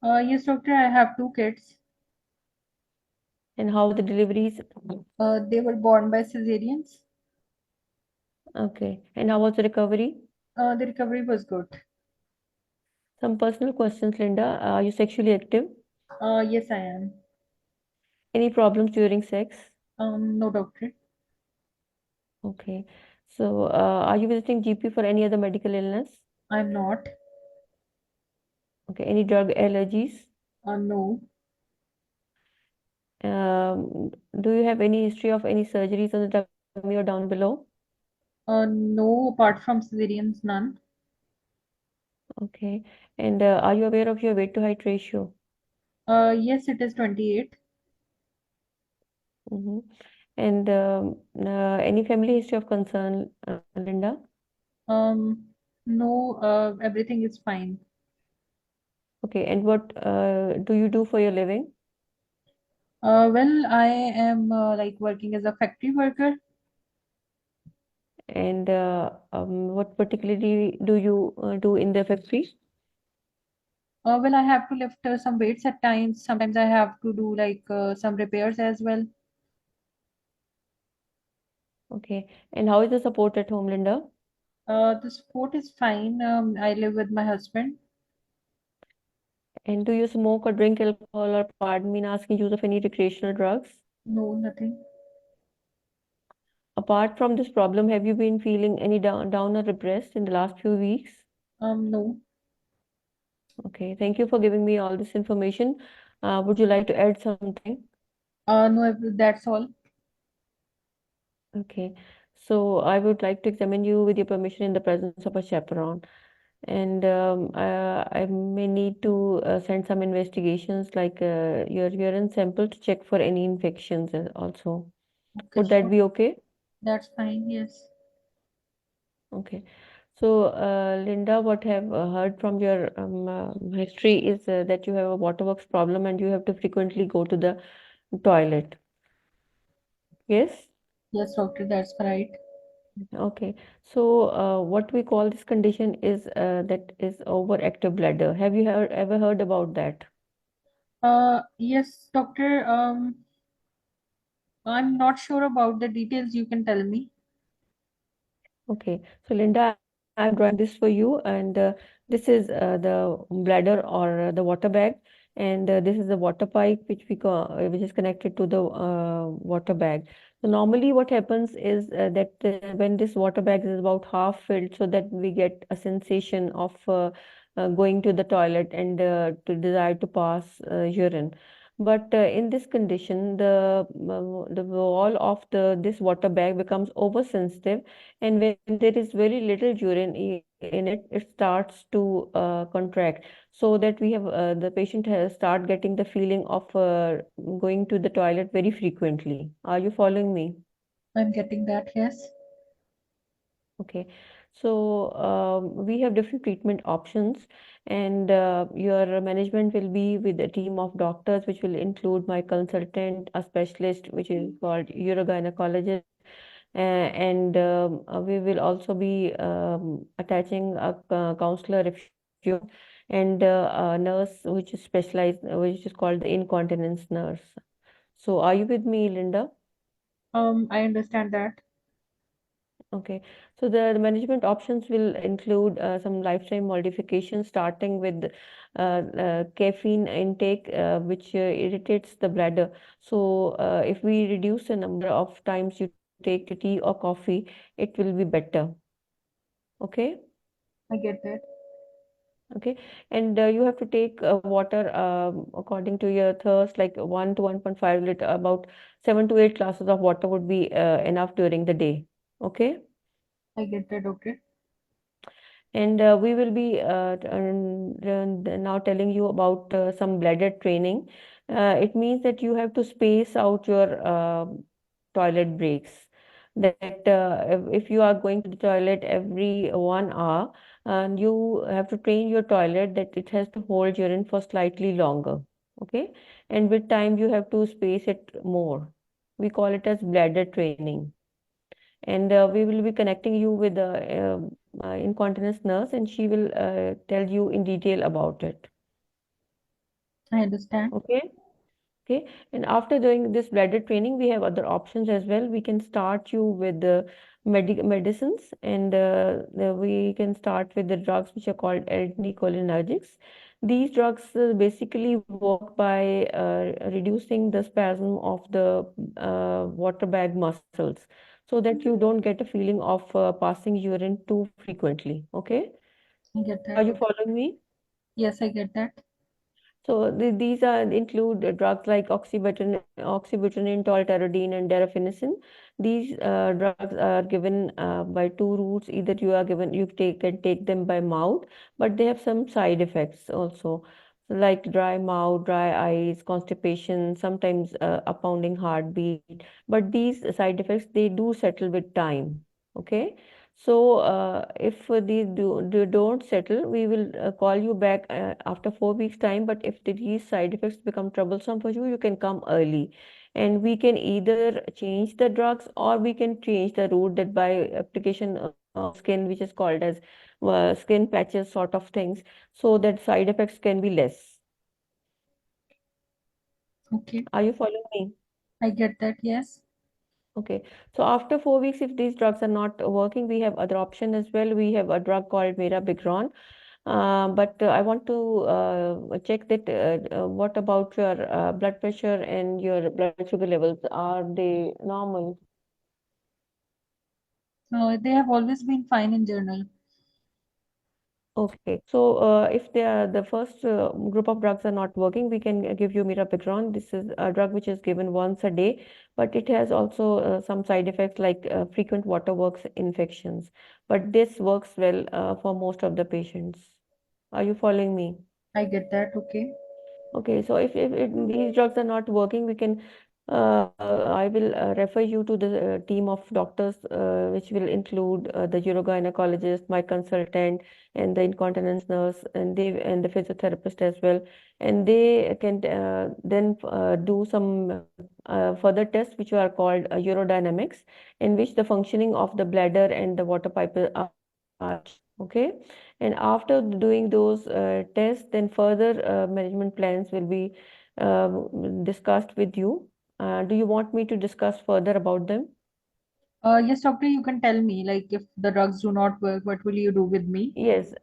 Yes, doctor, I have 2 kids. And how are the deliveries? They were born by cesareans. Okay. And how was the recovery? The recovery was good. Some personal questions, Linda. Are you sexually active? Yes, I am. Any problems during sex? No, doctor. Okay. So, are you visiting GP for any other medical illness? I'm not. Okay. Any drug allergies? No. Do you have any history of any surgeries on the tummy or down below? No, apart from cesareans, none. Okay. And are you aware of your weight to height ratio? Yes, it is 28. Mm-hmm. And any family history of concern, Linda? Um, no, everything is fine. Okay. And what do you do for your living? Well, I am like working as a factory worker. And what particularly do you do in the factory? Well, I have to lift some weights at times. Sometimes I have to do like some repairs as well. Okay. And how is the support at home, Linda? The support is fine. I live with my husband. And do you smoke or drink alcohol or pardon me in asking use of any recreational drugs? No, nothing. Apart from this problem, have you been feeling any down or depressed in the last few weeks? No. Okay, thank you for giving me all this information. Would you like to add something? No, that's all. Okay, so I would like to examine you with your permission in the presence of a chaperone. And I may need to send some investigations like your urine sample to check for any infections also. Okay, Would that sure. be okay? That's fine. Yes. Okay. So, Linda, what have heard from your history is that you have a waterworks problem and you have to frequently go to the toilet. Yes? Yes, doctor, that's right. Okay. So, what we call this condition is that is overactive bladder. Have you ever heard about that? Yes, doctor. I'm not sure about the details. You can tell me. Okay, so Linda, I'm drawing this for you, and this is the bladder or the water bag, and this is the water pipe which is connected to the water bag. So normally, what happens is that when this water bag is about half filled, so that we get a sensation of going to the toilet and to desire to pass urine. But in this condition, the wall of the this water bag becomes oversensitive, and when there is very little urine in it, it starts to contract, so that we have the patient has start getting the feeling of going to the toilet very frequently. Are you following me? I'm getting that. Yes. Okay, so we have different treatment options, and your management will be with a team of doctors, which will include my consultant, a specialist, which is called urogynecologist, and we will also be attaching a counselor if you want, and a nurse which is specialized, which is called the incontinence nurse. So, are you with me, Linda? I understand that. Okay, so the management options will include some lifestyle modifications, starting with caffeine intake, which irritates the bladder. So, if we reduce the number of times you take tea or coffee, it will be better. Okay, I get that. okay, and you have to take water according to your thirst, like 1 to 1.5 liter, about 7 to 8 glasses of water would be enough during the day. Okay. I get that, doctor. And we will be now telling you about some bladder training. It means that you have to space out your toilet breaks. That if you are going to the toilet every 1 hour, and you have to train your toilet that it has to hold urine for slightly longer. Okay, and with time you have to space it more. We call it as bladder training, and we will be connecting you with the incontinence nurse, and she will tell you in detail about it. I understand. Okay. Okay, and after doing this bladder training, we have other options as well. We can start you with the medicines, and we can start with the drugs which are called anticholinergics. These drugs basically work by reducing the spasm of the water bag muscles, so that you don't get a feeling of passing urine too frequently. Okay, I get are that, you doctor. following me? Yes, I get that. So these are include drugs like oxybutynin, tolterodine, and daraphenecin. These drugs are given by two routes. Either you can take them by mouth, but they have some side effects also, like dry mouth, dry eyes, constipation, sometimes a pounding heartbeat. But these side effects, they do settle with time. Okay. So, if don't settle, we will call you back after 4 weeks' time. But if these side effects become troublesome for you, you can come early. And we can either change the drugs, or we can change the route, that by application of skin, which is called as skin patches sort of things, so that side effects can be less. Okay, Are you following me? I get that. Yes. Okay, so after 4 weeks, if these drugs are not working, we have other option as well. We have a drug called Mrcog. But I want to check that what about your blood pressure and your blood sugar levels? Are they normal? They have always been fine in journal. Okay, so if the first group of drugs are not working, we can give you mirabegron. This is a drug which is given once a day, but it has also some side effects like frequent waterworks infections. But this works well for most of the patients. Are you following me? I get that. Okay. Okay, so if these drugs are not working, we can I will refer you to the team of doctors, which will include the urogynecologist, my consultant, and the incontinence nurse, and the physiotherapist as well. And they can then do some further tests, which are called urodynamics, in which the functioning of the bladder and the water pipe are okay. And after doing those tests, then further management plans will be discussed with you. Do you want me to discuss further about them? Yes, doctor, you can tell me, like, if the drugs do not work, what will you do with me? Yes,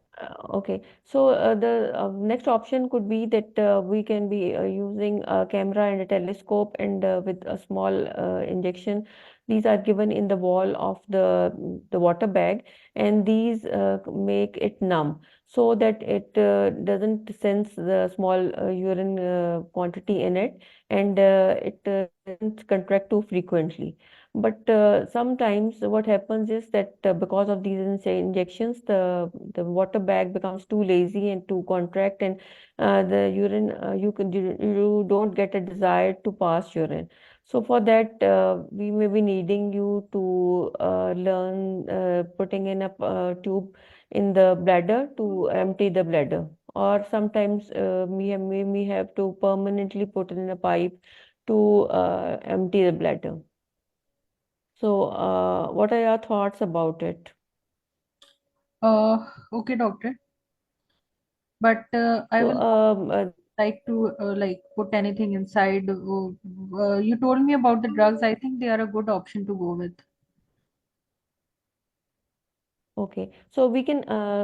okay. So the next option could be that we can be using a camera and a telescope, and with a small injection. These are given in the wall of the water bag, and these make it numb so that it doesn't sense the small urine quantity in it, and it doesn't contract too frequently. But sometimes what happens is that because of these injections, the water bag becomes too lazy and too contract, and the urine you don't get a desire to pass urine. So for that, we may be needing you to learn putting in a tube in the bladder to empty the bladder, or sometimes we have to permanently put in a pipe to empty the bladder. So, what are your thoughts about it? Okay, doctor. But I So, will like to like put anything inside. You told me about the drugs. I think they are a good option to go with. okay, so we can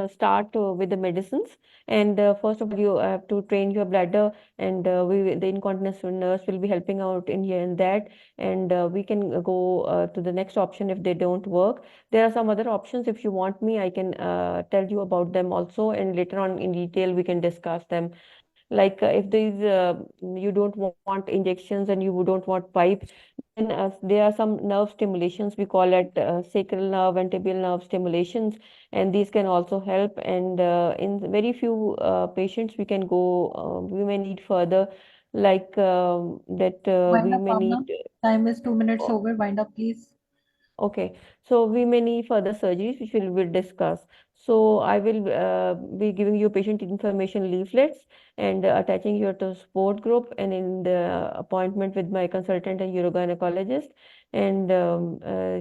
start with the medicines. And first of all, you have to train your bladder, and the incontinence nurse will be helping out in here and that. And we can go to the next option if they don't work. There are some other options. If you want me, I can tell you about them also, and later on in detail we can discuss them. Like if you don't want injections and you don't want pipe, then there are some nerve stimulations. We call it sacral nerve and tibial nerve stimulations, and these can also help. And in very few patients, we can go. We may need further, like that. Wind We up, may need. Amna. Time is 2 minutes over. Wind up, please. Okay, so we may need further surgeries, which we will discuss. So I will be giving you patient information leaflets and attaching you to support group and in the appointment with my consultant and urogynecologist. And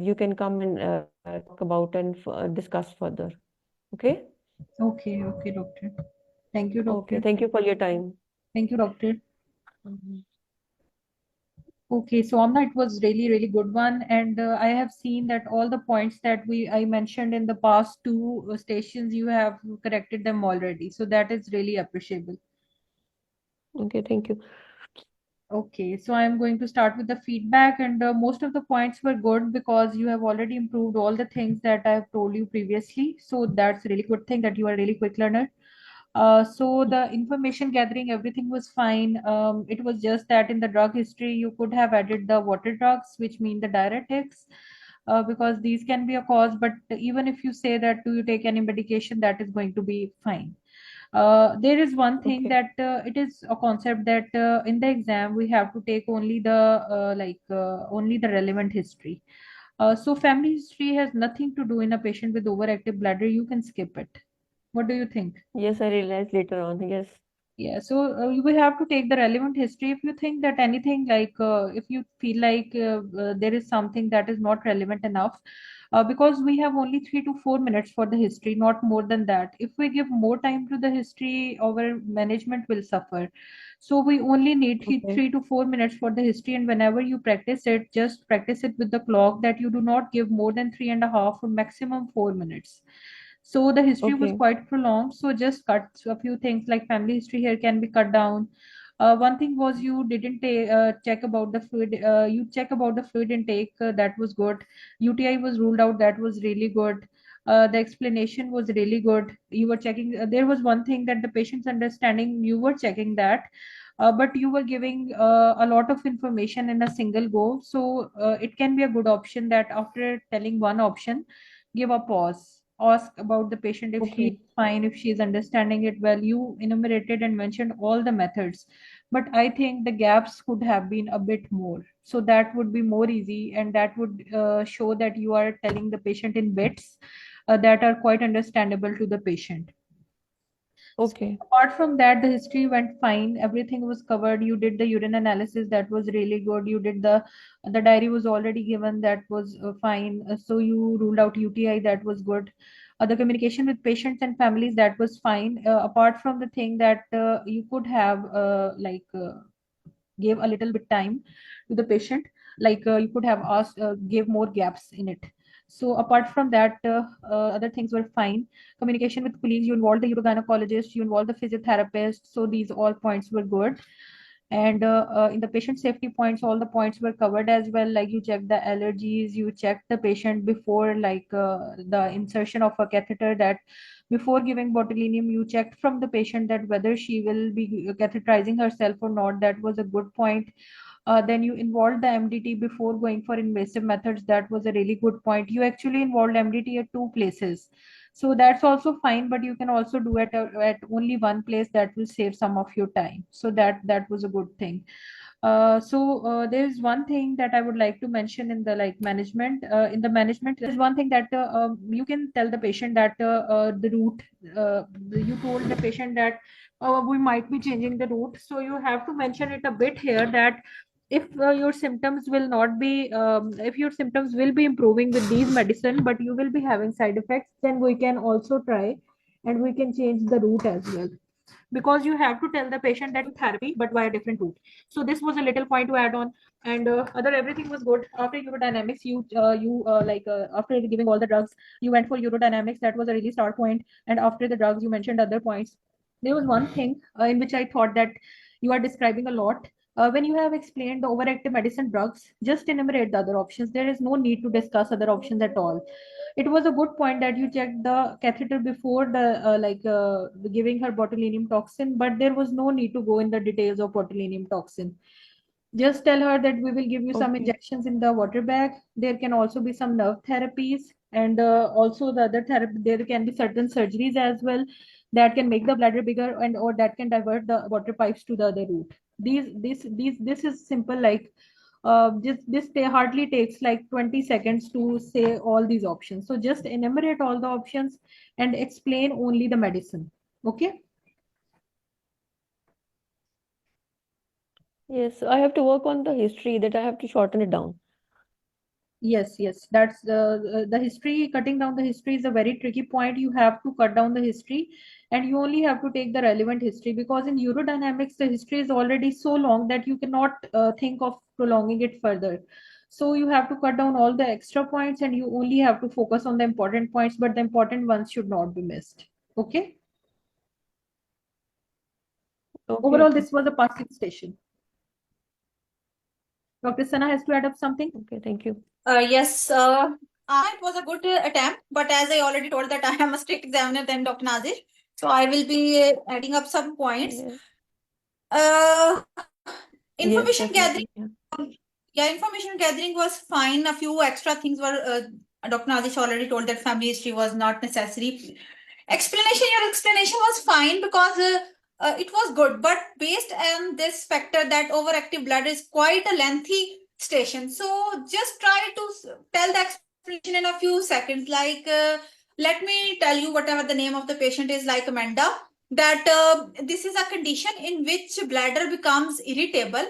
you can come and talk about and discuss further. Okay? Okay, okay, doctor. Thank you, Okay, doctor. thank you for your time. Thank you, doctor. Mhm. Okay, so Amna, it was really, really good one, and I have seen that all the points that I mentioned in the past two stations, you have corrected them already. So that is really appreciable. Okay, thank you. Okay, so I'm going to start with the feedback, and most of the points were good because you have already improved all the things that I have told you previously. So that's a really good thing that you are a really quick learner. So the information gathering, everything was fine. It was just that in the drug history, you could have added the water drugs, which mean the diuretics, because these can be a cause. But even if you say that, do you take any medication, that is going to be fine. There is one thing Okay. that it is a concept that in the exam we have to take only the only the relevant history. So family history has nothing to do in a patient with overactive bladder. You can skip it. What do you think? Yes, I realized later on. Yes. Yeah, so you will have to take the relevant history. If you think that anything like, if you feel like there is something that is not relevant enough, because we have only 3 to 4 minutes for the history, not more than that. If we give more time to the history, our management will suffer. So we only need Okay. 3 to 4 minutes for the history, and whenever you practice it, just practice it with the clock that you do not give more than 3.5 or maximum 4 minutes. So the history was Okay. quite prolonged. So just cut a few things like family history here can be cut down. One thing was you didn't check about the fluid. You check about the fluid intake. That was good. UTI was ruled out. That was really good. The explanation was really good. You were checking. There was one thing that the patient's understanding. You were checking that. But you were giving a lot of information in a single go. So it can be a good option that after telling one option, give a pause, ask about the patient if she is Okay. fine, if she is understanding it well. You enumerated and mentioned all the methods, but I think the gaps could have been a bit more. So that would be more easy, and that would show that you are telling the patient in bits that are quite understandable to the patient. Okay. Apart from that, the history went fine. Everything was covered. You did the urine analysis, that was really good. You did the diary was already given, that was fine. So you ruled out UTI, that was good. The communication with patients and families, that was fine. Apart from the thing that you could have gave a little bit time to the patient, you could have asked gave more gaps in it. So apart from that, other things were fine. Communication with colleagues, you involved the urogynecologist, you involved the physiotherapist, so these all points were good. And in the patient safety points, all the points were covered as well. Like you checked the allergies, you checked the patient before the insertion of a catheter, that before giving botulinum, you checked from the patient that whether she will be catheterizing herself or not. That was a good point. Then you involved the MDT before going for invasive methods. That was a really good point. You actually involved MDT at 2 places. So that's also fine, but you can also do it at only one place. That will save some of your time. So that was a good thing. There is one thing that I would like to mention in the management. In the management, there is one thing that you can tell the patient that the route. You told the patient that we might be changing the route. So you have to mention it a bit here that if your symptoms will not be, if your symptoms will be improving with these medicine, but you will be having side effects, then we can also try and we can change the route as well, because you have to tell the patient that therapy but via different route. So this was a little point to add on. And other everything was good. After urodynamics, after giving all the drugs, you went for urodynamics. That was a really start point. And after the drugs, you mentioned other points. There was one thing in which I thought that you are describing a lot. When you have explained the overactive medicine drugs, just enumerate the other options. There is no need to discuss other options at all. It was a good point that you checked the catheter before giving her botulinum toxin, but there was no need to go in the details of botulinum toxin. Just tell her that we will give you some injections in the water bag. There can also be some nerve therapies, and also the other therapy. There can be certain surgeries as well that can make the bladder bigger, and or that can divert the water pipes to the other route. This is simple. Hardly takes like 20 seconds to say all these options. So just enumerate all the options and explain only the medicine. Okay. Yes, I have to work on the history, that I have to shorten it down. Yes, that's the history. Cutting down the history is a very tricky point. You have to cut down the history, and you only have to take the relevant history, because in urodynamics the history is already so long that you cannot think of prolonging it further. So you have to cut down all the extra points, and you only have to focus on the important points, but the important ones should not be missed. Okay. Overall, this was a passing station. Dr. Sana has to add up something. Okay, thank you. Yes, it was a good attempt, but as I already told that I am a strict examiner than Dr. Nazir, so I will be adding up some points. Information gathering. Yeah, information gathering was fine. A few extra things were, Dr. Nazish already told that family history was not necessary. Your explanation was fine because it was good, but based on this factor that overactive bladder is quite a lengthy station. So just try to tell the explanation in a few seconds. Let me tell you whatever the name of the patient is, like Amanda, that this is a condition in which bladder becomes irritable,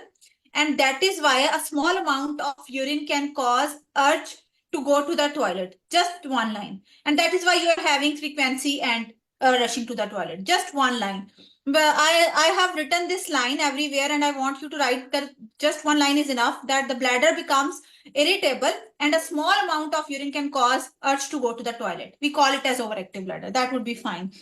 and that is why a small amount of urine can cause urge to go to the toilet. Just one line. And that is why you are having frequency and rushing to the toilet. Just one line. But I have written this line everywhere, and I want you to write that just one line is enough, that the bladder becomes irritable and a small amount of urine can cause urge to go to the toilet. We call it as overactive bladder. That would be fine.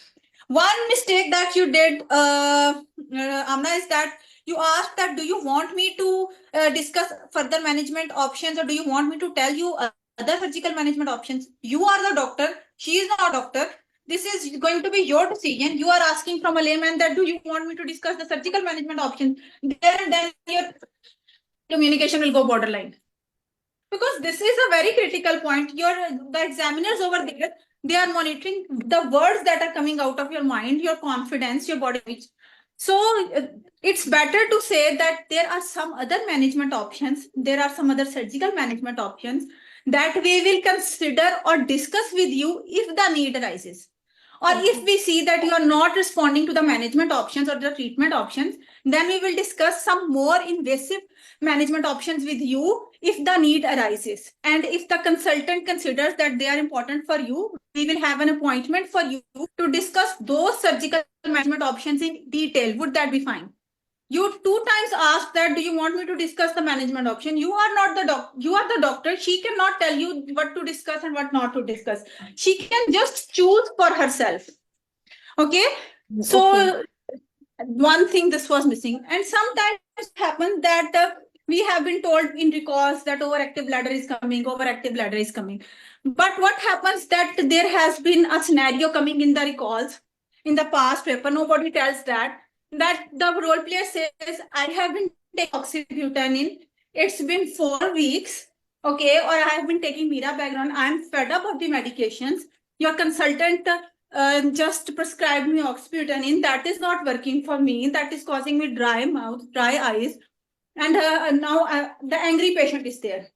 One mistake that you did, Amna, is that you asked that do you want me to discuss further management options, or do you want me to tell you other surgical management options? You are the doctor. She is not a doctor. This is going to be your decision. You are asking from a layman that do you want me to discuss the surgical management options? There and then your communication will go borderline. Because this is a very critical point. The examiners over there, they are monitoring the words that are coming out of your mind, your confidence, your body. So it's better to say that there are some other management options, there are some other surgical management options that we will consider or discuss with you if the need arises. Or if we see that you are not responding to the management options or the treatment options, then we will discuss some more invasive management options with you if the need arises. And if the consultant considers that they are important for you, we will have an appointment for you to discuss those surgical management options in detail. Would that be fine? You 2 times asked that, do you want me to discuss the management option? You are not the doc. You are the doctor. She cannot tell you what to discuss and what not to discuss. She can just choose for herself. Okay. So one thing this was missing, and sometimes it happens that we have been told in recalls that overactive bladder is coming, overactive bladder is coming. But what happens that there has been a scenario coming in the recalls in the past paper. Nobody tells that the role player says, I have been taking oxybutynin. It's been 4 weeks. Okay, or I have been taking mirabagram. I'm fed up of the medications. Your consultant just prescribed me oxybutynin. That is not working for me. That is causing me dry mouth, dry eyes. And now the angry patient is there.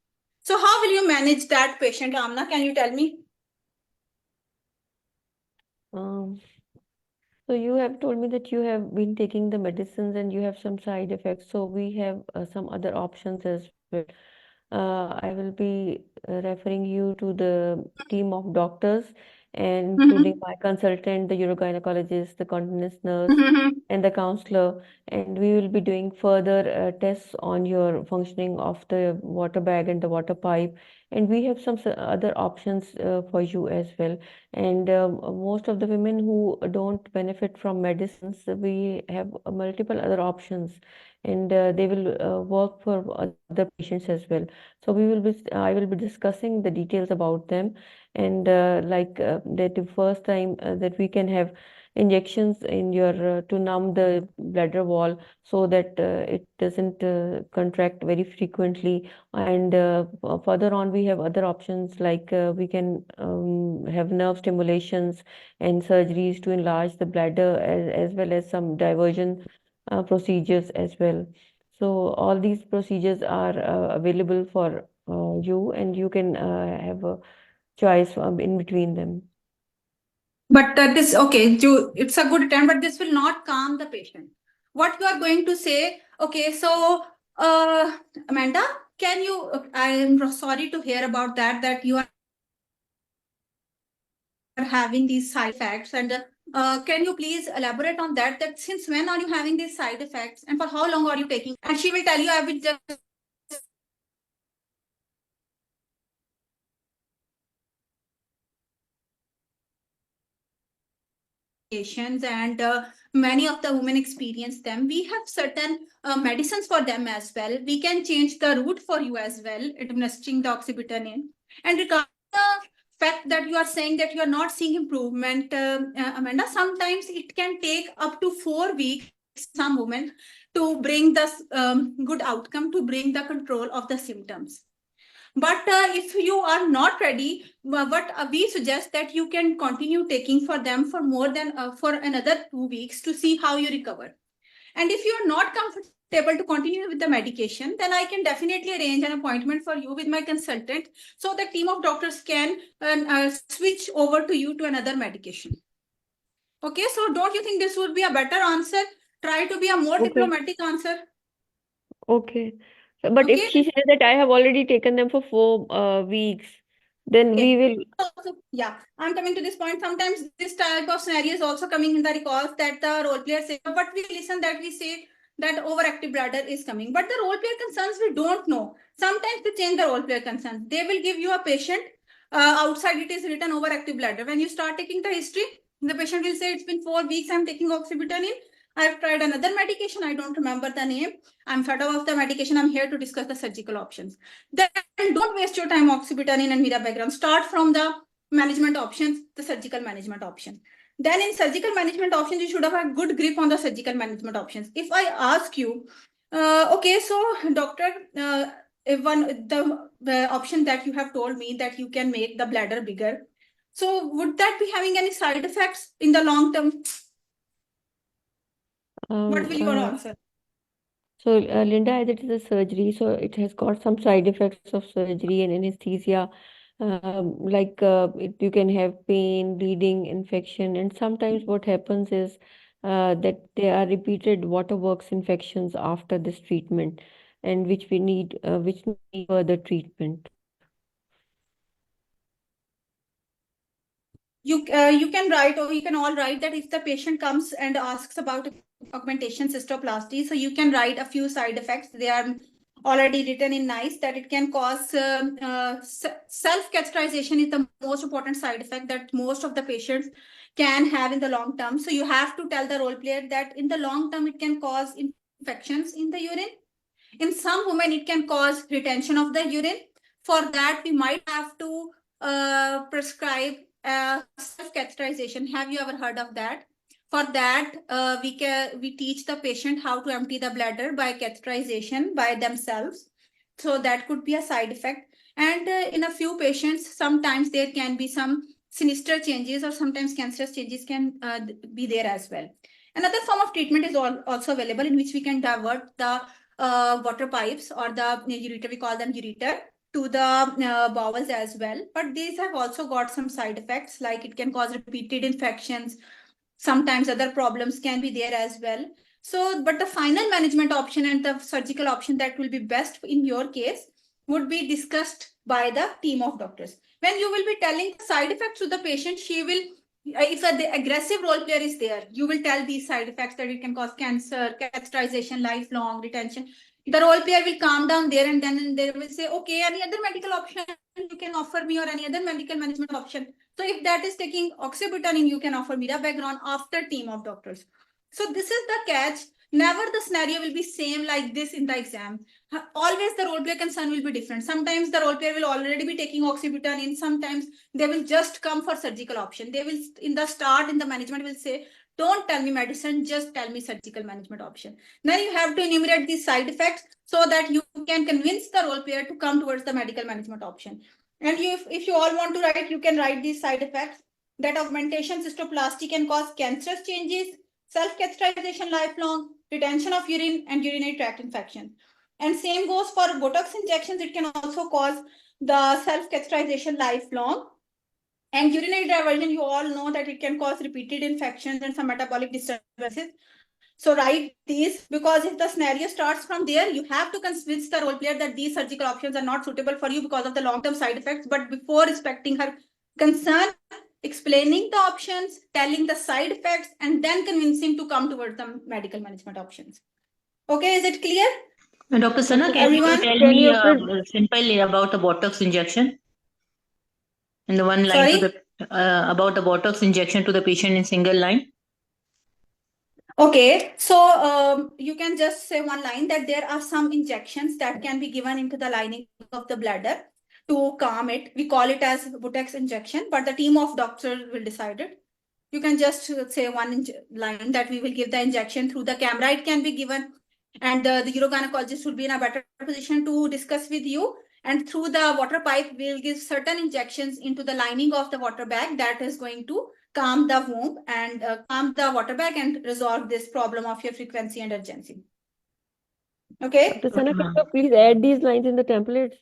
So how will you manage that patient, Amna? Can you tell me? So you have told me that you have been taking the medicines and you have some side effects. So we have some other options as well. I will be referring you to the team of doctors, and including my consultant, the urogynecologist, the continence nurse, and the counselor. And we will be doing further tests on your functioning of the water bag and the water pipe. And we have some other options for you as well. And most of the women who don't benefit from medicines, we have multiple other options, and they will work for other patients as well. So I will be discussing the details about them, and that the first time that we can have injections in your to numb the bladder wall so that it doesn't contract very frequently. And further on, we have other options like we can have nerve stimulations and surgeries to enlarge the bladder, as well as some diversion procedures as well. So all these procedures are available for you, and you can have a choice in between them. But it's a good attempt, but this will not calm the patient. What you are going to say, okay, so Amanda, can you, I am sorry to hear about that you are having these side effects, and can you please elaborate on that since when are you having these side effects and for how long are you taking? And she will tell you, I will just and many of the women experience them. We have certain medicines for them as well. We can change the route for you as well, administering the oxybutynin. And regarding the fact that you are saying that you are not seeing improvement, Amanda, sometimes it can take up to 4 weeks, some women, to bring the good outcome, to bring the control of the symptoms. But if you are not ready, what we suggest that you can continue taking for them for more than for another 2 weeks to see how you recover. And if you are not comfortable to continue with the medication, then I can definitely arrange an appointment for you with my consultant, so the team of doctors can switch over to you to another medication. Okay, so don't you think this would be a better answer? Try to be a more diplomatic answer. Okay. But if she says that I have already taken them for 4 weeks, then we will. Yeah, I'm coming to this point. Sometimes this type of scenario is also coming in the recalls that the role player says, but we listen that we say that overactive bladder is coming. But the role player concerns, we don't know. Sometimes they change the role player concerns. They will give you a patient. Outside it is written overactive bladder. When you start taking the history, the patient will say, it's been 4 weeks, I'm taking oxybutynin. I've tried another medication. I don't remember the name. I'm fed up of the medication. I'm here to discuss the surgical options. Then don't waste your time oxybutynin and mirabagram. Start from the management options, the surgical management option. Then in surgical management options, you should have a good grip on the surgical management options. If I ask you, okay, so doctor, the option that you have told me that you can make the bladder bigger. So would that be having any side effects in the long term? What will you answer? So, Linda, as it is a surgery, so it has got some side effects of surgery and anesthesia. You can have pain, bleeding, infection, and sometimes what happens is that there are repeated waterworks infections after this treatment, and which need further treatment. You can write, or you can all write that if the patient comes and asks about augmentation cystoplasty, so you can write a few side effects. They are already written in nice, that it can cause self-castration is the most important side effect that most of the patients can have in the long term. So you have to tell the role player that in the long term it can cause infections in the urine. In some women it can cause retention of the urine. For that we might have to prescribe self-catheterization. Have you ever heard of that? For that, we teach the patient how to empty the bladder by catheterization by themselves. So that could be a side effect. And in a few patients, sometimes there can be some sinister changes, or sometimes cancerous changes can be there as well. Another form of treatment is also available, in which we can divert the water pipes or the ureter, we call them ureter, to the bowels as well. But these have also got some side effects, like it can cause repeated infections. Sometimes other problems can be there as well. So, but the final management option and the surgical option that will be best in your case would be discussed by the team of doctors. When you will be telling the side effects to the patient, she will, if the aggressive role player is there, you will tell these side effects, that it can cause cancer, catheterization, lifelong retention. The role player will calm down there, and then they will say, okay, any other medical option you can offer me, or any other medical management option. So if that is taking oxybutynin, you can offer mirabegron after team of doctors. So this is the catch. Never the scenario will be same like this in the exam. Always the role play concern will be different. Sometimes the role player will already be taking oxybutynin. Sometimes they will just come for surgical option. They will, in the start, in the management will say, don't tell me medicine, just tell me surgical management option. Now you have to enumerate these side effects so that you can convince the role player to come towards the medical management option. And if you all want to write, you can write these side effects. That augmentation cystoplasty can cause cancerous changes, self-catheterization lifelong, retention of urine, and urinary tract infection. And same goes for Botox injections. It can also cause the self-catheterization lifelong. And urinary diversion, you all know that it can cause repeated infections and some metabolic disturbances. So write these, because if the scenario starts from there, you have to convince the role player that these surgical options are not suitable for you because of the long-term side effects. But before respecting her concern, explaining the options, telling the side effects, and then convincing to come towards the medical management options. Okay, is it clear? Dr. Sana, can you tell me simply about the Botox injection? In the one line to the about the Botox injection to the patient in single line. Okay, so you can just say one line that there are some injections that can be given into the lining of the bladder to calm it. We call it as Botox injection, but the team of doctors will decide it. You can just say one line that we will give the injection through the camera. It can be given, and the urogynecologist will be in a better position to discuss with you. And through the water pipe, we'll give certain injections into the lining of the water bag that is going to calm the womb and calm the water bag and resolve this problem of your frequency and urgency. Okay. Dr. Sana, can you please add these lines in the templates?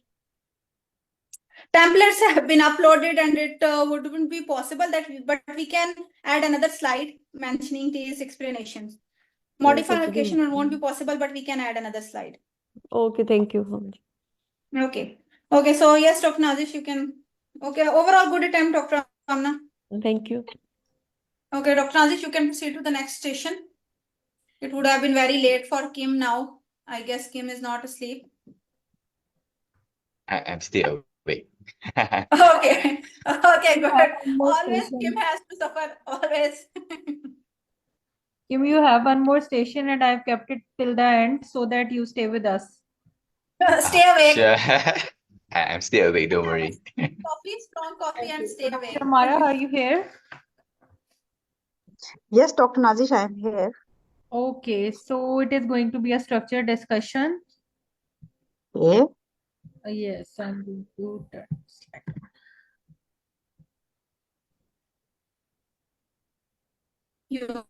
Templates have been uploaded, and it wouldn't be possible that, but we can add another slide mentioning these explanations. Modification won't be possible, but we can add another slide. Okay, thank you so much. Okay. Okay, so yes, Dr. Nazish, you can. Okay, overall good attempt, Dr. Amna. Thank you. Okay, Dr. Nazish, you can proceed to the next station. It would have been very late for Kim now. I guess Kim is not asleep. I'm still awake. Okay. Okay, good. Always Kim has to suffer. Always. Kim, you have one more station, and I've kept it till the end so that you stay with us. Stay awake. Sure. I'm still awake, don't worry. Coffee, strong coffee, and stay awake. Tamara, are you here? Yes, Dr. Nazish, I am here. Okay, so it is going to be a structured discussion. Okay. Yes, I'm going to turn slide. You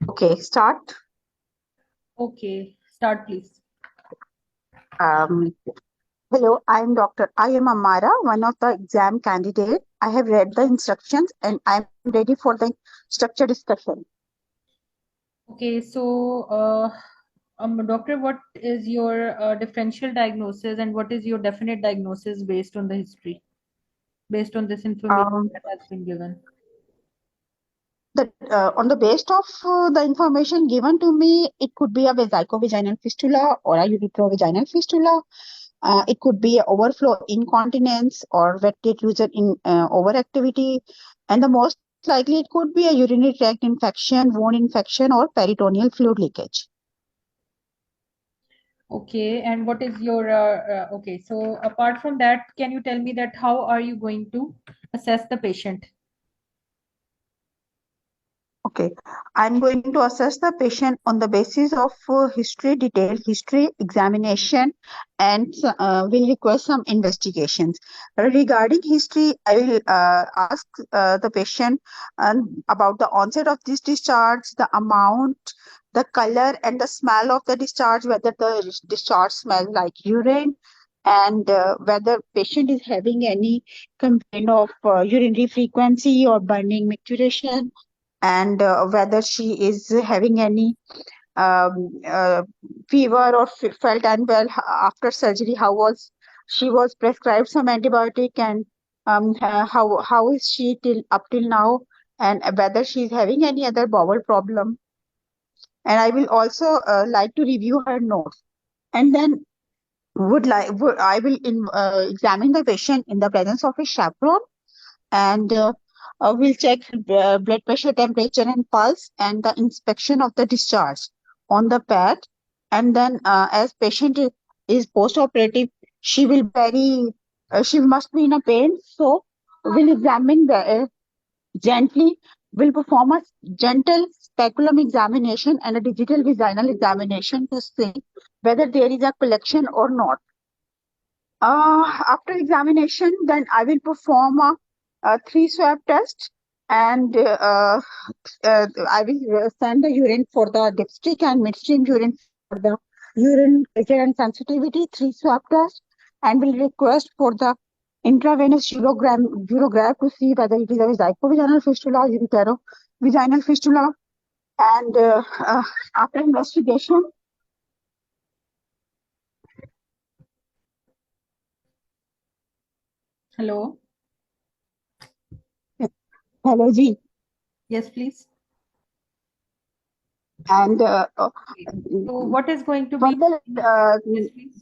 Okay, start. Okay, start please. Hello, I am Amara, one of the exam candidate. I have read the instructions and I am ready for the structured discussion. Okay, so doctor, what is your differential diagnosis and what is your definite diagnosis based on the history, based on this information that has been given? On the basis of the information given to me, it could be a vesicovaginal fistula or a ureterovaginal fistula. It could be overflow incontinence or wet reclusion in overactivity, and the most likely it could be a urinary tract infection, wound infection, or peritoneal fluid leakage. Okay, and what is your okay, so apart from that, can you tell me that how are you going to assess the patient? Okay, I'm going to assess the patient on the basis of detailed history examination, and will request some investigations. Regarding history, I will ask the patient about the onset of this discharge, the amount, the color, and the smell of the discharge, whether the discharge smells like urine, and whether patient is having any complaint of urinary frequency or burning micturition, and whether she is having any um, uh, fever or felt unwell after surgery, she was prescribed some antibiotic, and how is she till up till now, and whether she is having any other bowel problem. And I will also like to review her notes, and then I will examine the patient in the presence of a chaperone, and we'll check blood pressure, temperature, and pulse, and the inspection of the discharge on the pad. And then, as patient is post-operative, she will she must be in a pain, so we'll examine gently. We'll perform a gentle speculum examination and a digital vaginal examination to see whether there is a collection or not. After examination, then I will perform a 3 swab test, and I will send the urine for the dipstick and midstream urine for the urine culture and sensitivity 3 swab test, and will request for the intravenous urograph to see whether it is a vesicovaginal fistula, ureterovaginal fistula, and after investigation. Hello. Hello, G. Yes, please. And so what is going to be further, yes, please.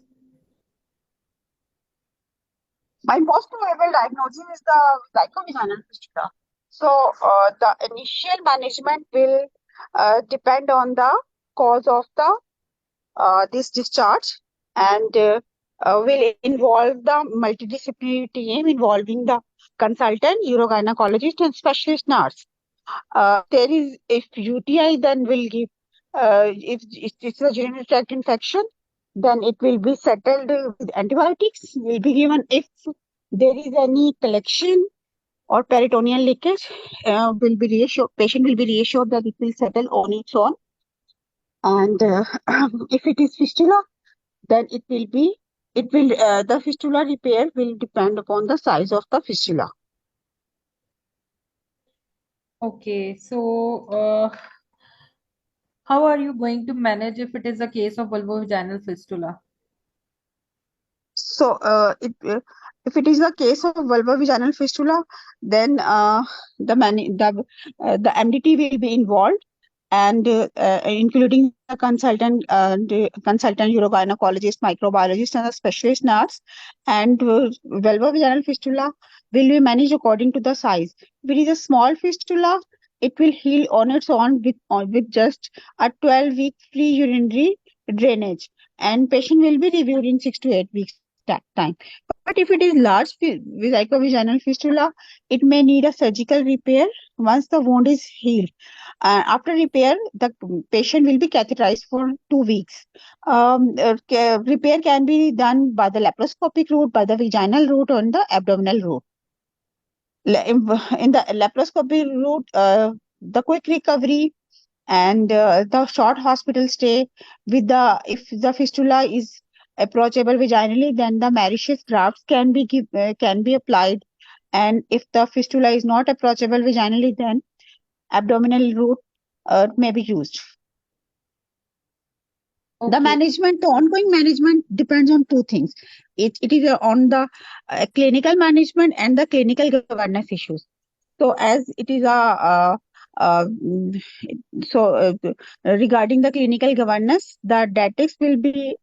My most probable diagnosis is the vesicovaginal fistula. So the initial management will depend on the cause of the this discharge, and will involve the multidisciplinary team involving the consultant, urogynecologist, and specialist nurse. There is, if UTI, then will give, if it's a urinary tract infection, then it will be settled with antibiotics, will be given. If there is any collection or peritoneal leakage, patient will be reassured that it will settle on its own. And if it is fistula, then the fistula repair will depend upon the size of the fistula. Okay, so how are you going to manage if it is a case of vulvovaginal fistula? So, if it is a case of vulvovaginal fistula, then the MDT will be involved, and including the consultant urogynecologist, microbiologist, and a specialist nurse. And vulvovaginal fistula will be managed according to the size. If it is a small fistula, it will heal on its own with just a 12-week free urinary drainage, and patient will be reviewed in 6 to 8 weeks that time. But if it is large vaginal fistula, it may need a surgical repair once the wound is healed. After repair, the patient will be catheterized for 2 weeks. Repair can be done by the laparoscopic route, by the vaginal route, or the abdominal route. In the laparoscopic route, the quick recovery and the short hospital stay if the fistula is approachable vaginally, then the Mauritius grafts can be applied, and if the fistula is not approachable vaginally, then abdominal route may be used. The ongoing management depends on two things. It is on the clinical management and the clinical governance issues. So as it is uh, mm, regarding the clinical governance, the datics will be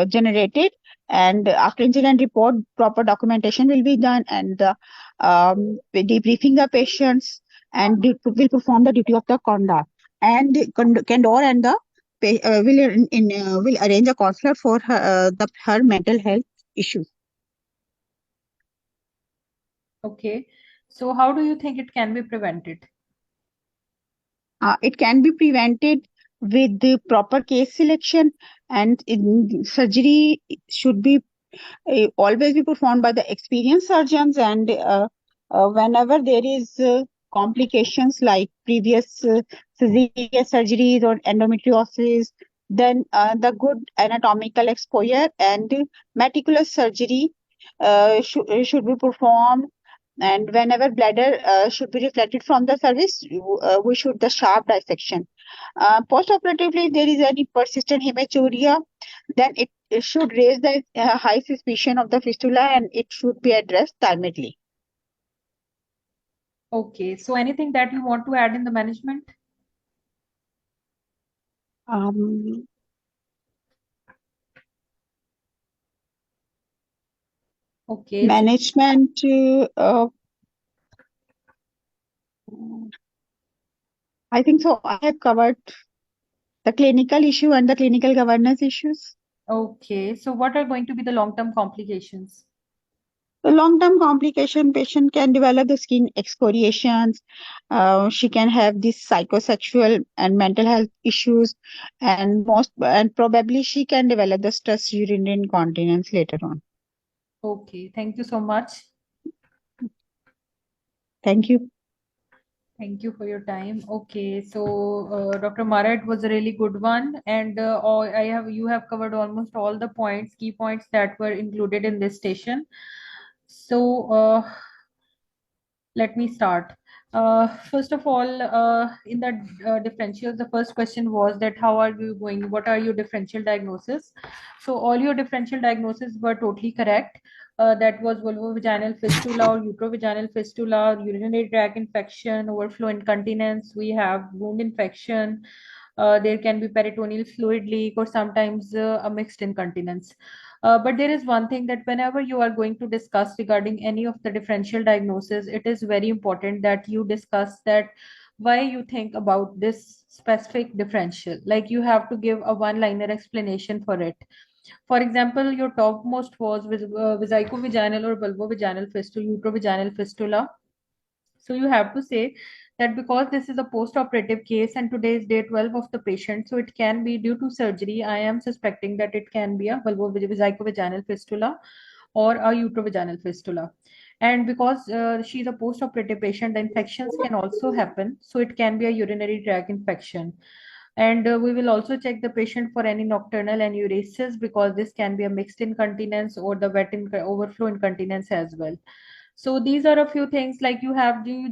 generated, and after incident report, proper documentation will be done, and debriefing the patients, and will perform the duty of the conduct, and Condor and the will arrange a counselor for her mental health issues. Okay. So how do you think it can be prevented? It can be prevented with the proper case selection, and surgery should be always be performed by the experienced surgeons, and whenever there is complications like previous cesarean surgeries or endometriosis, then the good anatomical exposure and meticulous surgery should be performed. And whenever bladder should be reflected from the service, we should the sharp dissection. Post-operatively, if there is any persistent hematuria, then it should raise the high suspicion of the fistula, and it should be addressed timely. Okay. So anything that you want to add in the management? Okay. Management. I think so. I have covered the clinical issue and the clinical governance issues. Okay. So what are going to be the long-term complications? The long-term complication, patient can develop the skin excoriations. She can have these psychosexual and mental health issues, and probably she can develop the stress urinary incontinence later on. Okay. Thank you so much. Thank you. Thank you for your time. Okay, so Dr. Mara, it was a really good one, and you have covered almost all the points, key points that were included in this session. So let me start. First of all, in the differentials, the first question was that what are your differential diagnosis? So all your differential diagnoses were totally correct. That was vulvovaginal fistula or uterovaginal fistula, urinary tract infection, overflow incontinence. We have wound infection. There can be peritoneal fluid leak or sometimes a mixed incontinence. But there is one thing that whenever you are going to discuss regarding any of the differential diagnosis, it is very important that you discuss that why you think about this specific differential. Like you have to give a one-liner explanation for it. For example, your topmost was with vesicovaginal or vulvovaginal fistula, uterovaginal fistula. So you have to say that because this is a post-operative case and today is day 12 of the patient, so it can be due to surgery. I am suspecting that it can be a vulvovaginal fistula or a uterovaginal fistula. And because she's a post-operative patient, the infections can also happen. So it can be a urinary tract infection. And we will also check the patient for any nocturnal enuresis because this can be a mixed incontinence or the overflow incontinence as well. So these are a few things like you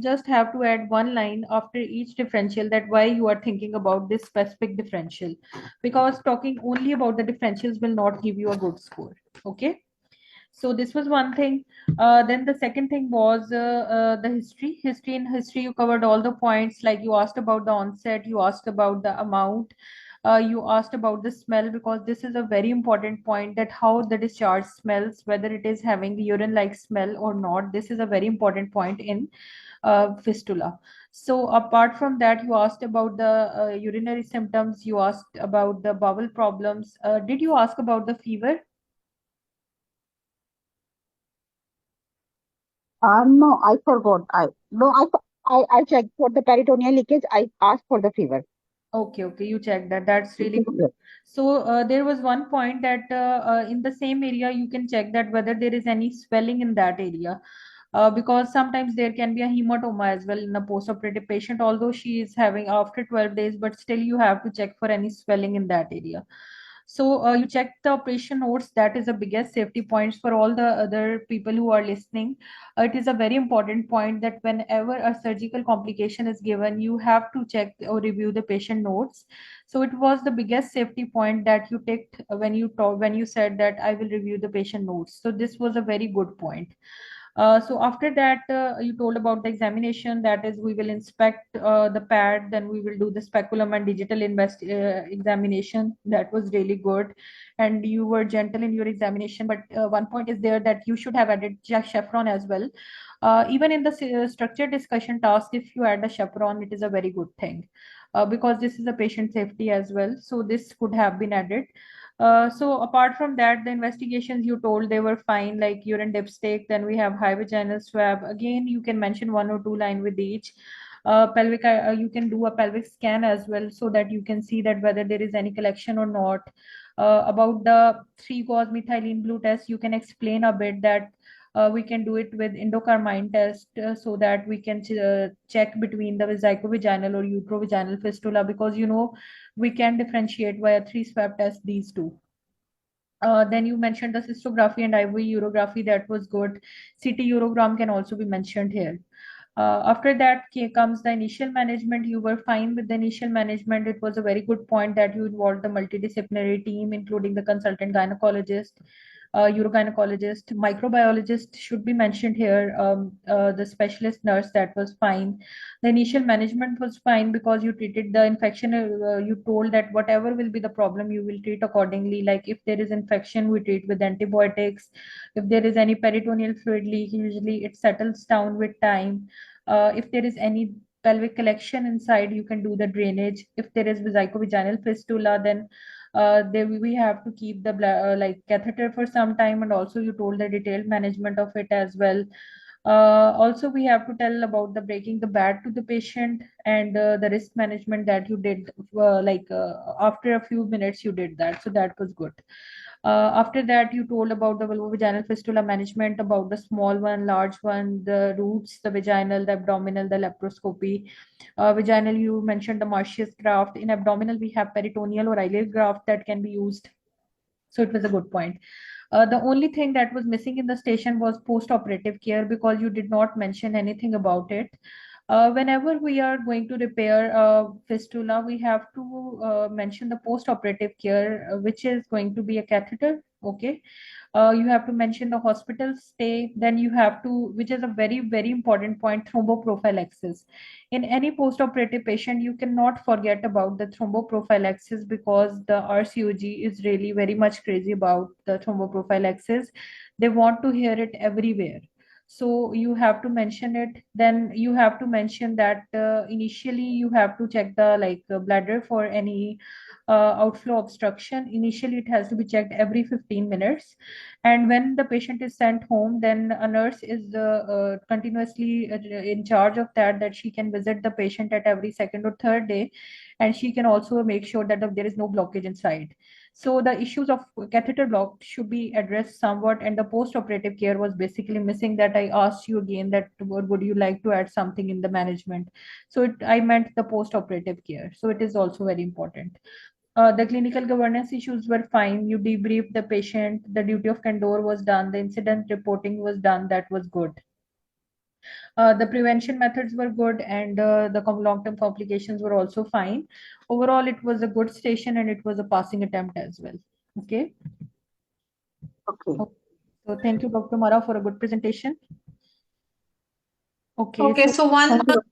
just have to add one line after each differential that why you are thinking about this specific differential, because talking only about the differentials will not give you a good score. Okay. So this was one thing. Then the second thing was the history. In history, you covered all the points. Like you asked about the onset, you asked about the amount, you asked about the smell, because this is a very important point, that how the discharge smells, whether it is having urine-like smell or not. This is a very important point in fistula. So apart from that, you asked about the urinary symptoms. You asked about the bowel problems. Did you ask about the fever? No, I forgot. I checked for the peritoneal leakage. I asked for the fever. Okay, you checked that. That's really good. So there was one point that in the same area you can check that whether there is any swelling in that area. Because sometimes there can be a hematoma as well in a post-operative patient, although she is having after 12 days, but still you have to check for any swelling in that area. So you check the operation notes. That is the biggest safety points for all the other people who are listening. It is a very important point that whenever a surgical complication is given, you have to check or review the patient notes. So it was the biggest safety point that you ticked when you said that I will review the patient notes. So this was a very good point. So after that, you told about the examination. That is, we will inspect the pad, then we will do the speculum and digital examination. That was really good, and you were gentle in your examination. But one point is there that you should have added chaperone as well. Even in the structured discussion task, if you add a chaperone, it is a very good thing, because this is a patient safety as well. So this could have been added. So apart from that, the investigations you told they were fine, like urine dipstick. Then we have high vaginal swab. Again, you can mention 1 or 2 lines with each. Pelvic, you can do a pelvic scan as well, so that you can see that whether there is any collection or not. About the 3-cause methylene blue test, you can explain a bit that we can do it with endocarmine test, so that we can check between the vesicovaginal or uterovaginal fistula, because we can differentiate via 3 swab test these two. Then you mentioned the cystography and IV urography. That was good. CT urogram can also be mentioned here. After that comes the initial management. You were fine with the initial management. It was a very good point that you involved the multidisciplinary team, including the consultant gynecologist, urogynecologist, microbiologist should be mentioned here. The specialist nurse, that was fine. The initial management was fine because you treated the infection. You told that whatever will be the problem, you will treat accordingly. Like if there is infection, we treat with antibiotics. If there is any peritoneal fluid leak, usually it settles down with time. If there is any pelvic collection inside, you can do the drainage. If there is vesicovaginal fistula, then we have to keep the like catheter for some time, and also you told the detailed management of it as well. Also, we have to tell about the breaking the bad to the patient, and the risk management that you did, after a few minutes you did that, so that was good. After that, you told about the vulvovaginal fistula management, about the small one, large one, the roots, the vaginal, the abdominal, the laparoscopy. Vaginal, you mentioned the Marcius graft. In abdominal, we have peritoneal or ileal graft that can be used. So it was a good point. The only thing that was missing in the station was post-operative care, because you did not mention anything about it. Whenever we are going to repair fistula, we have to mention the post-operative care, which is going to be a catheter. Okay. You have to mention the hospital stay. Then you have to, which is a very, very important point, thromboprophylaxis. In any post-operative patient, you cannot forget about the thromboprophylaxis, because the RCOG is really very much crazy about the thromboprophylaxis. They want to hear it everywhere. So you have to mention it. Then you have to mention that initially you have to check the bladder for any outflow obstruction. Initially, it has to be checked every 15 minutes. And when the patient is sent home, then a nurse is continuously in charge of that she can visit the patient at every second or third day. And she can also make sure that there is no blockage inside. So the issues of catheter block should be addressed somewhat, and the post-operative care was basically missing. That I asked you again that would you like to add something in the management? So I meant the post-operative care. So it is also very important. The clinical governance issues were fine. You debriefed the patient. The duty of candor was done. The incident reporting was done. That was good. The prevention methods were good, and the long-term complications were also fine. Overall, it was a good station, and it was a passing attempt as well. Okay. Okay. So thank you, Dr. Mara, for a good presentation. Okay, so one Thank you.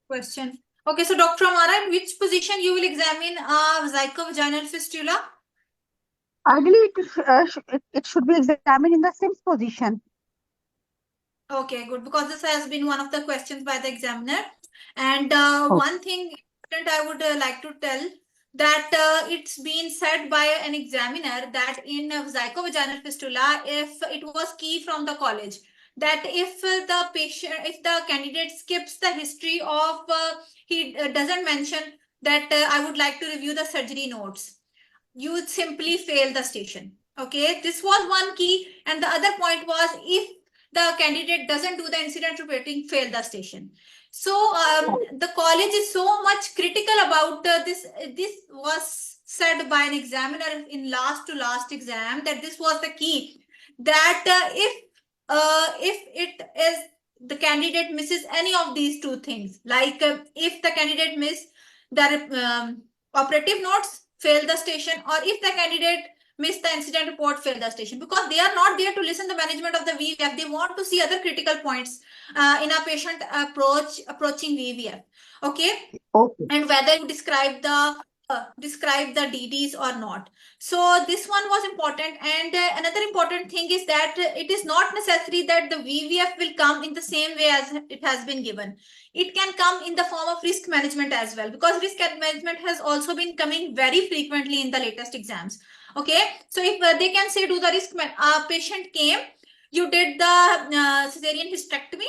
question. Okay, so Dr. Amara, in which position you will examine vesicovaginal fistula? Ideally, it should be examined in the same position. Okay, good, because this has been one of the questions by the examiner. And one thing I would like to tell that it's been said by an examiner that in vesicovaginal fistula, if it was key from the college, that if the candidate skips the history of, he doesn't mention that I would like to review the surgery notes, you would simply fail the station. Okay, this was one key. And the other point was, if the candidate doesn't do the incident reporting, fail the station. So the college is so much critical about this. This was said by an examiner in last to last exam, that this was the key, that if it is the candidate misses any of these two things, like if the candidate miss the operative notes, fail the station, or if the candidate miss the incident report, fail the station, because they are not there to listen the management of the VVF. They want to see other critical points in a patient approaching VVF. Okay. Okay. And whether you describe the DDs or not. So this one was important. And another important thing is that it is not necessary that the VVF will come in the same way as it has been given. It can come in the form of risk management as well, because risk management has also been coming very frequently in the latest exams. Okay, so if they can say, do the patient came, you did the cesarean hysterectomy,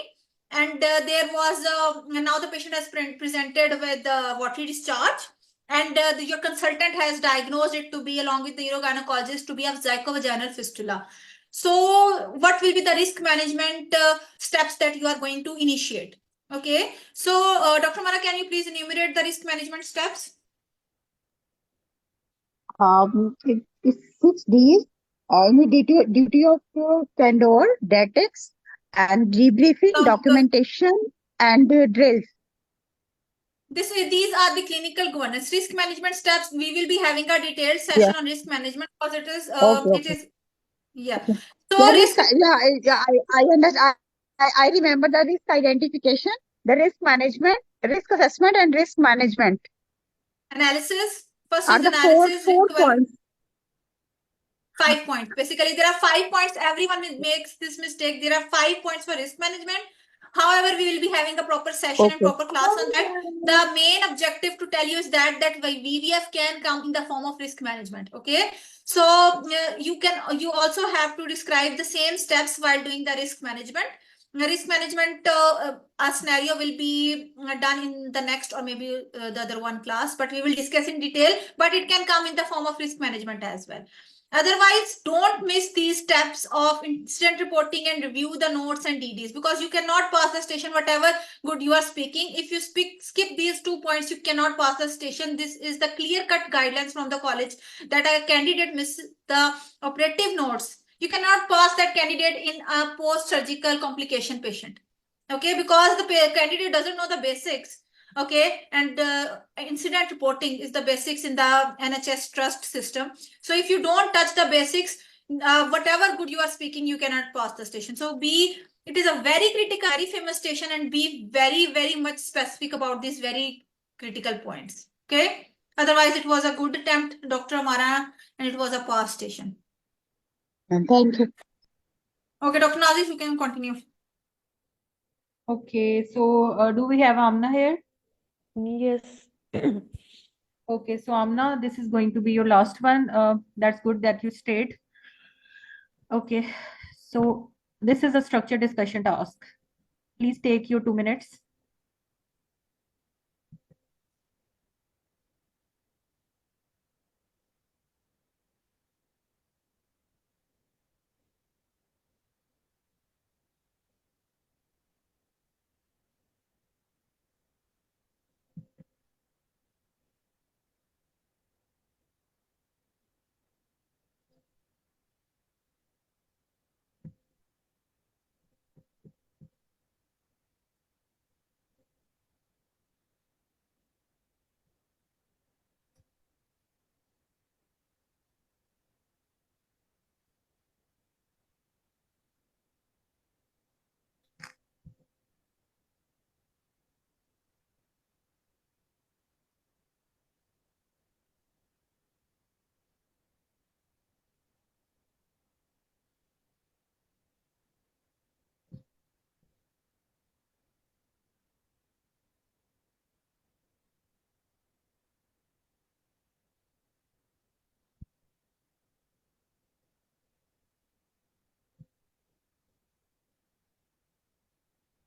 and there was now the patient has presented with watery discharge, and your consultant has diagnosed it to be, along with the urogynecologist, to be a zygovaginal fistula. So what will be the risk management steps that you are going to initiate? Okay, so Dr. Mara, can you please enumerate the risk management steps? It's 6 Ds. Duty of candor, datics, and debriefing, documentation, and drills. These are the clinical governance risk management steps. We will be having a detailed session on risk management, because it is yeah. So The risk I understand. I remember the risk identification, the risk management, risk assessment, and risk management analysis. First are is the analysis. four points. 5 points. Basically, there are 5 points. Everyone makes this mistake. There are 5 points for risk management. However, we will be having a proper session and proper class on that. The main objective to tell you is that VVF can come in the form of risk management. Okay, so you also have to describe the same steps while doing the risk management. Risk management a scenario will be done in the next, or maybe the other one class, but we will discuss in detail. But it can come in the form of risk management as well. Otherwise, don't miss these steps of incident reporting and review the notes and DDs, because you cannot pass the station whatever good you are speaking. If you skip these 2 points, you cannot pass the station. This is the clear-cut guidelines from the college, that a candidate misses the operative notes, you cannot pass that candidate in a post-surgical complication patient. Okay, because the candidate doesn't know the basics. Okay, and incident reporting is the basics in the NHS trust system. So if you don't touch the basics, whatever good you are speaking, you cannot pass the station. So it is a very critical, very famous station, and be very, very much specific about these very critical points. Okay, otherwise it was a good attempt, Dr. Amara, and it was a pass station. And thank you. Okay, Dr. Nazif, you can continue. Okay, so do we have Amna here? Yes. Okay, so Amna, this is going to be your last one. That's good that you stayed. Okay, so this is a structured discussion task. Please take your 2 minutes.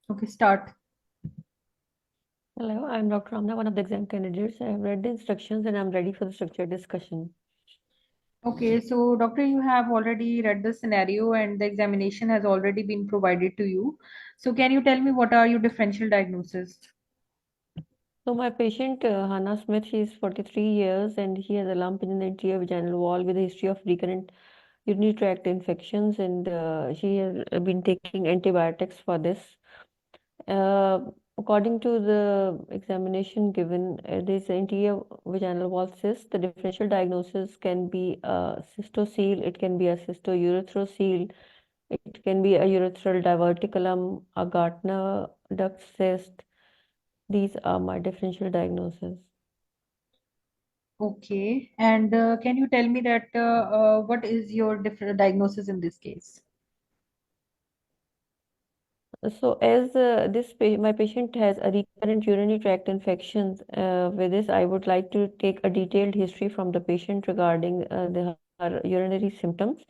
Okay, start. Hello, I'm Dr. Amna, one of the exam candidates. I have read the instructions and I'm ready for the structured discussion. Okay, so doctor, you have already read the scenario and the examination has already been provided to you. So can you tell me what are your differential diagnoses? So my patient, Hannah Smith, she is 43 years and he has a lump in the anterior vaginal wall with a history of recurrent urinary tract infections, and she has been taking antibiotics for this. Uh, According to the examination given, this anterior vaginal wall cyst, the differential diagnosis can be a cystocele, it can be a cystourethrocoele, it can be a urethral diverticulum, a Gartner duct cyst. These are my differential diagnoses. Okay, and can you tell me that what is your different diagnosis in this case? So as my patient has a recurrent urinary tract infections, with this I would like to take a detailed history from the patient regarding her urinary symptoms,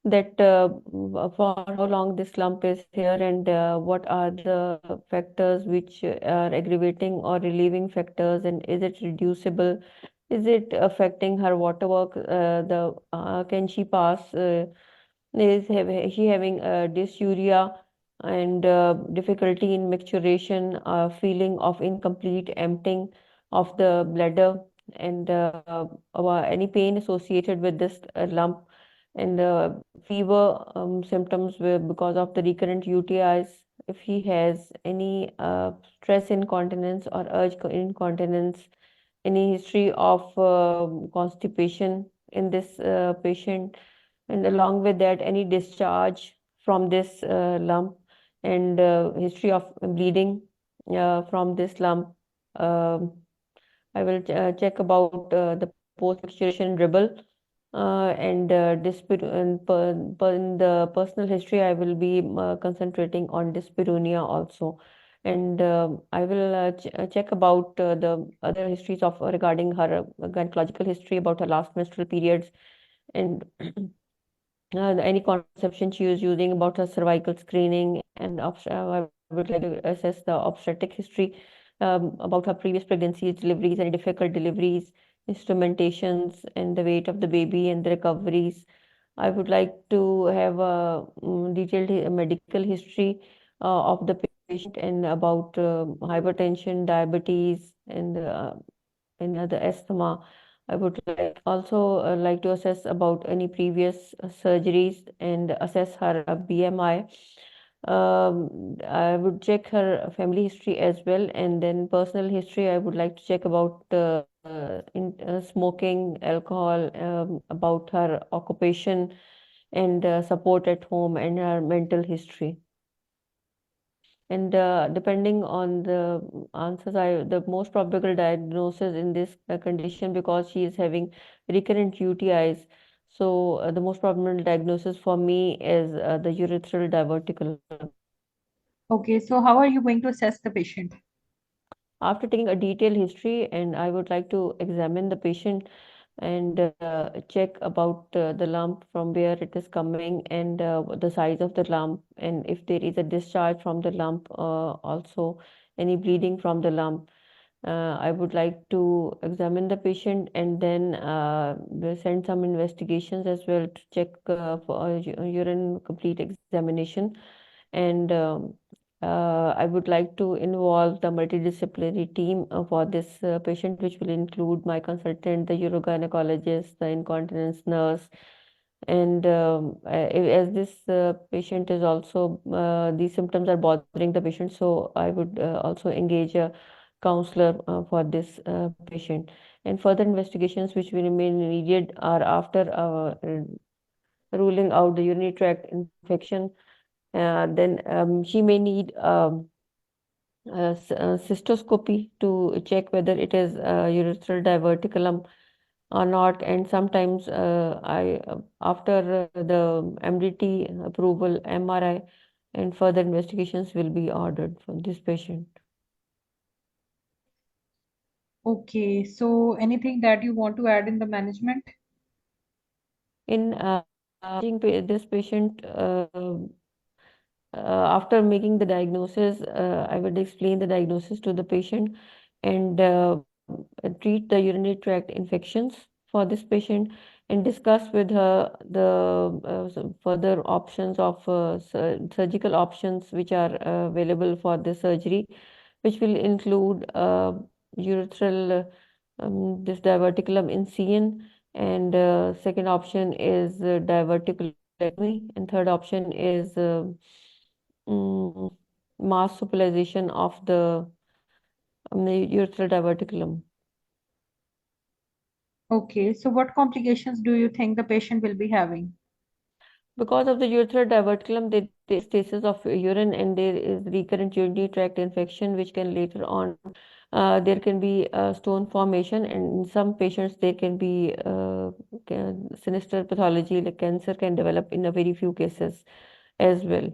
that for how long this lump is here, and what are the factors which are aggravating or relieving factors, and is it reducible, is it affecting her water work, can she pass, she having dysuria and difficulty in micturition, feeling of incomplete emptying of the bladder, and any pain associated with this lump, and fever symptoms because of the recurrent UTIs. If he has any stress incontinence or urge incontinence, any history of constipation in this patient, and along with that any discharge from this lump, and history of bleeding from this lump. Um I will check about the post-micturition dribble, and in the personal history, I will be concentrating on dyspareunia also. And I will check about the other histories of regarding her gynecological history about her last menstrual periods, and any contraception she was using, about her cervical screening, and I would like to assess the obstetric history, about her previous pregnancies, deliveries, any difficult deliveries, instrumentations, and the weight of the baby and the recoveries. I would like to have a detailed medical history of the patient, and about hypertension, diabetes, and other asthma. I would like to assess about any previous surgeries and assess her BMI. I would check her family history as well, and then personal history. I would like to check about smoking, alcohol, about her occupation, and support at home, and her mental history. And depending on the answers, the most probable diagnosis in this condition, because she is having recurrent UTIs. So the most probable diagnosis for me is the urethral diverticulum. Okay, so how are you going to assess the patient? After taking a detailed history, and I would like to examine the patient and check about the lump, from where it is coming, and the size of the lump, and if there is a discharge from the lump, also any bleeding from the lump. I would like to examine the patient, and then we'll send some investigations as well to check for urine complete examination. And I would like to involve the multidisciplinary team for this patient, which will include my consultant, the urogynecologist, the incontinence nurse, and as this patient is also, these symptoms are bothering the patient, so I would also engage a counselor for this patient. And further investigations which will remain needed are after ruling out the urinary tract infection. Then she may need cystoscopy to check whether it is urethral diverticulum or not. And sometimes after the MDT approval, MRI and further investigations will be ordered for this patient. Okay, so anything that you want to add in the management? In managing this patient, after making the diagnosis, I would explain the diagnosis to the patient and treat the urinary tract infections for this patient and discuss with her the some further options of surgical options which are available for the surgery, which will include urethral this diverticulum incision, and second option is diverticulectomy, and third option is mm, mass supplication of the urethral diverticulum. Okay, so what complications do you think the patient will be having? Because of the urethral diverticulum, there is stasis of urine and there is recurrent urinary tract infection, which can later on, there can be stone formation, and in some patients there can be sinister pathology like cancer can develop in a very few cases as well.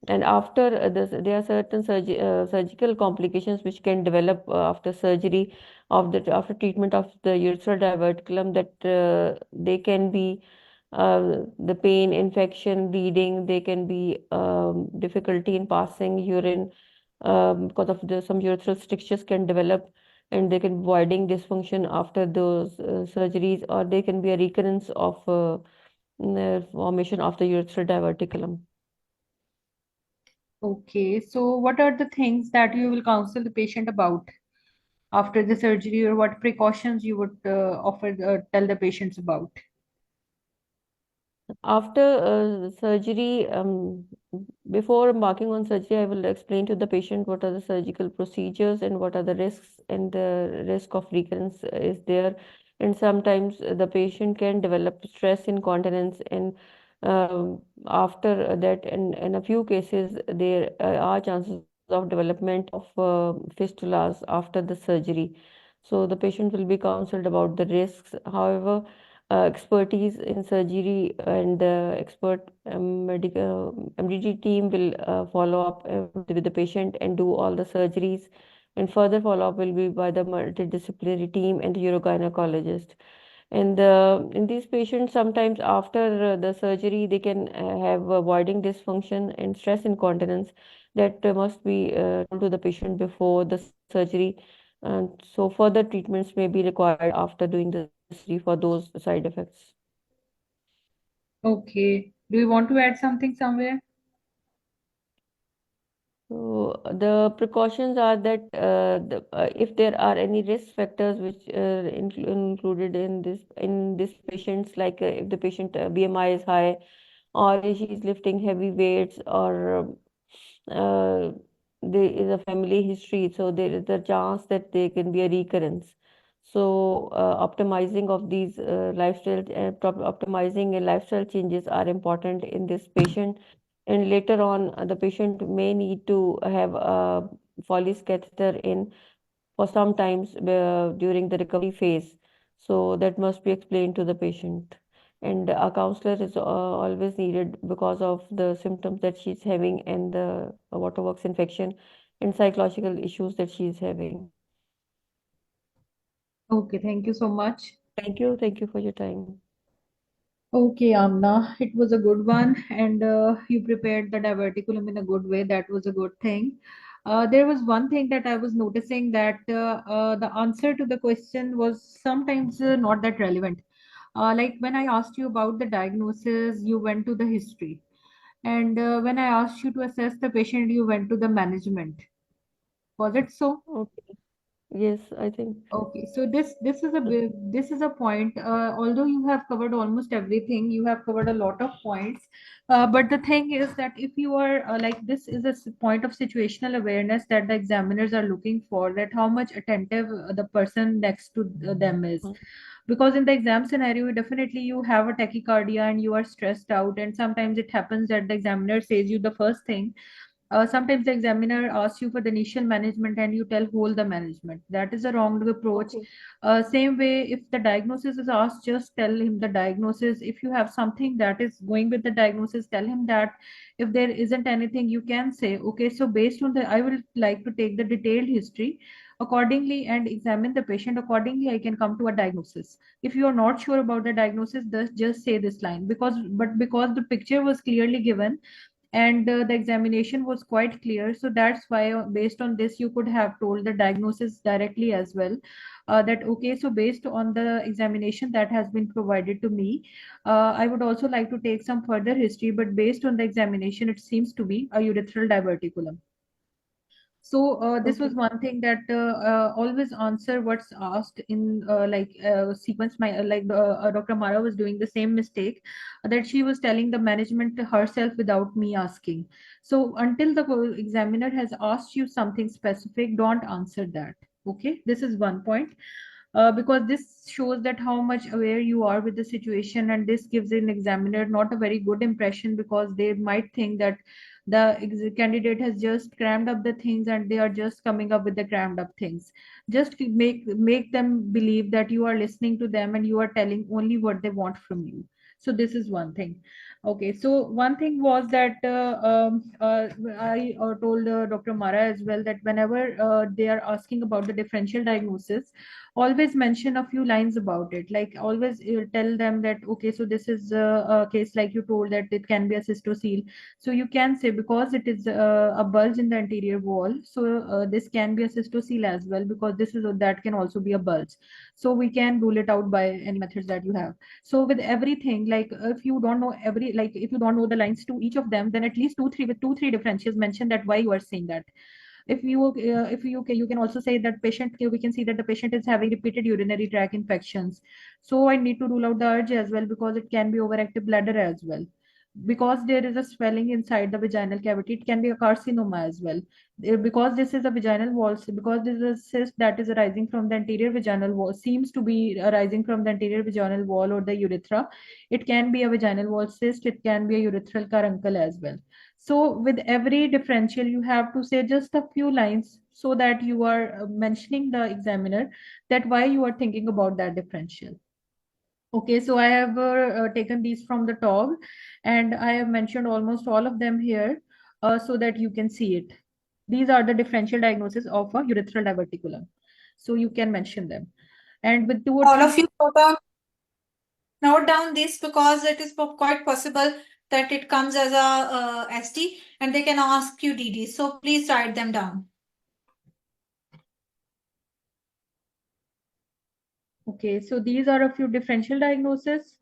And after this, there are certain surgical complications which can develop after surgery after treatment of the urethral diverticulum, that they can be the pain, infection, bleeding. They can be difficulty in passing urine because of some urethral strictures can develop, and they can be voiding dysfunction after those surgeries, or they can be a recurrence of formation of the urethral diverticulum. Okay, so what are the things that you will counsel the patient about after the surgery, or what precautions you would tell the patients about? After surgery, before embarking on surgery, I will explain to the patient what are the surgical procedures and what are the risks, and the risk of recurrence is there. And sometimes the patient can develop stress incontinence, and after that, in a few cases, there are chances of development of fistulas after the surgery. So the patient will be counseled about the risks. However, expertise in surgery and the expert medical MDT team will follow up with the patient and do all the surgeries. And further follow up will be by the multidisciplinary team and the urogynecologist. And in these patients, sometimes after the surgery, they can have voiding dysfunction and stress incontinence that must be told to the patient before the surgery. And so further treatments may be required after doing the surgery for those side effects. Okay, do you want to add something somewhere? So the precautions are that if there are any risk factors which included in this patients, like if the patient BMI is high, or she is lifting heavy weights, or there is a family history, so there is a chance that there can be a recurrence. So optimizing of these optimizing and lifestyle changes are important in this patient. And later on, the patient may need to have a Foley's catheter in for some times during the recovery phase. So that must be explained to the patient. And a counselor is always needed because of the symptoms that she's having, and the waterworks infection and psychological issues that she's having. Okay, thank you so much. Thank you. Thank you for your time. Okay, Amna, it was a good one, and you prepared the diverticulum in a good way. That was a good thing. There was one thing that I was noticing, that the answer to the question was sometimes not that relevant. Like when I asked you about the diagnosis, you went to the history, and when I asked you to assess the patient, you went to the management. Was it so? Okay. Yes, I think. Okay, so this is a point. Although you have covered almost everything, you have covered a lot of points. But the thing is that if you are like, this is a point of situational awareness that the examiners are looking for, that how much attentive the person next to them is. Because in the exam scenario, definitely you have a tachycardia and you are stressed out, and sometimes it happens that the examiner says you the first thing. Sometimes the examiner asks you for the initial management and you tell whole the management. That is a wrong approach. Okay. Same way, if the diagnosis is asked, just tell him the diagnosis. If you have something that is going with the diagnosis, tell him that. If there isn't anything, you can say, okay, so based on the, I would like to take the detailed history accordingly and examine the patient accordingly. I can come to a diagnosis. If you are not sure about the diagnosis, just say this line, because the picture was clearly given, and the examination was quite clear. So that's why, based on this, you could have told the diagnosis directly as well. That okay, so based on the examination that has been provided to me, I would also like to take some further history, but based on the examination, it seems to be a urethral diverticulum. So this was one thing that always answer what's asked in sequence. Dr. Mara was doing the same mistake, that she was telling the management herself without me asking. So until the examiner has asked you something specific, don't answer that. Okay, this is one point. Because this shows that how much aware you are with the situation, and this gives an examiner not a very good impression, because they might think that the candidate has just crammed up the things and they are just coming up with the crammed up things. Just make them believe that you are listening to them and you are telling only what they want from you. So this is one thing. Okay, so one thing was that I told Dr. Mara as well that whenever they are asking about the differential diagnosis, always mention a few lines about it. Like always tell them that okay, so this is a case, like you told that it can be a cystocele. So you can say, because it is a bulge in the anterior wall, so this can be a cystocele as well, because this is that can also be a bulge. So we can rule it out by any methods that you have. So with everything, like if you don't know if you don't know the lines to each of them, then at least two three differentials mention that why you are saying that. If you can also say that patient, we can see that the patient is having repeated urinary tract infections, so I need to rule out the urge as well, because it can be overactive bladder as well. Because there is a swelling inside the vaginal cavity, it can be a carcinoma as well. Because this is a vaginal wall, because this is a cyst that is arising from the anterior vaginal wall, seems to be arising from the anterior vaginal wall or the urethra, it can be a vaginal wall cyst, it can be a urethral caruncle as well. So with every differential, you have to say just a few lines, so that you are mentioning the examiner that why you are thinking about that differential. Okay, so I have taken these from the talk, and I have mentioned almost all of them here, so that you can see it. These are the differential diagnosis of a urethral diverticulum. So you can mention them. And with two or All three, of you note down this, because it is quite possible that it comes as a ST and they can ask you DD. So please write them down. okay, so these are a few differential diagnoses.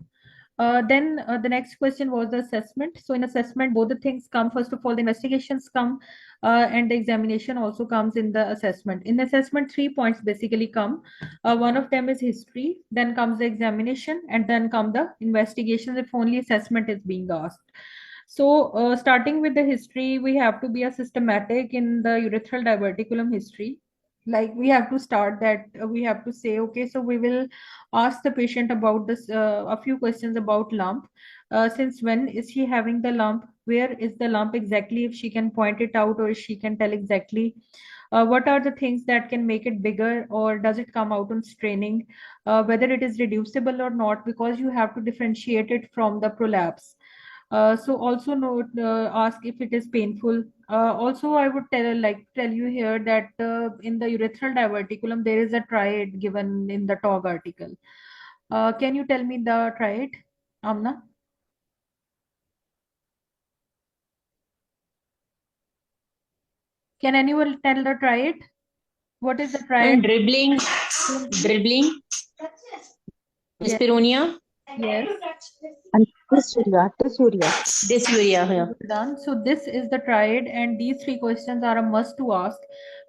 Then the next question was the assessment. So in assessment, both the things come. First of all, the investigations come, and the examination also comes in the assessment. In assessment, 3 points basically come. One of them is history, then comes the examination, and then come the investigations if only assessment is being asked. So starting with the history, we have to be a systematic in the urethral diverticulum history. Like we have to start that, we have to say, okay, so we will ask the patient about this, a few questions about lump. Since when is she having the lump? Where is the lump exactly, if she can point it out, or she can tell exactly. What are the things that can make it bigger, or does it come out on straining? Whether it is reducible or not, because you have to differentiate it from the prolapse. So also note, ask if it is painful. Also, I would tell you here that in the urethral diverticulum there is a triad given in the TOG article. Can you tell me the triad, Amna? Can anyone tell the triad? What is the triad? And dribbling, Yes. Esperonia, Yes. And dysuria. dysuria. Done. So this is the triad, and these three questions are a must to ask,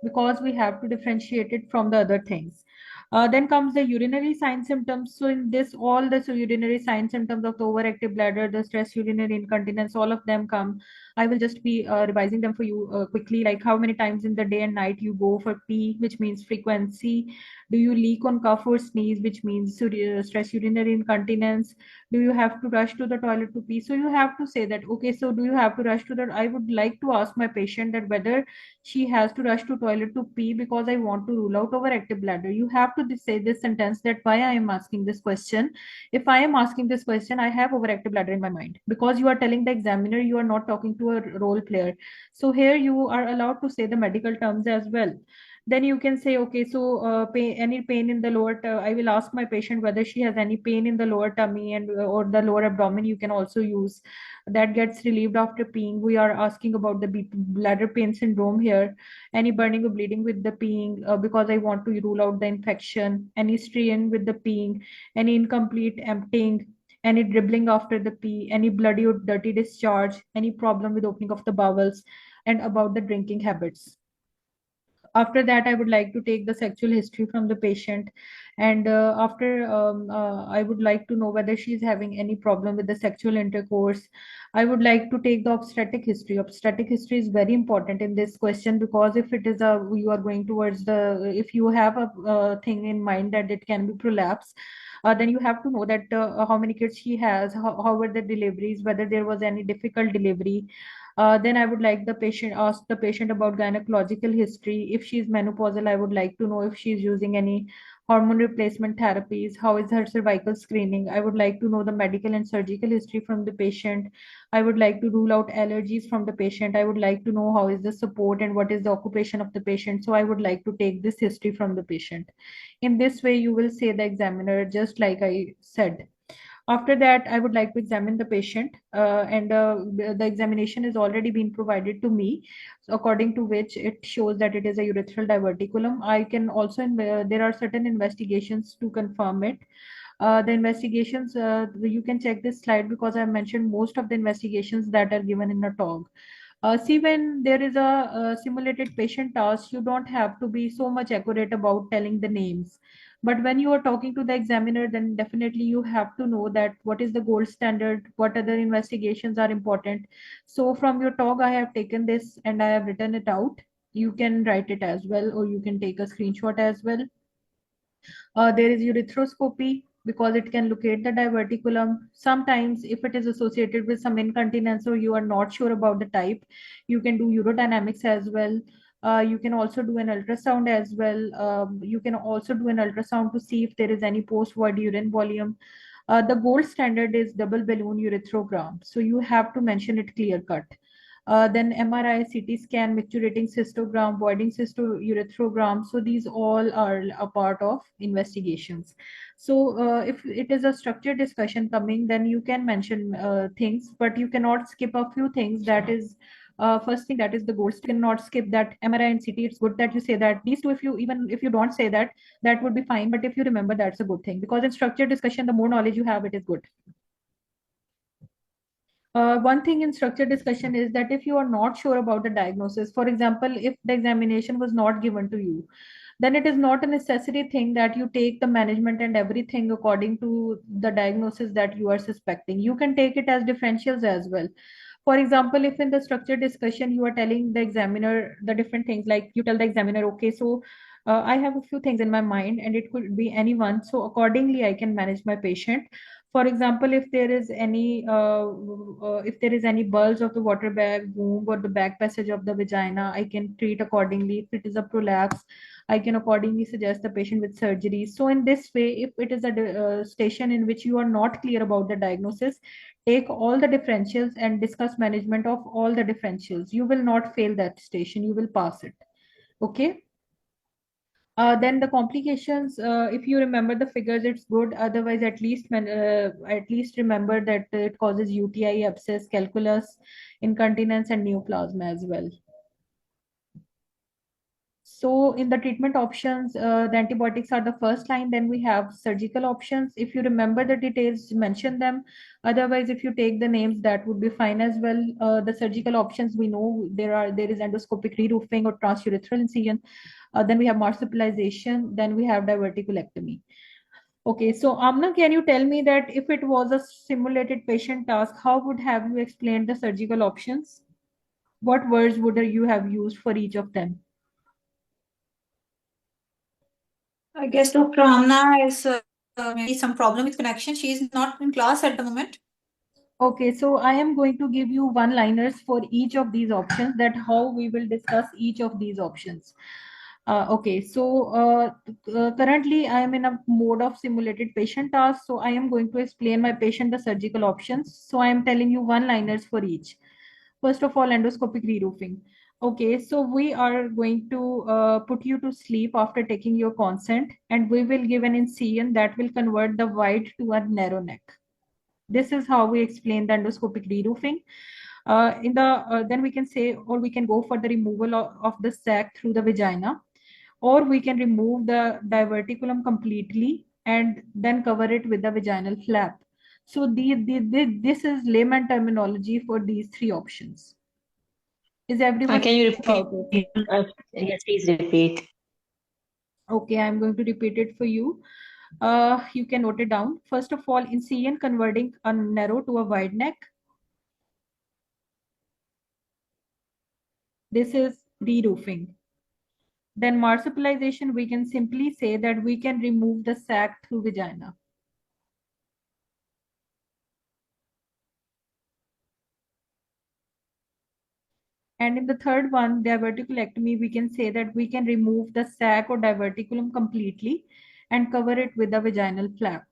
because we have to differentiate it from the other things. Then comes the urinary sign symptoms. So in this, all the urinary sign symptoms of the overactive bladder, the stress urinary incontinence, all of them come. I will just be revising them for you quickly, like how many times in the day and night you go for pee, which means frequency. Do you leak on cough or sneeze, which means stress urinary incontinence. Do you have to rush to the toilet to pee? So you have to say that, okay, so do you have to rush to the, I would like to ask my patient that whether she has to rush to toilet to pee, because I want to rule out overactive bladder. You have to say this sentence, that why I am asking this question. If I am asking this question, I have overactive bladder in my mind, because you are telling the examiner, you are not talking to a role player. So here you are allowed to say the medical terms as well. Then you can say, okay, so any pain in the lower, I will ask my patient whether she has any pain in the lower tummy and or the lower abdomen. You can also use that gets relieved after peeing. We are asking about the bladder pain syndrome here. Any burning or bleeding with the peeing, because I want to rule out the infection. Any strain with the peeing, any incomplete emptying, any dribbling after the pee, any bloody or dirty discharge, any problem with opening of the bowels, and about the drinking habits. After that, I would like to take the sexual history from the patient, and after I would like to know whether she's having any problem with the sexual intercourse. I would like to take the obstetric history. Obstetric history is very important in this question, because if it is a you are going towards the if you have a thing in mind that it can be prolapse, then you have to know that how many kids she has, how were the deliveries, whether there was any difficult delivery. Then I would like the patient ask the patient about gynecological history. If she's menopausal, I would like to know if she's using any hormone replacement therapies. How is her cervical screening? I would like to know the medical and surgical history from the patient. I would like to rule out allergies from the patient. I would like to know how is the support and what is the occupation of the patient. So I would like to take this history from the patient. In this way, you will say the examiner, just like I said. After that, I would like to examine the patient, and the examination has already been provided to me, so according to which it shows that it is a urethral diverticulum. I can also, there are certain investigations to confirm it. The investigations, you can check this slide because I mentioned most of the investigations that are given in a talk. See, when there is a simulated patient task, you don't have to be so much accurate about telling the names. But when you are talking to the examiner, then definitely you have to know that what is the gold standard, what other investigations are important. So from your talk, I have taken this and I have written it out. You can write it as well, or you can take a screenshot as well. There is urethroskopy because it can locate the diverticulum. Sometimes, if it is associated with some incontinence or you are not sure about the type, you can do urodynamics as well. You can also do an ultrasound as well. You can also do an ultrasound to see if there is any post-void urine volume. The gold standard is double balloon ureterogram. So you have to mention it clear cut. Then MRI, CT scan, micturating cystogram, voiding cystourethrogram. So these all are a part of investigations. So if it is a structured discussion coming, then you can mention things, but you cannot skip a few things. That is first thing, that is the goals. You cannot skip that MRI and CT. It's good that you say that. These two, if you even if you don't say that, that would be fine. But if you remember, that's a good thing, because in structured discussion, the more knowledge you have, it is good. One thing in structured discussion is that if you are not sure about the diagnosis, for example, if the examination was not given to you, then it is not a necessary thing that you take the management and everything according to the diagnosis that you are suspecting. You can take it as differentials as well. For example, if in the structured discussion you are telling the examiner the different things, like you tell the examiner, okay, so I have a few things in my mind and it could be anyone. So accordingly, I can manage my patient. For example, if there is any bulge of the water bag, womb, or the back passage of the vagina, I can treat accordingly. If it is a prolapse, I can accordingly suggest the patient with surgery. So in this way, if it is a station in which you are not clear about the diagnosis, take all the differentials and discuss management of all the differentials. You will not fail that station. You will pass it. Okay. Then the complications, if you remember the figures, it's good. Otherwise, at least remember that it causes UTI, abscess, calculus, incontinence, and neoplasm as well. So in the treatment options, the antibiotics are the first line. Then we have surgical options. If you remember the details, mention them. Otherwise, if you take the names, that would be fine as well. The surgical options, we know there is endoscopic reroofing or transurethral incision. Then we have marsupialization. Then we have diverticulectomy. Okay, so Amna, can you tell me that if it was a simulated patient task, how would have you explained the surgical options? What words would you have used for each of them? I guess Dr. Amna has maybe some problem with connection. She is not in class at the moment. Okay, so I am going to give you one-liners for each of these options, that how we will discuss each of these options. Okay, so currently I am in a mode of simulated patient task. So I am going to explain my patient the surgical options. So I am telling you one-liners for each. First of all, endoscopic reroofing. Okay, so we are going to put you to sleep after taking your consent, and we will give an incision that will convert the wide to a narrow neck. This is how we explain the endoscopic reroofing. Then we can say, or we can go for the removal of the sac through the vagina, or we can remove the diverticulum completely and then cover it with the vaginal flap. So this is layman terminology for these three options. Is everyone Can you about repeat? it? Yes, please repeat. Okay, I'm going to repeat it for you. You can note it down. First of all, incision converting a narrow to a wide neck. This is re-roofing. Then marsupialization, we can simply say that we can remove the sac through vagina. And in the third one, diverticulectomy, we can say that we can remove the sac or diverticulum completely and cover it with a vaginal flap.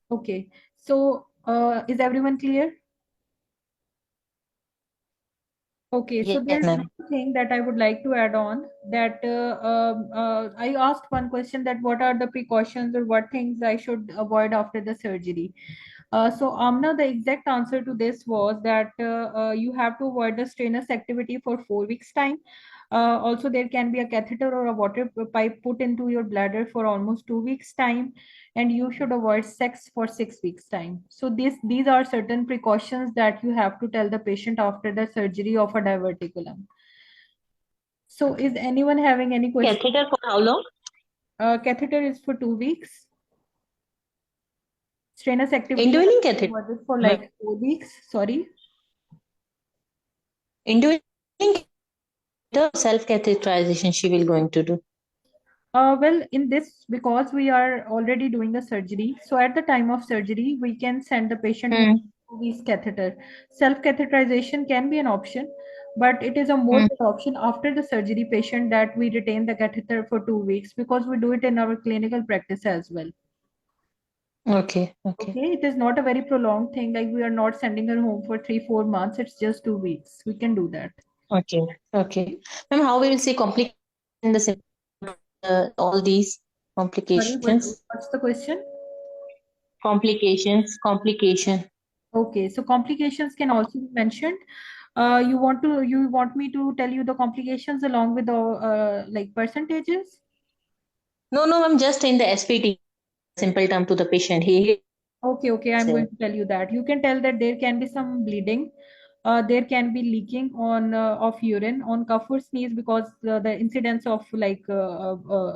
Okay, so is everyone clear? Okay, so Yes, there's ma'am. one thing that I would like to add on that I asked one question that what are the precautions or what things I should avoid after the surgery. So Amna, the exact answer to this was that you have to avoid the strenuous activity for 4 weeks time. Also, there can be a catheter or a water pipe put into your bladder for almost 2 weeks time, and you should avoid sex for 6 weeks time. So these are certain precautions that you have to tell the patient after the surgery of a diverticulum. So is anyone having any question? Catheter for how long? Catheter is for 2 weeks. Strenuous activity Indwelling catheter. for like 4 weeks. Sorry. Indwelling self-catheterization she will going to do. Well, in this, because we are already doing the surgery, so at the time of surgery, we can send the patient with 2 weeks catheter. Self-catheterization can be an option, but it is a more good option after the surgery patient that we retain the catheter for 2 weeks because we do it in our clinical practice as well. Okay. Okay, it is not a very prolonged thing, like we are not sending her home for 3-4 months, it's just 2 weeks. We can do that. Okay. Ma'am, how we will see complications in the all these Sorry, complications? what's the question? Complication. Okay, so complications can also be mentioned. You want me to tell you the complications along with the like percentages? No, I'm just in the SPT, simple term to the patient. Okay, I'm going to tell you that. You can tell that there can be some bleeding. There can be leaking on of urine on cough or sneeze because the incidence of like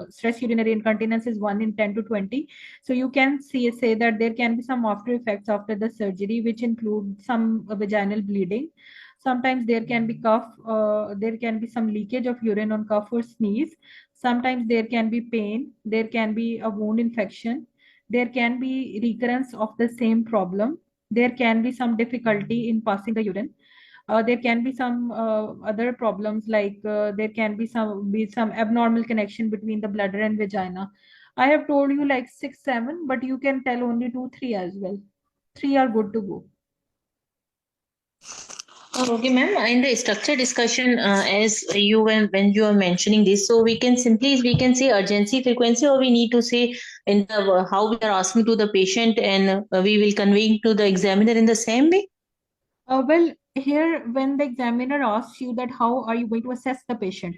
stress urinary incontinence is 1 in 10 to 20. So you can say that there can be some after effects after the surgery, which include some vaginal bleeding. Sometimes there can be cough. There can be some leakage of urine on cough or sneeze. Sometimes there can be pain. There can be a wound infection. There can be recurrence of the same problem. There can be some difficulty in passing the urine. There can be some other problems like there can be some abnormal connection between the bladder and vagina. I have told you like 6, 7, but you can tell only 2, 3 as well. 3 are good to go. Okay, ma'am. In the structure discussion, as you when you are mentioning this, so we can say urgency, frequency, or we need to say in the how we are asking to the patient, and we will convey to the examiner in the same way. Well, here when the examiner asks you that how are you going to assess the patient,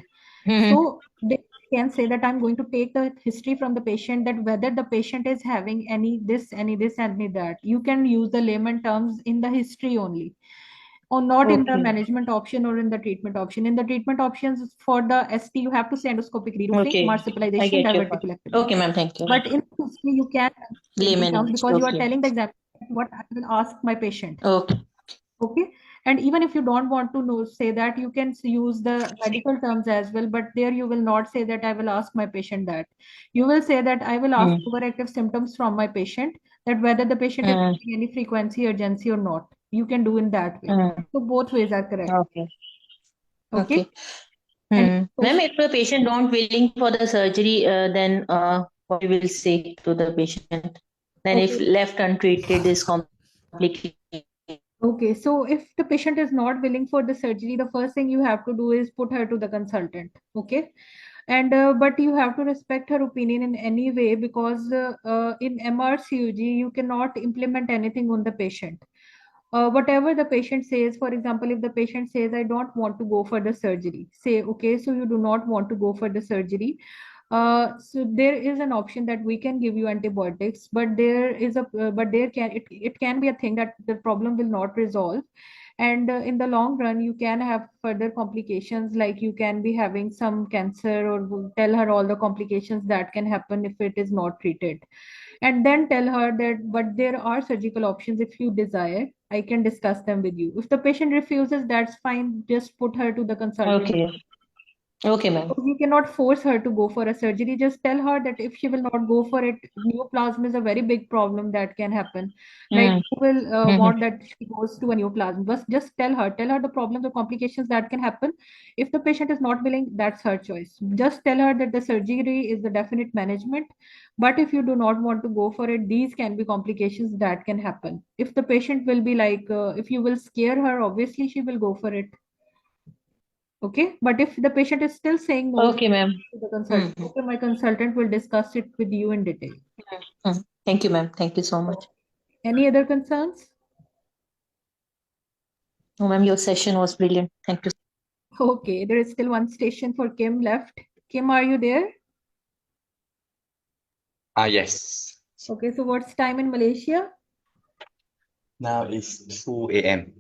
Mhm. so they can say that I'm going to take the history from the patient that whether the patient is having any this, any that. You can use the layman terms in the history only, or not in the Okay. management option or in the treatment option. In the treatment options for the ST, you have to say endoscopic reroofing, Okay. I marsupialization, get your point. diverticulectomy. Okay, ma'am. Thank you. But in history, you can Layman terms English. because you are Okay. telling the examiner what I will ask my patient. Okay. Okay, and even if you don't want to know say that, you can use the medical terms as well, but there you will not say that I will ask my patient that. You will say that I will ask overactive symptoms from my patient, that whether the patient is having any frequency, urgency or not. You can do in that way. So both ways are correct. Okay. Ma'am, if the patient don't willing for the surgery, then what we will say to the patient? Then if Okay. left untreated, this complication. Okay, so if the patient is not willing for the surgery, the first thing you have to do is put her to the consultant. Okay, and but you have to respect her opinion in any way, because in MRCUG you cannot implement anything on the patient. Whatever the patient says, for example, if the patient says, I don't want to go for the surgery, say, okay, so you do not want to go for the surgery. So there is an option that we can give you antibiotics, but it can be a thing that the problem will not resolve. And in the long run, you can have further complications, like you can be having some cancer, or we'll tell her all the complications that can happen if it is not treated. And then tell her that, but there are surgical options if you desire. I can discuss them with you. If the patient refuses, that's fine. Just put her to the consultant. Okay. Okay, ma'am. You cannot force her to go for a surgery. Just tell her that if she will not go for it, neoplasm is a very big problem that can happen. Like, Mm. who will want that she goes to a neoplasm? But just tell her the problems or complications that can happen. If the patient is not willing, that's her choice. Just tell her that the surgery is the definite management. But if you do not want to go for it, these can be complications that can happen. If the patient will be like, if you will scare her, obviously she will go for it. Okay, but if the patient is still saying no Okay, ma'am. to the consultant, okay, my consultant will discuss it with you in detail. Thank you, ma'am. Thank you so much. Any other concerns? Oh, ma'am, your session was brilliant. Thank you. Okay, there is still one station for Kim left. Kim, are you there? Yes. Okay, so what's time in Malaysia? Now it's 2 a.m.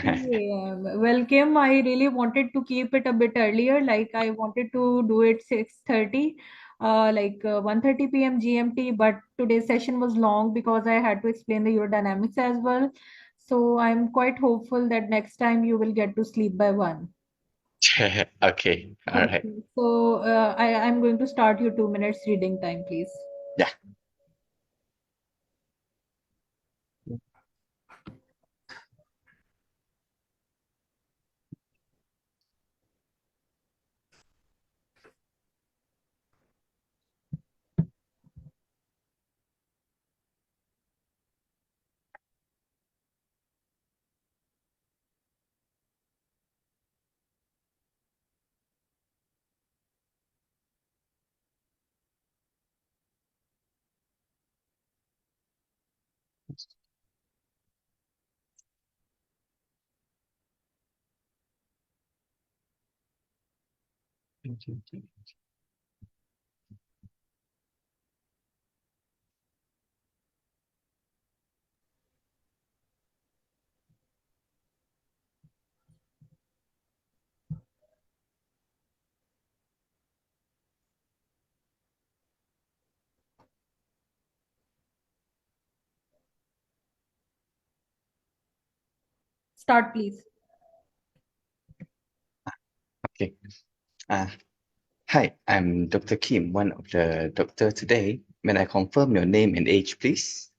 Yeah, well, Kim, I really wanted to keep it a bit earlier. Like, I wanted to do it 6:30, 1:30 p.m. GMT, but today's session was long because I had to explain the urodynamics as well. So I'm quite hopeful that next time you will get to sleep by 1. Okay, all right. Okay. So I'm going to start your 2 minutes reading time, please. Yeah. Start, please. Okay. Hi, I'm Dr. Kim, one of the doctor today. May I confirm your name and age, please?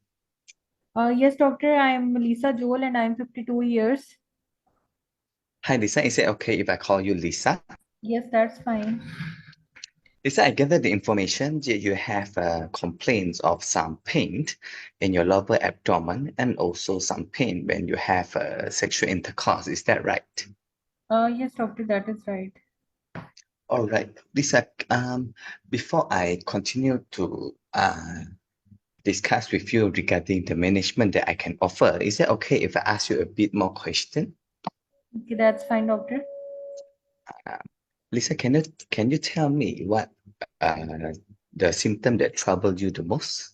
Yes, doctor, I'm Lisa Joel and I'm 52 years. Hi, Lisa. Is it okay if I call you Lisa? Yes, that's fine. Lisa, I gathered the information that you have complaints of some pain in your lower abdomen and also some pain when you have sexual intercourse. Is that right? Yes, doctor, that is right. All right. Lisa, before I continue to discuss with you regarding the management that I can offer, is it okay if I ask you a bit more question? Okay, that's fine, doctor. Lisa, can you tell me what the symptom that trouble you the most?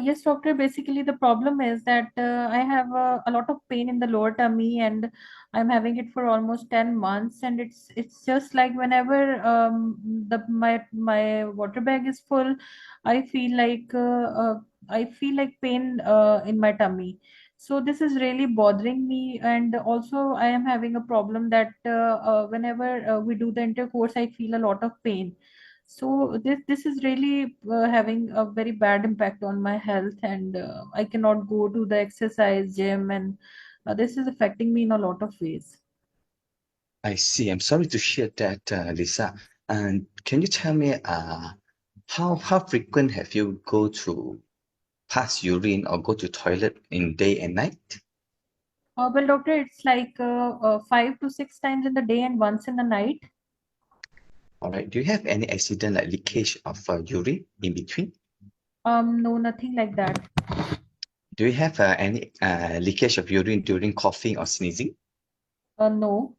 Yes, doctor. Basically, the problem is that I have a lot of pain in the lower tummy, and I'm having it for almost 10 months. And it's just like whenever my water bag is full, I feel like pain in my tummy. So this is really bothering me, and also I am having a problem that whenever we do the intercourse, I feel a lot of pain. So this is really having a very bad impact on my health, and I cannot go to the exercise gym, and this is affecting me in a lot of ways. I see. I'm sorry to hear that, Lisa. And can you tell me how frequent have you go to pass urine or go to toilet in day and night? Well, doctor, it's like 5 to 6 times in the day and once in the night. All right. Do you have any accident like leakage of urine in between? No, nothing like that. Do you have any leakage of urine during coughing or sneezing? No.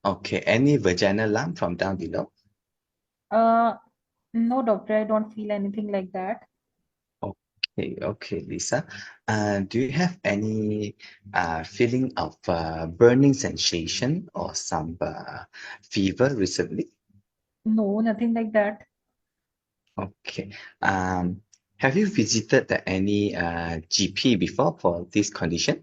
Okay. Any vaginal lump from down below? No, doctor, I don't feel anything like that. Okay, Lisa. Do you have any feeling of burning sensation or some fever recently? No, nothing like that. Okay. Have you visited any GP before for this condition?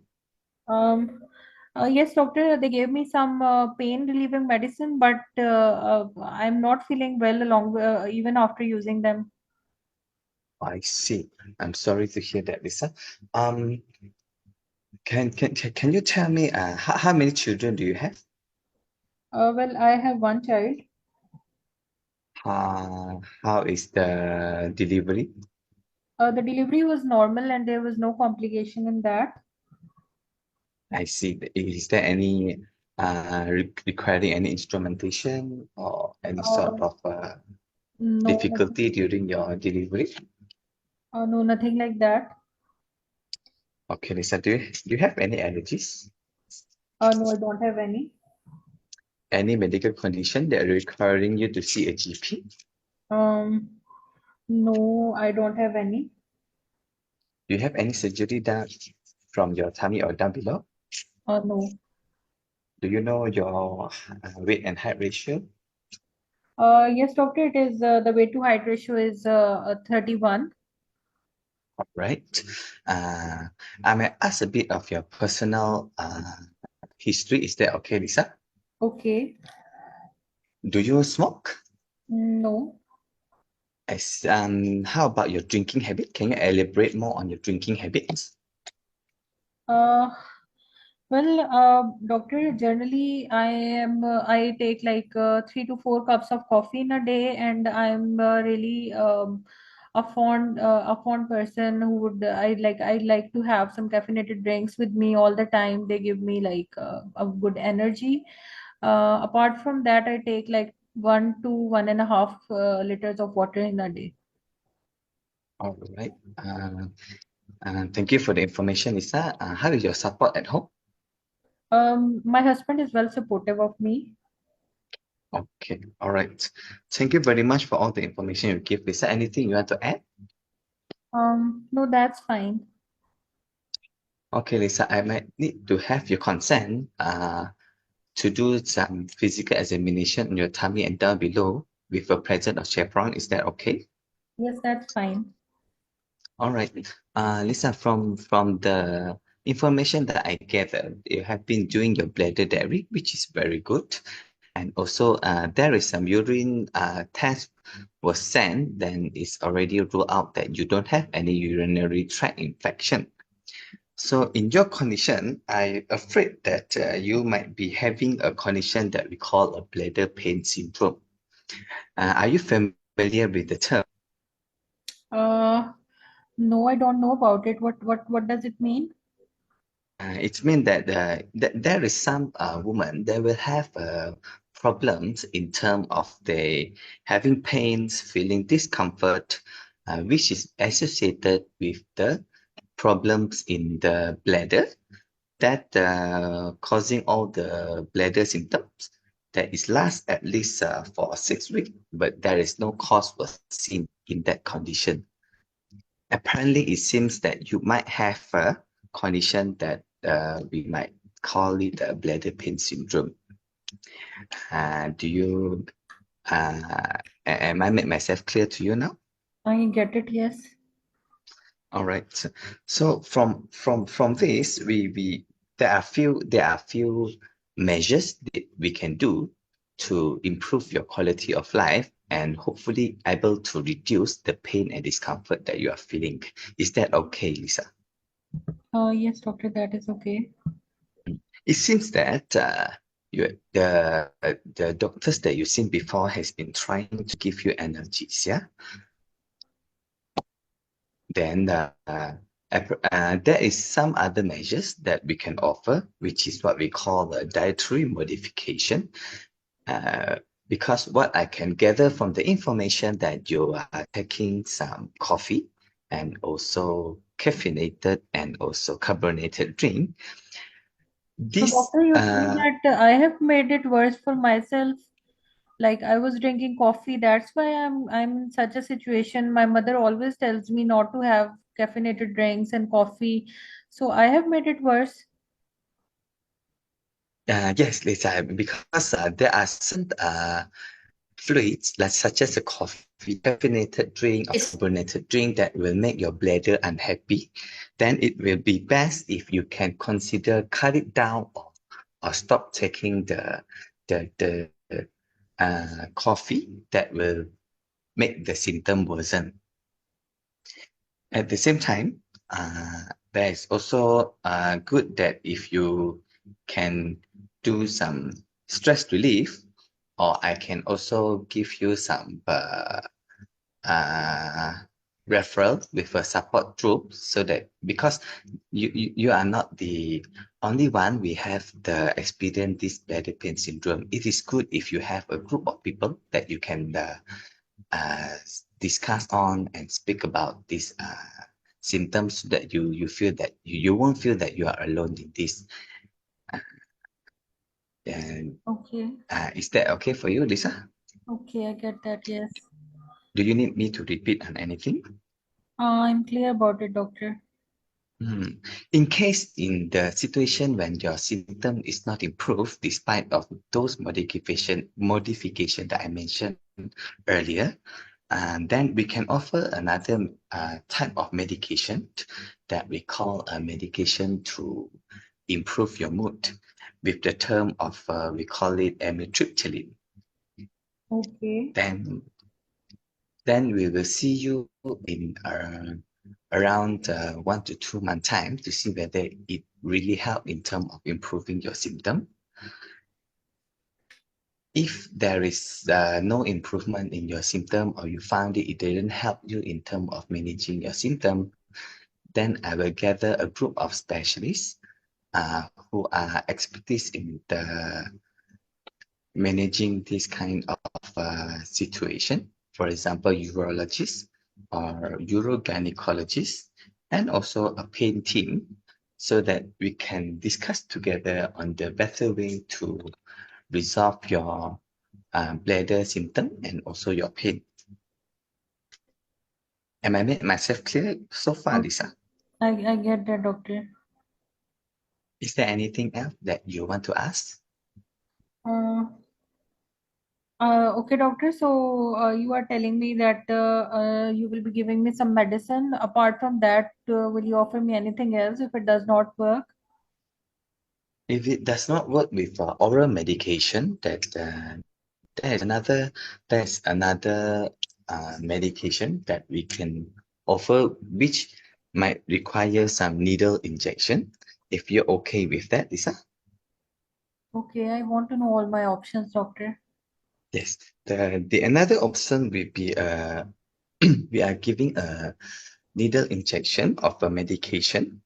Yes, doctor, they gave me some pain relieving medicine, but I'm not feeling well even after using them. I see. I'm sorry to hear that, Lisa. Um, can you tell me how many children do you have? Well, I have one child. How is the delivery? The delivery was normal and there was no complication in that. I see. Is there any requiring any instrumentation or any sort Uh, of no, difficulty during your delivery? no, nothing like that. Okay, Lisa, do you have any allergies? No, I don't have any. Any medical condition that requiring you to see a GP? Um, no, I don't have any. Do you have any surgery done from your tummy or down below? No. Do you know your weight and height ratio? Yes, doctor, it is the weight to height ratio is 31. All right. I may ask a bit of your personal history. Is that okay, Lisa? Okay. Do you smoke? No. How about your drinking habit? Can you elaborate more on your drinking habits? Uh, well, doctor, generally I take like 3 to 4 cups of coffee in a day, and I'm really a fond person who would I like to have some caffeinated drinks with me all the time. They give me like a good energy. Apart from that, I take like 1 to 1.5 liters of water in a day. All right. Thank you for the information, Lisa. How is your support at home? My husband is well supportive of me. Okay. All right. Thank you very much for all the information you give, Lisa. Anything you want to add? No, that's fine. Okay, Lisa, I might need to have your consent to do some physical examination on your tummy and down below with a presence of chaperone. Is that okay? Yes, that's fine. All right. Lisa, from the information that I gathered, you have been doing your bladder dairy, which is very good. And also, there is some urine test was sent, then it's already ruled out that you don't have any urinary tract infection. So in your condition, I'm afraid that you might be having a condition that we call a bladder pain syndrome. Are you familiar with the term? Uh, no, I don't know about it. What does it mean? It means that, that there is some woman that will have problems in terms of they having pains, feeling discomfort, which is associated with the problems in the bladder that causing all the bladder symptoms that is last at least for 6 weeks, but there is no cause was seen in that condition. Apparently, it seems that you might have a condition that we might call it a bladder pain syndrome. Do you, am I make myself clear to you now? I get it, yes. All right. So from this, we there are few measures that we can do to improve your quality of life and hopefully able to reduce the pain and discomfort that you are feeling. Is that okay, Lisa? Yes, doctor, that is okay. It seems that the doctors that you've seen before has been trying to give you energies, yeah? Then there is some other measures that we can offer, which is what we call a dietary modification. Because what I can gather from the information that you are taking some coffee and also caffeinated and also carbonated drink. So doctor, you see that I have made it worse for myself. Like I was drinking coffee, that's why I'm in such a situation. My mother always tells me not to have caffeinated drinks and coffee. So I have made it worse. Yes, Lisa, because there are some fluids, like such as a coffee, caffeinated drink, or carbonated drink that will make your bladder unhappy, then it will be best if you can consider cut it down or stop taking the coffee that will make the symptom worsen. At the same time, there is also good that if you can do some stress relief, or I can also give you some referral with a support group, so that because you are not the only one we have the experience this bladder pain syndrome, it is good if you have a group of people that you can discuss on and speak about these symptoms, so that you feel that you won't feel that you are alone in this. And Okay. is that okay for you, Lisa? Okay, I get that, yes. Do you need me to repeat on anything? I'm clear about it, doctor. In case in the situation when your symptom is not improved despite of those modification that I mentioned earlier, then we can offer another type of medication that we call a medication to improve your mood, with the term of we call it amitriptyline. Okay. Then we will see you in around 1 to 2 month time to see whether it really help in terms of improving your symptom. If there is no improvement in your symptom, or you found it didn't help you in terms of managing your symptom, then I will gather a group of specialists who are expertise in the managing this kind of situation. For example, urologists or urogynecologists, and also a pain team, so that we can discuss together on the better way to resolve your bladder symptom and also your pain. Am I made myself clear so far, Lisa? I get that, doctor. Is there anything else that you want to ask? Uh, okay, doctor. So you are telling me that you will be giving me some medicine. Apart from that, will you offer me anything else if it does not work? If it does not work with oral medication, that there's another medication that we can offer, which might require some needle injection. If you're okay with that, Lisa? Okay, I want to know all my options, doctor. Yes. The another option will be we are giving a needle injection of a medication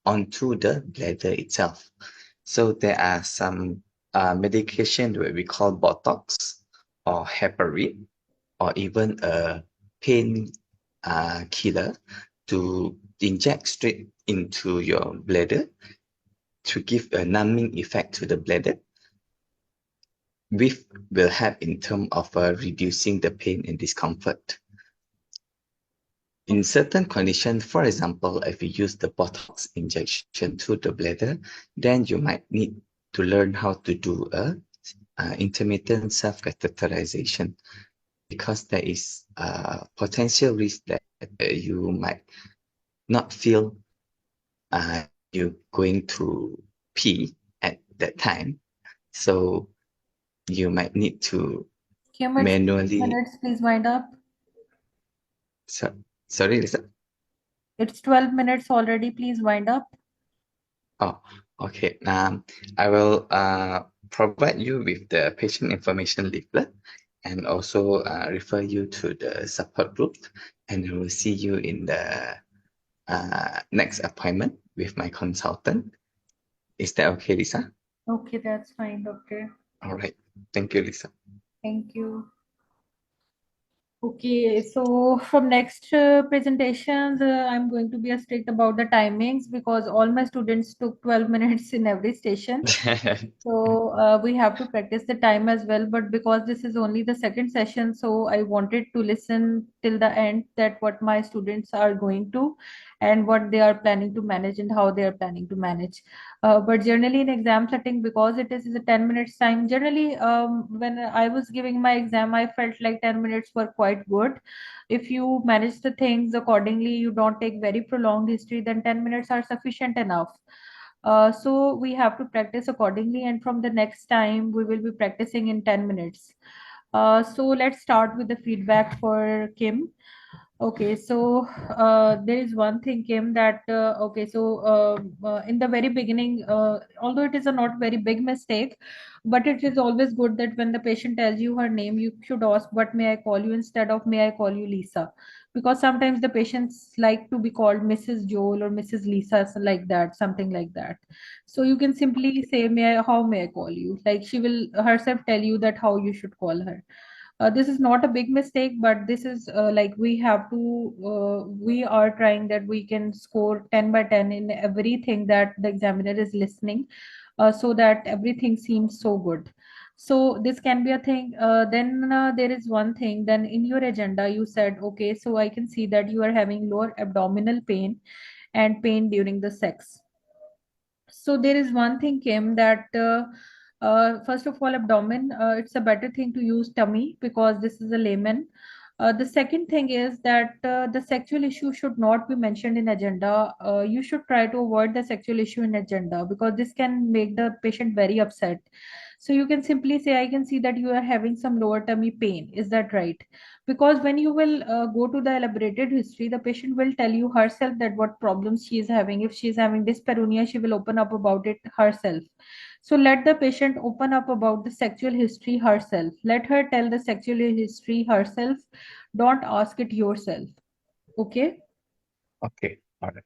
onto the bladder itself. So there are some medication that we call Botox or heparin, or even a pain killer, to inject straight into your bladder to give a numbing effect to the bladder, which will help in terms of reducing the pain and discomfort. In certain conditions, for example, if you use the Botox injection to the bladder, then you might need to learn how to do a intermittent self-catheterization, because there is a potential risk that you might not feel you going to pee at that time. So you might need to Few manually. minutes, please wind up. Sorry, Lisa. It's 12 minutes already. Please wind up. Oh, okay. I will provide you with the patient information leaflet, and also refer you to the support group and I will see you in the next appointment with my consultant. Is that okay, Lisa? Okay, that's fine, doctor. All right. Thank you, Lisa. Thank you. Okay, so from next presentations, I'm going to be strict about the timings because all my students took 12 minutes in every station. So we have to practice the time as well. But because this is only the second session, so I wanted to listen till the end that what my students are going to and what they are planning to manage and how they are planning to manage. But generally in exam setting, because it is a 10 minutes time, generally when I was giving my exam, I felt like 10 minutes were quite good. If you manage the things accordingly, you don't take very prolonged history, then 10 minutes are sufficient enough. So we have to practice accordingly, and from the next time we will be practicing in 10 minutes. So let's start with the feedback for Kim. Okay, so there is one thing, Kim, that in the very beginning, although it is a not very big mistake, but it is always good that when the patient tells you her name, you should ask, "What may I call you?" instead of "May I call you Lisa?" Because sometimes the patients like to be called Mrs. Joel or Mrs. Lisa, so like that, something like that. So you can simply say, how may I call you?" Like she will herself tell you that how you should call her. This is not a big mistake, but this is like we are trying that we can score 10 by 10 in everything that the examiner is listening, so that everything seems so good. So this can be a thing. Then there is one thing. Then in your agenda, you said, okay, so I can see that you are having lower abdominal pain and pain during the sex. So there is one thing, Kim, that first of all, abdomen, it's a better thing to use tummy because this is a layman. The second thing is that the sexual issue should not be mentioned in agenda. You should try to avoid the sexual issue in agenda because this can make the patient very upset. So you can simply say, I can see that you are having some lower tummy pain. Is that right? Because when you will go to the elaborated history, the patient will tell you herself that what problems she is having. If she is having dyspareunia, she will open up about it herself. So let the patient open up about the sexual history herself. Let her tell the sexual history herself. Don't ask it yourself. Okay? Okay. All right.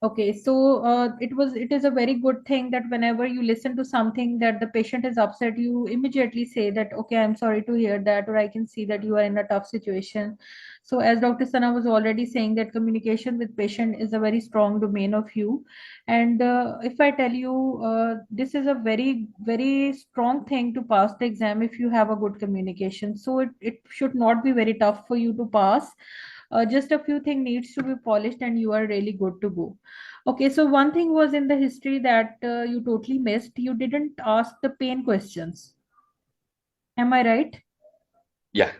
Okay, so it is a very good thing that whenever you listen to something that the patient is upset, you immediately say that, okay, I'm sorry to hear that, or I can see that you are in a tough situation. So as Dr. Sana was already saying that communication with patient is a very strong domain of you. And if I tell you, this is a very, very strong thing to pass the exam if you have a good communication. So it should not be very tough for you to pass. Just a few things needs to be polished and you are really good to go. Okay, so one thing was in the history that you totally missed. You didn't ask the pain questions. Am I right? Yeah.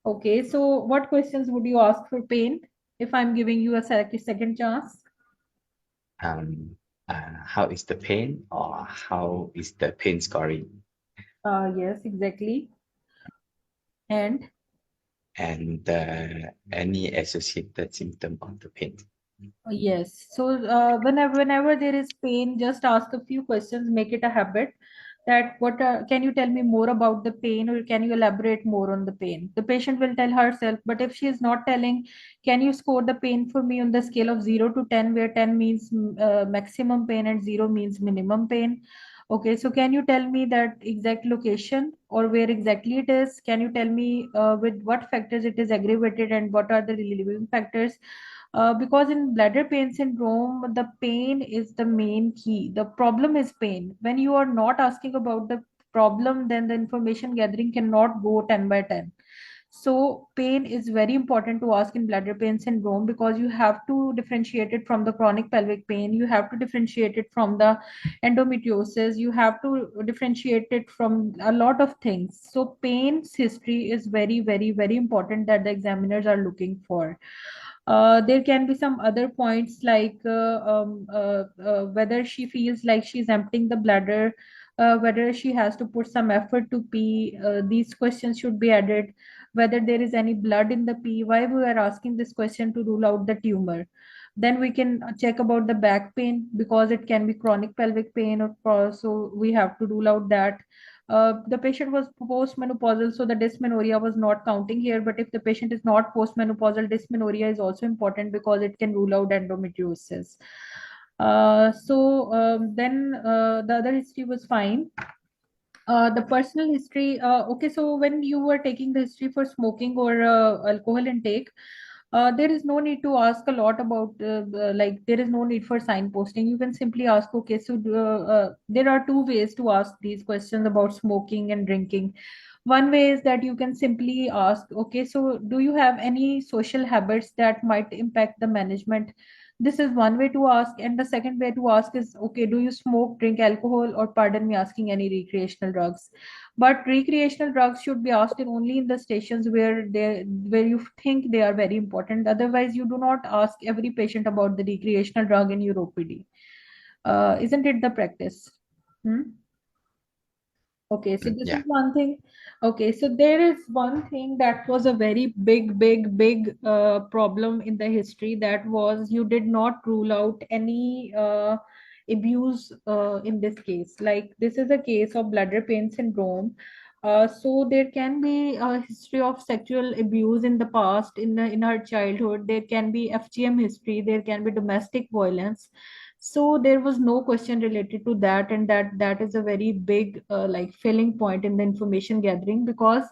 Okay, so what questions would you ask for pain if I'm giving you a second chance? How is the pain, or how is the pain scoring? Yes, exactly. And Any associated symptom of the pain. yes. So whenever there is pain, just ask a few questions, make it a habit. That what can you tell me more about the pain, or can you elaborate more on the pain? The patient will tell herself, but if she is not telling, can you score the pain for me on the scale of 0 to 10, where 10 means maximum pain and 0 means minimum pain? Okay, so can you tell me that exact location or where exactly it is? Can you tell me with what factors it is aggravated and what are the relieving factors? Because in bladder pain syndrome, the pain is the main key. The problem is pain. When you are not asking about the problem, then the information gathering cannot go 10 by 10. So pain is very important to ask in bladder pain syndrome because you have to differentiate it from the chronic pelvic pain. You have to differentiate it from the endometriosis. You have to differentiate it from a lot of things. So pain's history is very, very, very important that the examiners are looking for. There can be some other points like whether she feels like she's emptying the bladder, whether she has to put some effort to pee. These questions should be added. Whether there is any blood in the pee, why we are asking this question to rule out the tumor. Then we can check about the back pain because it can be chronic pelvic pain, so we have to rule out that. The patient was postmenopausal, so the dysmenorrhea was not counting here. But if the patient is not postmenopausal, dysmenorrhea is also important because it can rule out endometriosis. Then the other history was fine. The personal history, okay, so when you were taking the history for smoking or alcohol intake, there is no need to ask a lot about, like, there is no need for signposting. You can simply ask, okay, so there are two ways to ask these questions about smoking and drinking. One way is that you can simply ask, okay, so do you have any social habits that might impact the management? This is one way to ask. And the second way to ask is, okay, do you smoke, drink alcohol, or pardon me, asking any recreational drugs? But recreational drugs should be asked in only in the stations where you think they are very important. Otherwise, you do not ask every patient about the recreational drug in your OPD. Isn't it the practice? Hmm? Okay, so this Yeah. is one thing. Okay, so there is one thing that was a very big problem in the history. That was, you did not rule out any abuse in this case. Like, this is a case of bladder pain syndrome. So there can be a history of sexual abuse in the past, in her childhood. There can be FGM history. There can be domestic violence. So there was no question related to that, and that is a very big like filling point in the information gathering, because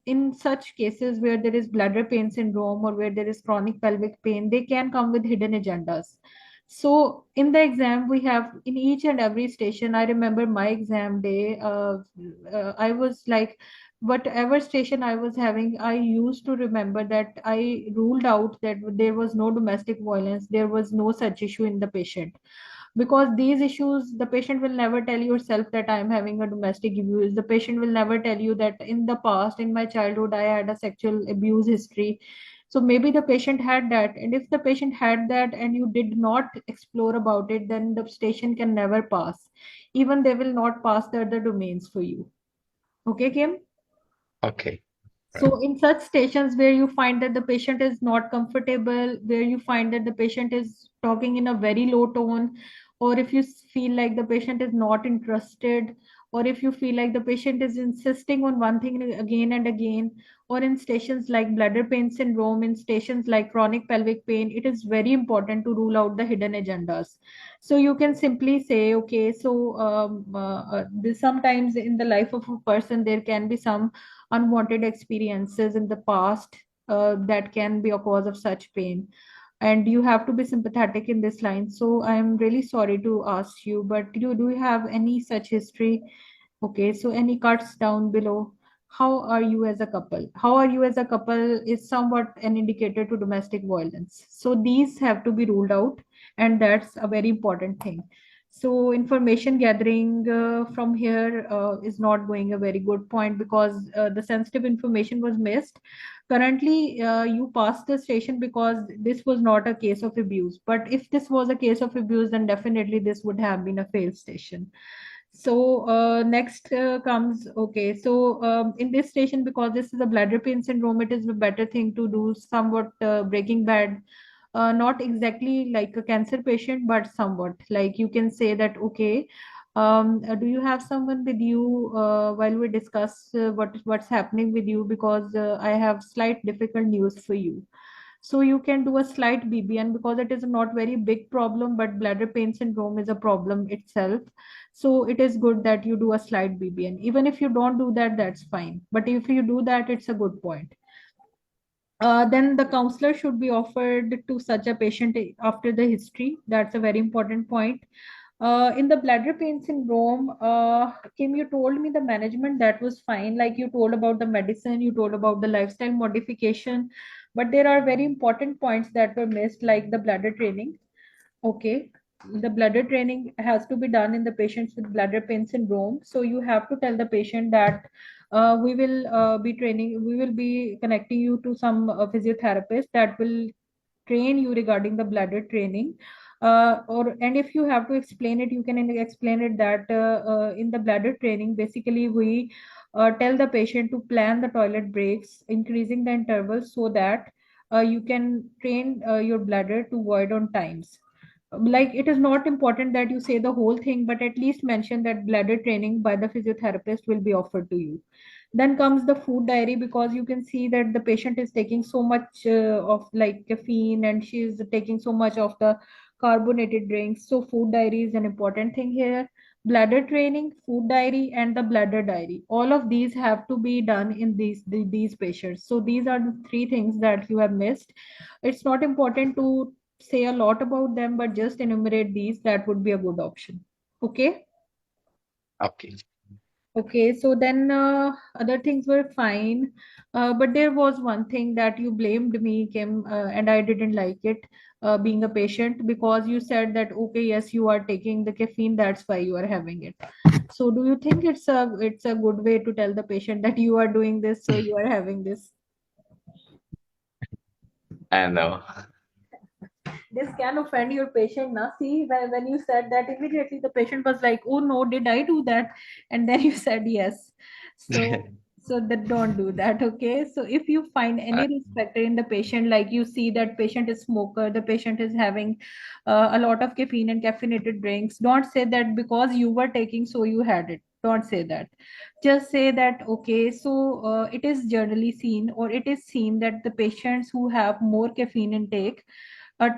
in such cases where there is bladder pain syndrome or where there is chronic pelvic pain, they can come with hidden agendas. So in the exam, we have in each and every station. I remember my exam day. I was like, whatever station I was having, I used to remember that I ruled out that there was no domestic violence, there was no such issue in the patient. Because these issues, the patient will never tell yourself that I am having a domestic abuse. The patient will never tell you that in the past, in my childhood, I had a sexual abuse history. So maybe the patient had that, and if the patient had that and you did not explore about it, then the station can never pass. Even they will not pass the other domains for you. Okay, Kim? Okay. So in such stations where you find that the patient is not comfortable, where you find that the patient is talking in a very low tone, or if you feel like the patient is not interested, or if you feel like the patient is insisting on one thing again and again, or in stations like bladder pain syndrome, in stations like chronic pelvic pain, it is very important to rule out the hidden agendas. So you can simply say, okay, so sometimes in the life of a person, there can be some unwanted experiences in the past that can be a cause of such pain, and you have to be sympathetic in this line. So I am really sorry to ask you, but do you have any such history? Okay, so any cuts down below? How are you as a couple? How are you as a couple is somewhat an indicator to domestic violence. So these have to be ruled out, and that's a very important thing. So information gathering from here is not going a very good point, because the sensitive information was missed. Currently, you passed the station because this was not a case of abuse. But if this was a case of abuse, then definitely this would have been a failed station. So next comes, okay, so in this station, because this is a bladder pain syndrome, it is a better thing to do somewhat Breaking Bad, not exactly like a cancer patient, but somewhat like you can say that, okay, do you have someone with you while we discuss what's happening with you? Because I have slight difficult news for you. So you can do a slight BBN, because it is not very big problem, but bladder pain syndrome is a problem itself. So it is good that you do a slight BBN. Even if you don't do that, that's fine. But if you do that, it's a good point. Then the counselor should be offered to such a patient after the history. That's a very important point. In the bladder pain syndrome, Kim, you told me the management that was fine. Like, you told about the medicine, you told about the lifestyle modification, but there are very important points that were missed, like the bladder training. Okay, the bladder training has to be done in the patients with bladder pain syndrome. So you have to tell the patient that we will we will be connecting you to some physiotherapist that will train you regarding the bladder training. And if you have to explain it, you can explain it that in the bladder training, basically we tell the patient to plan the toilet breaks, increasing the intervals so that you can train your bladder to void on times. like it is not important that you say the whole thing, but at least mention that bladder training by the physiotherapist will be offered to you. Then comes the food diary, because you can see that the patient is taking so much of like caffeine, and she is taking so much of the carbonated drinks. So food diary is an important thing here. Bladder training, food diary, and the bladder diary, all of these have to be done in these patients. So these are the three things that you have missed. It's not important to say a lot about them, but just enumerate these. That would be a good option. Okay. Okay. Okay, so then other things were fine, but there was one thing that you blamed me, Kim, and I didn't like it, being a patient, because you said that okay, yes, you are taking the caffeine, that's why you are having it. So, do you think it's a good way to tell the patient that you are doing this, so you are having this? I know. This can offend your patient. Now, see, when you said that, immediately the patient was like, "Oh no, did I do that?" And then you said yes. So, so that don't do that. Okay. So if you find any risk factor in the patient, like you see that patient is smoker, the patient is having a lot of caffeine and caffeinated drinks, don't say that because you were taking, so you had it. Don't say that. Just say that okay, so it is generally seen, or it is seen that the patients who have more caffeine intake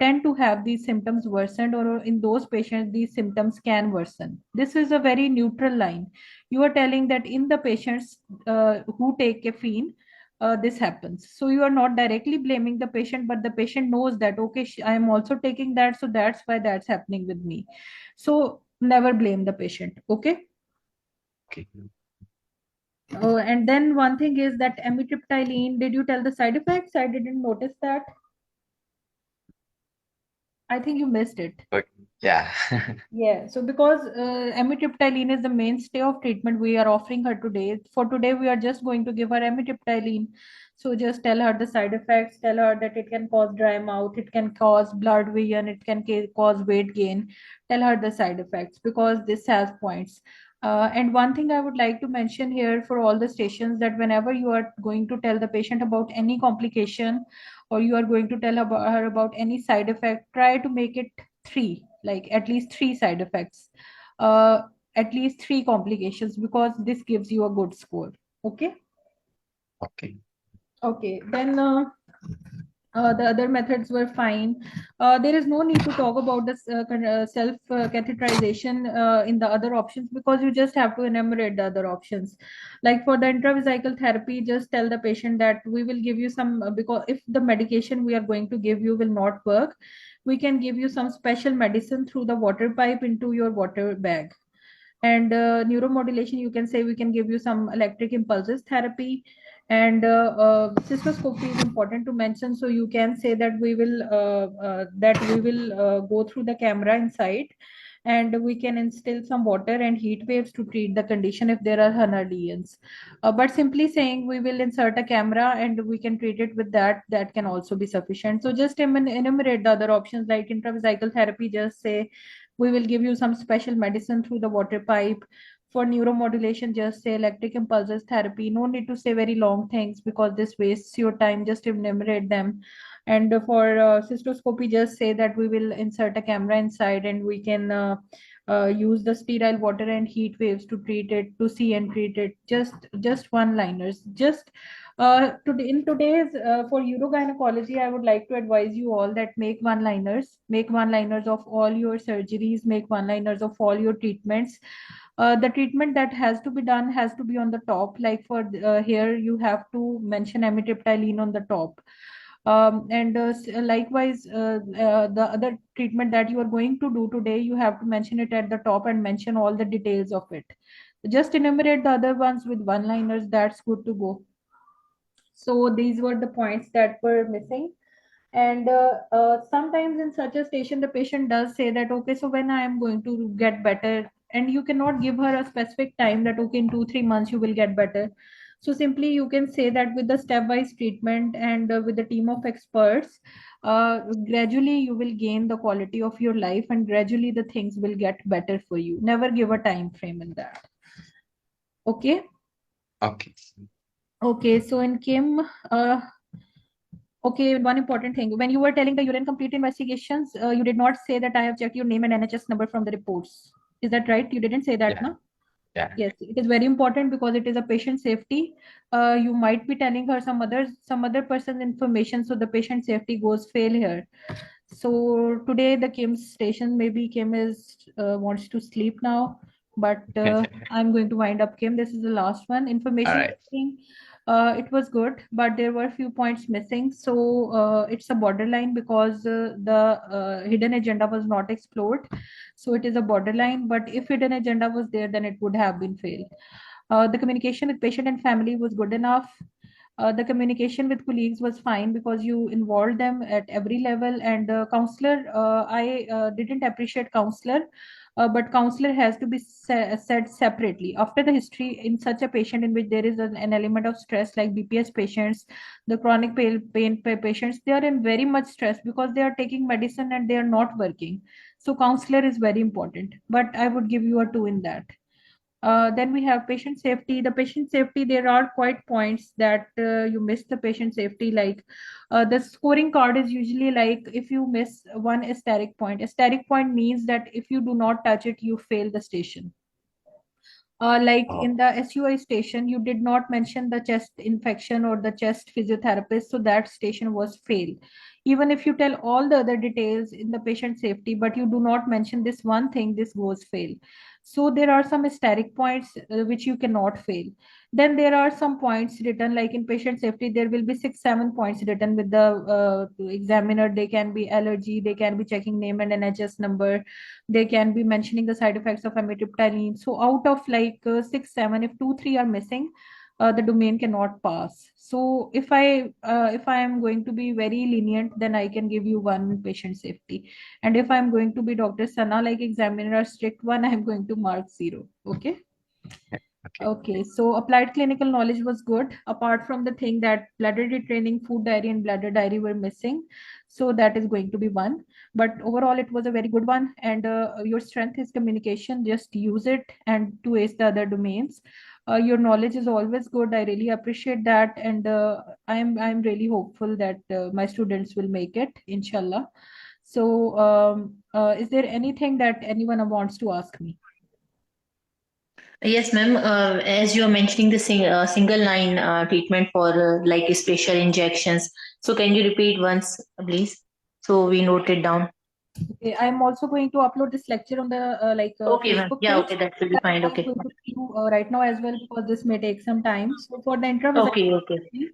tend to have these symptoms worsened, or in those patients these symptoms can worsen. This is a very neutral line. You are telling that in the patients who take caffeine, this happens. So you are not directly blaming the patient, but the patient knows that okay, I am also taking that, so that's why that's happening with me. So never blame the patient. Okay. Okay. And then one thing is that amitriptyline, did you tell the side effects? I didn't notice that. I think you missed it. Okay. Yeah. Yeah, so because amitriptyline is the mainstay of treatment we are offering her today. For today, we are just going to give her amitriptyline. So just tell her the side effects, tell her that it can cause dry mouth, it can cause blurred vision, it can cause weight gain. Tell her the side effects because this has points. And one thing I would like to mention here for all the stations, that whenever you are going to tell the patient about any complication, or you are going to tell about her about any side effect, try to make it three, like at least three side effects, uh, at least three complications, because this gives you a good score. Okay. Okay. Okay, then the other methods were fine. There is no need to talk about this self catheterization in the other options, because you just have to enumerate the other options. Like for the intravesical therapy, just tell the patient that we will give you some, because if the medication we are going to give you will not work, we can give you some special medicine through the water pipe into your water bag. And neuromodulation, you can say we can give you some electric impulses therapy. And cystoscopy is important to mention, so you can say that we will go through the camera inside, and we can instill some water and heat waves to treat the condition if there are Hana lesions. But simply saying we will insert a camera and we can treat it with that, that can also be sufficient. So just enumerate the other options, like intravesical therapy, just say we will give you some special medicine through the water pipe. For neuromodulation, just say electric impulses therapy. No need to say very long things because this wastes your time. Just enumerate them. And for cystoscopy, just say that we will insert a camera inside and we can use the sterile water and heat waves to treat it, to see and treat it. Just one liners. Just today in today's for urogynecology, I would like to advise you all that make one liners of all your surgeries, make one liners of all your treatments. The treatment that has to be done has to be on the top. Like for here, you have to mention amitriptyline on the top. And likewise, the other treatment that you are going to do today, you have to mention it at the top and mention all the details of it. Just enumerate the other ones with one liners. That's good to go. So these were the points that were missing. And sometimes in such a station, the patient does say that, okay, so when I am going to get better, and you cannot give her a specific time that, okay, in 2-3 months you will get better. So simply you can say that with the stepwise treatment and with the team of experts, gradually you will gain the quality of your life, and gradually the things will get better for you. Never give a time frame in that. Okay. Okay. Okay, so in Kim, Okay, one important thing. When you were telling the urine complete investigations, you did not say that I have checked your name and NHS number from the reports. Is that right? You didn't say that, Yeah. no? Yeah. Yes, it is very important because it is a patient safety. You might be telling her some other person's information, so the patient safety goes fail here. So today the Kim's station, maybe Kim is wants to sleep now, but I'm going to wind up Kim. This is the last one. Information All right. taking, it was good, but there were a few points missing. So it's a borderline because the hidden agenda was not explored. So it is a borderline, but if hidden agenda was there, then it would have been failed. The communication with patient and family was good enough. The communication with colleagues was fine because you involved them at every level. And counselor, I didn't appreciate counselor, but counselor has to be said separately. After the history in such a patient in which there is an element of stress, like BPS patients, the chronic pain patients, they are in very much stress because they are taking medicine and they are not working. So counselor is very important, but I would give you a 2 in that. Then we have patient safety. The patient safety, there are quite points that you miss the patient safety. Like the scoring card is usually like if you miss one asterisk point. Asterisk point means that if you do not touch it, you fail the station. Like Oh. in the SUI station, you did not mention the chest infection or the chest physiotherapist, so that station was fail. Even if you tell all the other details in the patient safety, but you do not mention this one thing, this goes fail. So there are some asterisk points which you cannot fail. Then there are some points written, like in patient safety, there will be 6, 7 points written with the examiner. They can be allergy, they can be checking name and NHS number, they can be mentioning the side effects of amitriptyline. So out of like 6, 7, if 2, 3 are missing, the domain cannot pass. So if I am going to be very lenient, then I can give you 1 patient safety. And if I'm going to be Dr. Sana, like examiner strict one, I'm going to mark 0. Okay. Okay. Okay, so applied clinical knowledge was good, apart from the thing that bladder retraining, food diary, and bladder diary were missing. So that is going to be 1. But overall, it was a very good one. And your strength is communication. Just use it and to ace the other domains. Your knowledge is always good. I really appreciate that, and I'm really hopeful that my students will make it, inshallah. So, is there anything that anyone wants to ask me? Yes, ma'am. As you are mentioning the single line treatment for like special injections, so can you repeat once, please? So we note it down. Okay, I'm also going to upload this lecture on the Okay, ma'am. Facebook Yeah, page. okay, that will be fine. I'm Okay. going to do right now as well because this may take some time. So for the Okay, okay. intravascular, you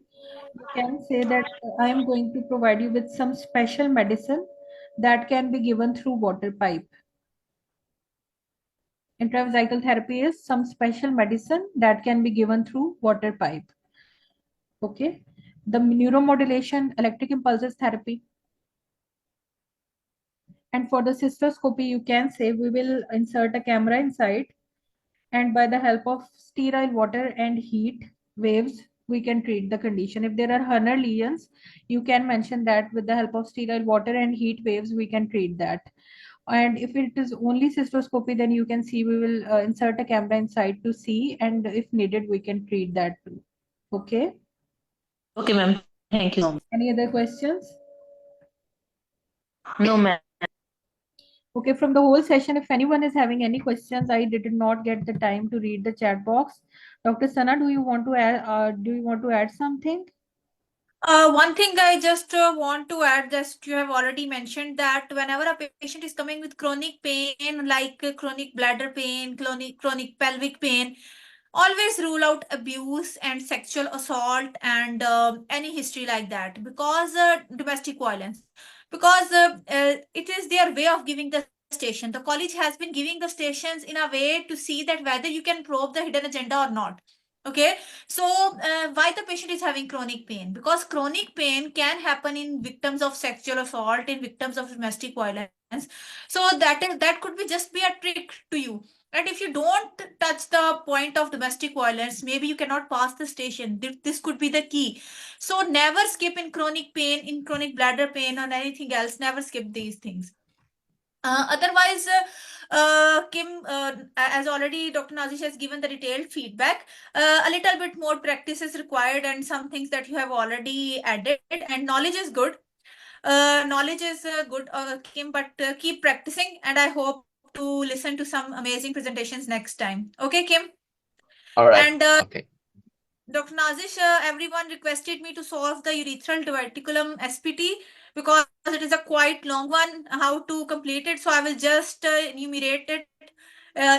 can say that I am going to provide you with some special medicine that can be given through water pipe. Intravesical therapy is some special medicine that can be given through water pipe. Okay. The neuromodulation, electric impulses therapy. And for the cystoscopy, you can say we will insert a camera inside, and by the help of sterile water and heat waves, we can treat the condition. If there are Hunner lesions, you can mention that with the help of sterile water and heat waves, we can treat that. And if it is only cystoscopy, then you can see we will insert a camera inside to see, and if needed, we can treat that too. Okay. Okay, ma'am. Thank you so much. Any other questions? No, ma'am. Okay, from the whole session, if anyone is having any questions, I did not get the time to read the chat box. Dr. Sana, do you want to add something? One thing I just want to add, just you have already mentioned that whenever a patient is coming with chronic pain, like chronic bladder pain, chronic pelvic pain, always rule out abuse and sexual assault and any history like that, because domestic violence, because it is their way of giving the station. The college has been giving the stations in a way to see that whether you can probe the hidden agenda or not. Okay, so why the patient is having chronic pain? Because chronic pain can happen in victims of sexual assault, in victims of domestic violence. So that could be just be a trick to you. And if you don't touch the point of domestic violence, maybe you cannot pass the station. This could be the key. So never skip in chronic pain, in chronic bladder pain or anything else. Never skip these things. Otherwise, Kim, as already Dr. Nazish has given the detailed feedback, a little bit more practice is required and some things that you have already added, and knowledge is good. Knowledge is good, Kim, but keep practicing, and I hope to listen to some amazing presentations next time. Okay, Kim? All right. And Okay. Dr. Nazish, everyone requested me to solve the urethral diverticulum SPT because it is a quite long one, how to complete it. So I will just enumerate it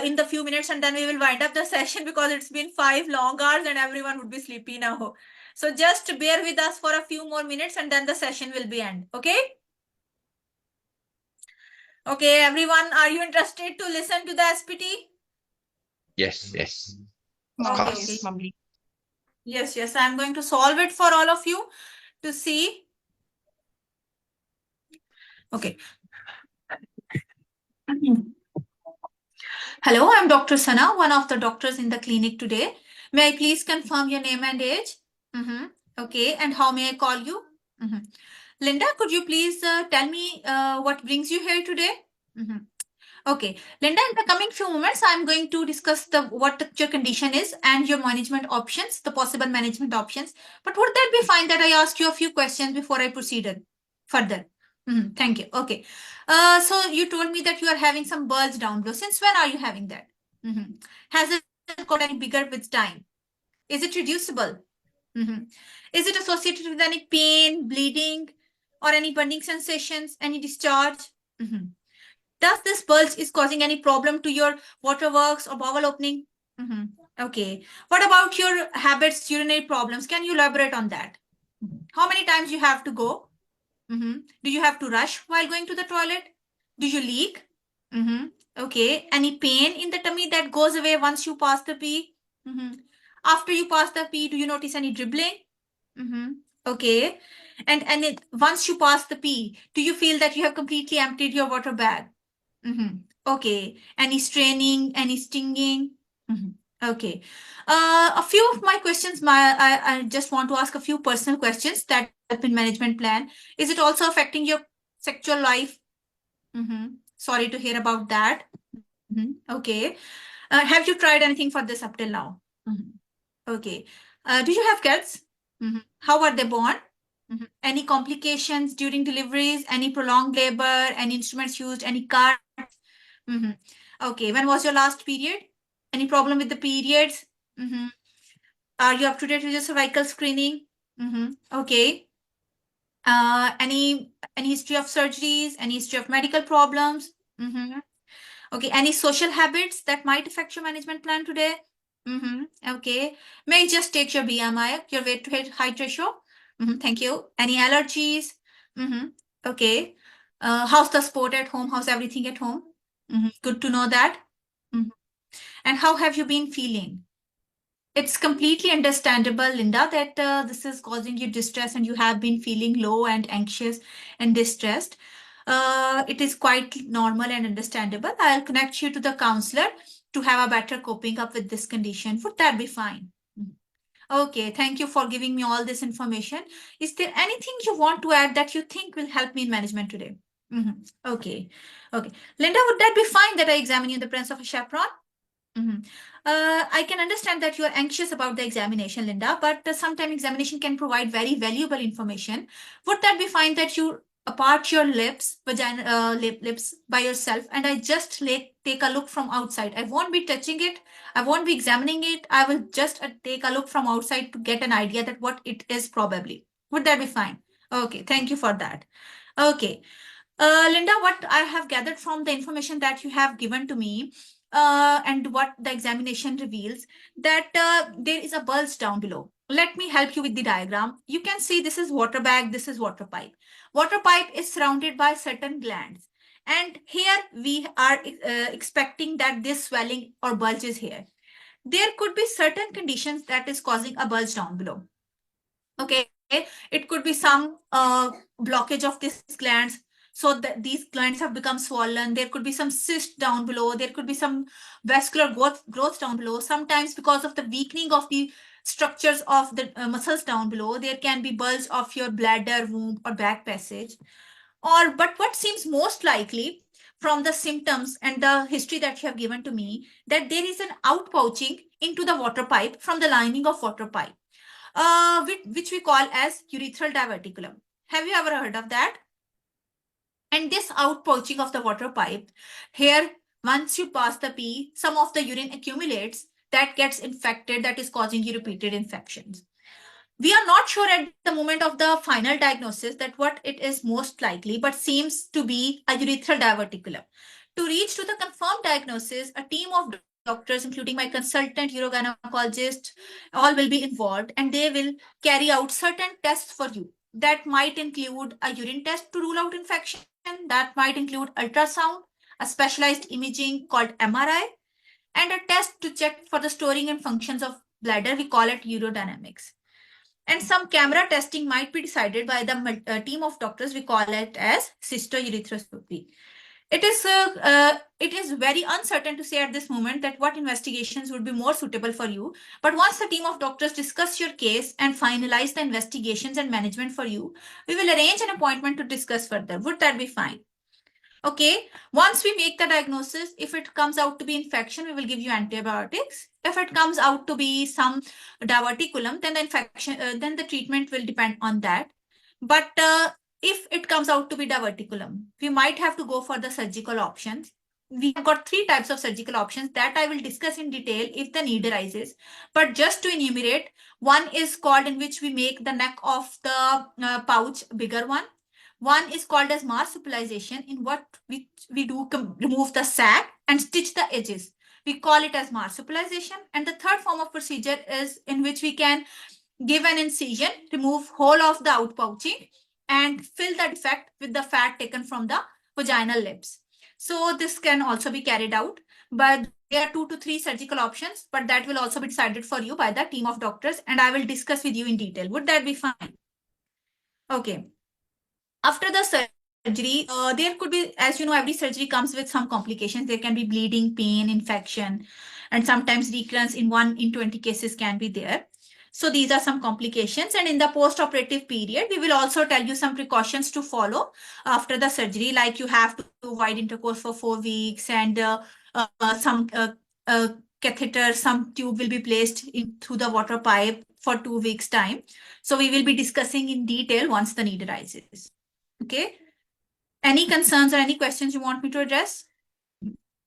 in the few minutes, and then we will wind up the session because it's been 5 long hours and everyone would be sleepy now. So just bear with us for a few more minutes and then the session will be end. Okay? Okay, everyone, are you interested to listen to the SPT? Yes, yes. Of Okay, course. okay. Yes, yes, I'm going to solve it for all of you to see. Okay. Hello, I'm Dr. Sana, one of the doctors in the clinic today. May I please confirm your name and age? Okay, and how may I call you? Linda, could you please tell me what brings you here today? Okay, Linda, in the coming few moments, I'm going to discuss what your condition is and your management options, the possible management options. But would that be fine that I ask you a few questions before I proceed further? Thank you. Okay. So you told me that you are having some bulge down below. Since when are you having that? Has it got any bigger with time? Is it reducible? Is it associated with any pain, bleeding, or any burning sensations, any discharge? Does this bulge is causing any problem to your waterworks or bowel opening? Okay. What about your habits, urinary problems? Can you elaborate on that? How many times you have to go? Do you have to rush while going to the toilet? Do you leak? Okay. Any pain in the tummy that goes away once you pass the pee? After you pass the pee, do you notice any dribbling? Okay. And once you pass the pee, do you feel that you have completely emptied your water bag? Okay. Any straining, any stinging? Okay. A few of my questions, I just want to ask a few personal questions that help in management plan. Is it also affecting your sexual life? Sorry to hear about that. Okay. Have you tried anything for this up till now? Okay. Do you have kids? How are they born? Any complications during deliveries? Any prolonged labor? Any instruments used? Any cuts? Okay. When was your last period? Any problem with the periods? Are you up to date with your cervical screening? Okay. Any history of surgeries? Any history of medical problems? Okay. Any social habits that might affect your management plan today? Okay. May I just take your BMI, your weight to height ratio? Thank you. Any allergies? Okay. How's the sport at home? How's everything at home? Good to know that. And how have you been feeling? It's completely understandable, Linda, that this is causing you distress and you have been feeling low and anxious and distressed. It is quite normal and understandable. I'll connect you to the counselor to have a better coping up with this condition. Would that be fine? Okay, thank you for giving me all this information. Is there anything you want to add that you think will help me in management today? Okay, okay. Linda, would that be fine that I examine you in the presence of a chaperone? I can understand that you are anxious about the examination, Linda, but sometimes examination can provide very valuable information. Would that be fine that you apart your lips, lips by yourself, and I just take a look from outside? I won't be touching it. I won't be examining it. I will just take a look from outside to get an idea that what it is probably. Would that be fine? Okay, thank you for that. Okay. Linda, what I have gathered from the information that you have given to me, and what the examination reveals, that there is a bulge down below. Let me help you with the diagram. You can see this is water bag, this is water pipe. Water pipe is surrounded by certain glands. And here we are expecting that this swelling or bulge is here. There could be certain conditions that is causing a bulge down below. Okay, it could be some blockage of these glands, so that these glands have become swollen. There could be some cyst down below. There could be some vascular growth down below. Sometimes because of the weakening of the structures of the muscles down below, there can be bulge of your bladder, womb, or back passage. But what seems most likely from the symptoms and the history that you have given to me that there is an outpouching into the water pipe from the lining of water pipe, which we call as urethral diverticulum. Have you ever heard of that? And this outpouching of the water pipe, here, once you pass the pee, some of the urine accumulates that gets infected, that is causing you repeated infections. We are not sure at the moment of the final diagnosis that what it is most likely, but seems to be a urethral diverticulum. To reach to the confirmed diagnosis, a team of doctors, including my consultant, urogynecologist, all will be involved, and they will carry out certain tests for you. That might include a urine test to rule out infection. That might include ultrasound, a specialized imaging called MRI, and a test to check for the storing and functions of bladder. We call it urodynamics. And some camera testing might be decided by the team of doctors. We call it as cystourethropy. It is very uncertain to say at this moment that what investigations would be more suitable for you. But once the team of doctors discuss your case and finalize the investigations and management for you, we will arrange an appointment to discuss further. Would that be fine? Okay, once we make the diagnosis, if it comes out to be infection, we will give you antibiotics. If it comes out to be some diverticulum, then the infection, then the treatment will depend on that. But if it comes out to be diverticulum, we might have to go for the surgical options. We have got 3 types of surgical options that I will discuss in detail if the need arises. But just to enumerate, one is called in which we make the neck of the pouch bigger one. One is called as marsupialization, in what we do remove the sac and stitch the edges. We call it as marsupialization. And the third form of procedure is in which we can give an incision, remove whole of the outpouching, and fill the defect with the fat taken from the vaginal lips. So this can also be carried out, but there are 2 to 3 surgical options, but that will also be decided for you by the team of doctors, and I will discuss with you in detail. Would that be fine? Okay. After the surgery, there could be, as you know, every surgery comes with some complications. There can be bleeding, pain, infection, and sometimes recurrence in 1 in 20 cases can be there. So these are some complications. And in the post-operative period, we will also tell you some precautions to follow after the surgery, like you have to avoid intercourse for 4 weeks, and some catheter, some tube will be placed through the water pipe for 2 weeks time. So we will be discussing in detail once the need arises. Okay. Any concerns or any questions you want me to address?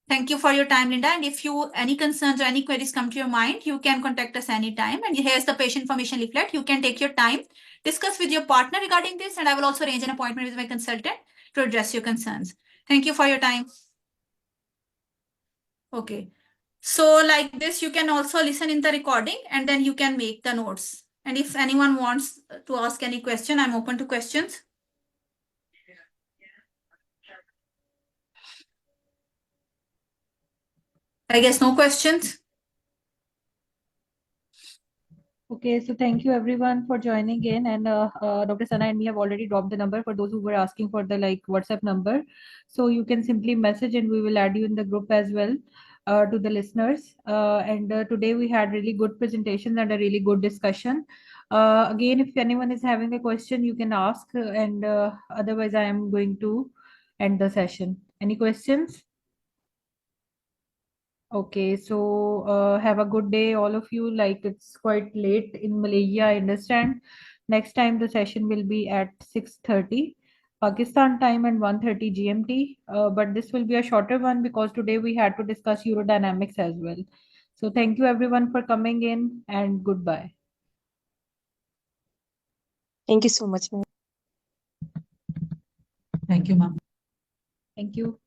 Thank you for your time, Linda. And if you any concerns or any queries come to your mind, you can contact us anytime. And here's the patient information leaflet. You can take your time, discuss with your partner regarding this, and I will also arrange an appointment with my consultant to address your concerns. Thank you for your time. Okay. So like this, you can also listen in the recording and then you can make the notes. And if anyone wants to ask any question, I'm open to questions. I guess no questions. Okay, so thank you everyone for joining in, and Dr. Sana and me have already dropped the number for those who were asking for the WhatsApp number. So you can simply message and we will add you in the group as well to the listeners. And today we had really good presentations and a really good discussion. Again, if anyone is having a question, you can ask, and otherwise I am going to end the session. Any questions? Okay, so have a good day, all of you. Like, it's quite late in Malaysia, I understand. Next time the session will be at 6:30 Pakistan time and 1:30 GMT. But this will be a shorter one because today we had to discuss urodynamics as well. So thank you everyone for coming in, and goodbye. Thank you so much, ma'am. Thank you, ma'am. Thank you.